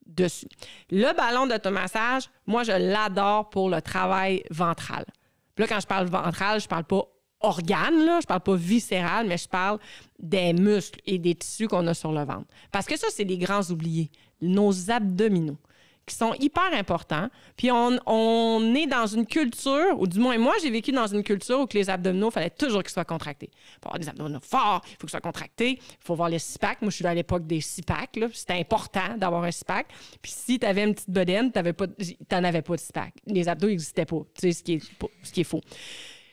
dessus. Le ballon d'automassage, moi, je l'adore pour le travail ventral. Puis là, quand je parle ventral, je parle pas organes, là, je parle pas viscéral, mais je parle des muscles et des tissus qu'on a sur le ventre. Parce que ça, c'est des grands oubliés. Nos abdominaux. qui sont hyper importants. Puis on est dans une culture, ou du moins moi, j'ai vécu dans une culture où que les abdominaux, il fallait toujours qu'ils soient contractés. Il faut avoir des abdominaux forts, il faut qu'ils soient contractés, il faut voir le six-pack. Moi, je suis à l'époque des six-packs. C'était important d'avoir un six-pack. Puis si tu avais une petite bedaine, tu n'en avais pas de six-pack. Les abdos n'existaient pas, tu sais, ce qui est faux.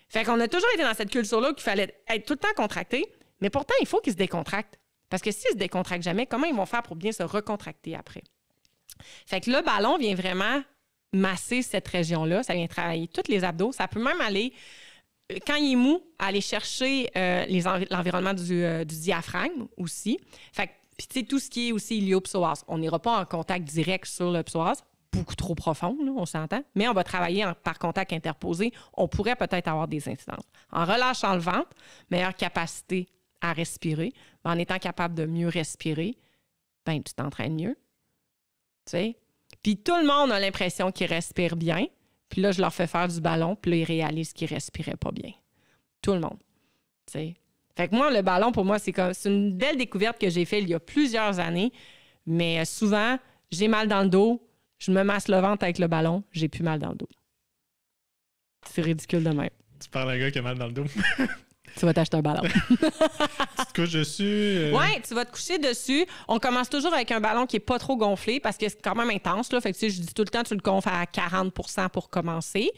Fait qu'on a toujours été dans cette culture-là qu'il fallait être tout le temps contracté, mais pourtant, il faut qu'ils se décontractent. Parce que s'ils se décontractent jamais, comment ils vont faire pour bien se recontracter après? Fait que le ballon vient vraiment masser cette région-là. Ça vient travailler tous les abdos. Ça peut même aller, quand il est mou, aller chercher l'environnement du diaphragme aussi. Fait que, puis tu sais, tout ce qui est aussi iliopsoas. On n'ira pas en contact direct sur le psoas, beaucoup trop profond, là, on s'entend, mais on va travailler par contact interposé. On pourrait peut-être avoir des incidences. En relâchant le ventre, meilleure capacité à respirer. En étant capable de mieux respirer, ben tu t'entraînes mieux. Tu sais? Puis tout le monde a l'impression qu'il respire bien. Puis là, je leur fais faire du ballon, puis là, ils réalisent qu'ils respiraient pas bien. Tout le monde. Tu sais? Fait que moi, le ballon, pour moi, c'est une belle découverte que j'ai faite il y a plusieurs années. Mais souvent, j'ai mal dans le dos, je me masse le ventre avec le ballon, j'ai plus mal dans le dos. C'est ridicule de même. Tu parles à un gars qui a mal dans le dos. Tu vas t'acheter un ballon. Tu te couches dessus. Oui, tu vas te coucher dessus. On commence toujours avec un ballon qui n'est pas trop gonflé parce que c'est quand même intense. Là. Fait que, tu sais, je dis tout le temps, tu le gonfles à 40 % pour commencer.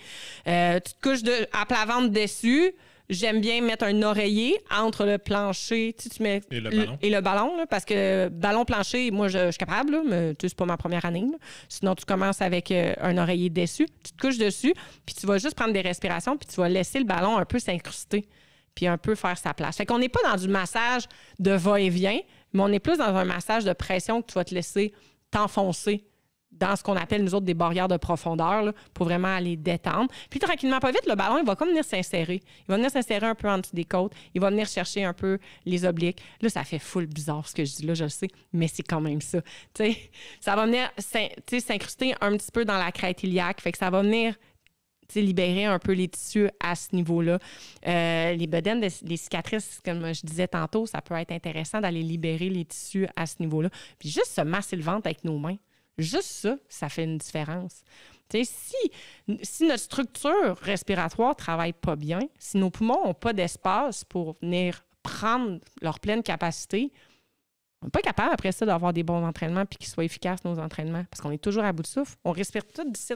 Tu te couches à plat ventre dessus. J'aime bien mettre un oreiller entre le plancher tu mets et le ballon là, parce que ballon plancher, moi, je suis capable, là, mais tu sais, c'est pas ma première année. Là. Sinon, tu commences avec un oreiller dessus. Tu te couches dessus, puis tu vas juste prendre des respirations, puis tu vas laisser le ballon un peu s'incruster, puis un peu faire sa place. Fait qu'on n'est pas dans du massage de va-et-vient, mais on est plus dans un massage de pression que tu vas te laisser t'enfoncer dans ce qu'on appelle, nous autres, des barrières de profondeur là, pour vraiment aller détendre. Puis tranquillement, pas vite, le ballon, il va comme venir s'insérer. Il va venir s'insérer un peu en dessous des côtes. Il va venir chercher un peu les obliques. Là, ça fait full bizarre ce que je dis là, je le sais, mais c'est quand même ça. T'sais, ça va venir s'incruster un petit peu dans la crête iliaque. Fait que ça va venir libérer un peu les tissus à ce niveau-là. Les bedaines, les cicatrices, comme je disais tantôt, ça peut être intéressant d'aller libérer les tissus à ce niveau-là. Puis juste se masser le ventre avec nos mains. Juste ça, ça fait une différence. Si notre structure respiratoire ne travaille pas bien, si nos poumons n'ont pas d'espace pour venir prendre leur pleine capacité, on n'est pas capable après ça d'avoir des bons entraînements puis qu'ils soient efficaces, nos entraînements, parce qu'on est toujours à bout de souffle. On respire tout d'ici.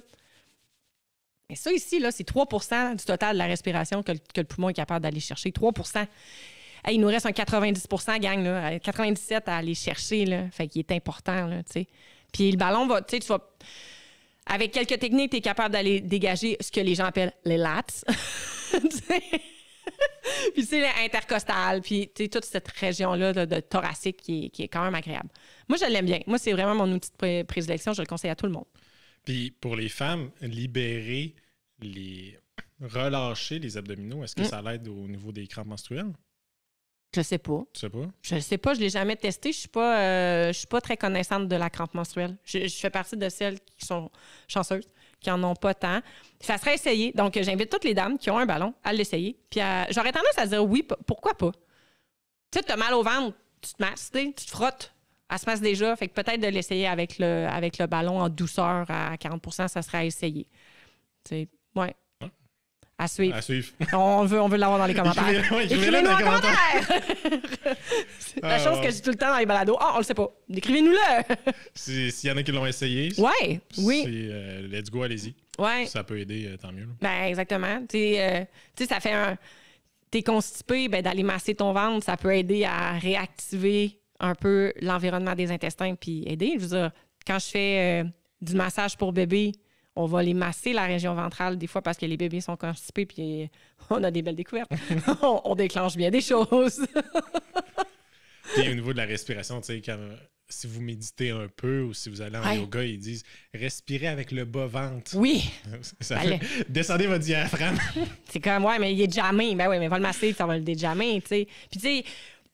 Et ça ici, là, c'est 3 % du total de la respiration que le poumon est capable d'aller chercher. 3 %. Hey, il nous reste un 90 % gang, là, 97 à aller chercher. Là. Fait qu'il est important, là, tu sais. Puis le ballon va, tu vas... Avec quelques techniques, tu es capable d'aller dégager ce que les gens appellent les lats. Puis c'est l'intercostal, puis toute cette région-là de thoracique qui est quand même agréable. Moi, je l'aime bien. Moi, c'est vraiment mon outil de prédilection. Je le conseille à tout le monde. Puis pour les femmes, relâcher les abdominaux, est-ce que ça l'aide au niveau des crampes menstruelles? Je sais pas. Tu sais pas? Je sais pas, je l'ai jamais testé. Je suis pas très connaissante de la crampe menstruelle. Je fais partie de celles qui sont chanceuses, qui en ont pas tant. Ça serait essayé. Donc, j'invite toutes les dames qui ont un ballon à l'essayer. Puis j'aurais tendance à dire oui, pourquoi pas? Tu sais, tu as mal au ventre, tu te masses, tu te frottes. Elle se masse déjà. Fait que peut-être de l'essayer avec le ballon en douceur à 40 % ça serait à essayer. Tu sais, ouais. À suivre. On veut l'avoir dans les commentaires. Écrivez-nous en commentaire! La chose que je dis tout le temps dans les balados. On le sait pas. Écrivez-nous-le! S'il y en a qui l'ont essayé, oui. Let's go, allez-y. Ouais. Ça peut aider, tant mieux. Là. Ben, exactement. Tu sais, ça fait t'es constipé, ben, d'aller masser ton ventre, ça peut aider à réactiver un peu l'environnement des intestins puis aider. Je veux dire, quand je fais du massage pour bébé, on va les masser, la région ventrale, des fois parce que les bébés sont constipés puis on a des belles découvertes. on déclenche bien des choses. Puis au niveau de la respiration, tu sais, si vous méditez un peu ou si vous allez en yoga, ils disent respirez avec le bas-ventre. Oui. Descendez votre diaphragme. C'est comme, mais il est jammé. Ben oui, mais va le masser, ça va le déjammer, tu sais. Puis tu sais,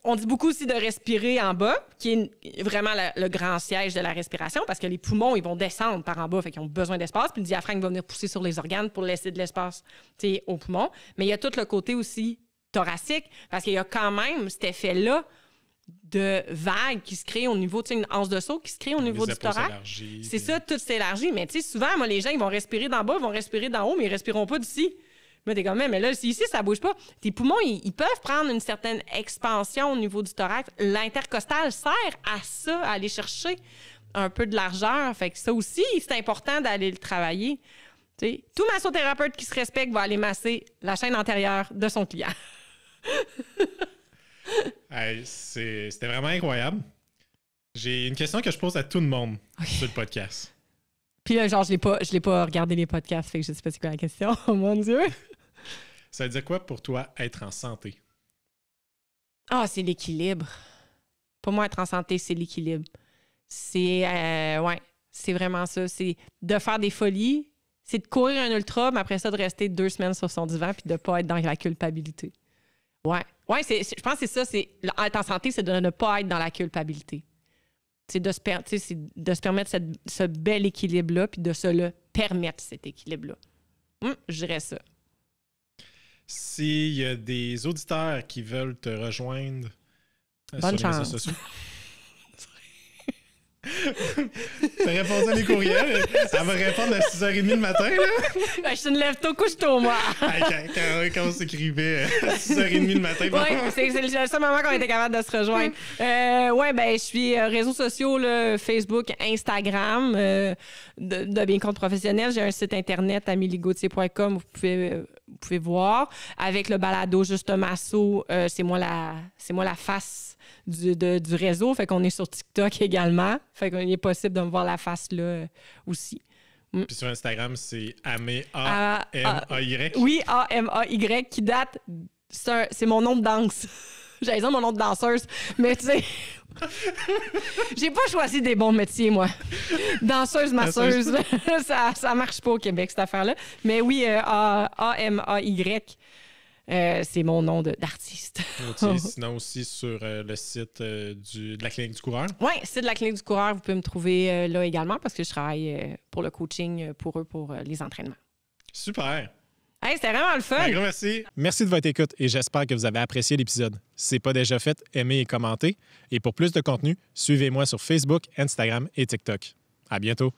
on dit beaucoup aussi de respirer en bas, qui est vraiment le grand siège de la respiration, parce que les poumons, ils vont descendre par en bas, fait qu'ils ont besoin d'espace, puis le diaphragme va venir pousser sur les organes pour laisser de l'espace aux poumons. Mais il y a tout le côté aussi thoracique, parce qu'il y a quand même cet effet-là de vagues qui se créent au niveau, tu sais, une anse de saut qui se crée au niveau du thorax. C'est ça, tout s'élargit. Mais tu sais, souvent, moi, les gens, ils vont respirer d'en bas, ils vont respirer d'en haut, mais ils respireront pas d'ici. Mais t'es comme, mais là, si ici, ça bouge pas. Tes poumons, ils peuvent prendre une certaine expansion au niveau du thorax. L'intercostal sert à ça, à aller chercher un peu de largeur. Fait que ça aussi, c'est important d'aller le travailler. T'sais, tout massothérapeute qui se respecte va aller masser la chaîne antérieure de son client. Hey, c'était vraiment incroyable. J'ai une question que je pose à tout le monde sur le podcast. Puis là, genre, je l'ai pas regardé les podcasts, fait que je sais pas c'est quoi la question. Oh mon Dieu! Ça veut dire quoi pour toi être en santé? Ah, c'est l'équilibre. Pour moi, être en santé, c'est l'équilibre. C'est vraiment ça. C'est de faire des folies, c'est de courir un ultra, mais après ça, de rester 2 semaines sur son divan puis de ne pas être dans la culpabilité. Ouais, je pense que c'est ça. Être en santé, c'est de ne pas être dans la culpabilité. C'est de se permettre ce bel équilibre-là puis de se le permettre, cet équilibre-là. Je dirais ça. S'il y a des auditeurs qui veulent te rejoindre Bonne sur les chance. réseaux sociaux. T'as répondu à mes courriels. Elle va répondre à 6h30 le matin. Là. Je te lève tôt, couche-tôt, moi. Quand on s'écrivait à 6h30 le matin. Oui, c'est le seul moment qu'on était capable de se rejoindre. Je suis réseaux sociaux, là, Facebook, Instagram, de bien compte professionnel. J'ai un site internet, ameligautier.com, vous pouvez voir. Avec le balado Juste Masso, c'est moi la face du réseau. Fait qu'on est sur TikTok également. Fait qu'il est possible de me voir la face là aussi. Puis sur Instagram, c'est A-M-A-Y. Oui, A-M-A-Y, qui date... C'est mon nom de danse. J'allais dire mon nom de danseuse, mais tu sais... J'ai pas choisi des bons métiers, moi. Danseuse, masseuse, ça marche pas au Québec, cette affaire-là. Mais oui, A-M-A-Y... c'est mon nom d'artiste. Sinon aussi sur le site de la Clinique du Coureur. Oui, site de la Clinique du Coureur, vous pouvez me trouver là également parce que je travaille pour le coaching pour eux, pour les entraînements. Super! Hey, c'était vraiment le fun! Un grand merci! Merci de votre écoute et j'espère que vous avez apprécié l'épisode. Si ce n'est pas déjà fait, aimez et commentez. Et pour plus de contenu, suivez-moi sur Facebook, Instagram et TikTok. À bientôt!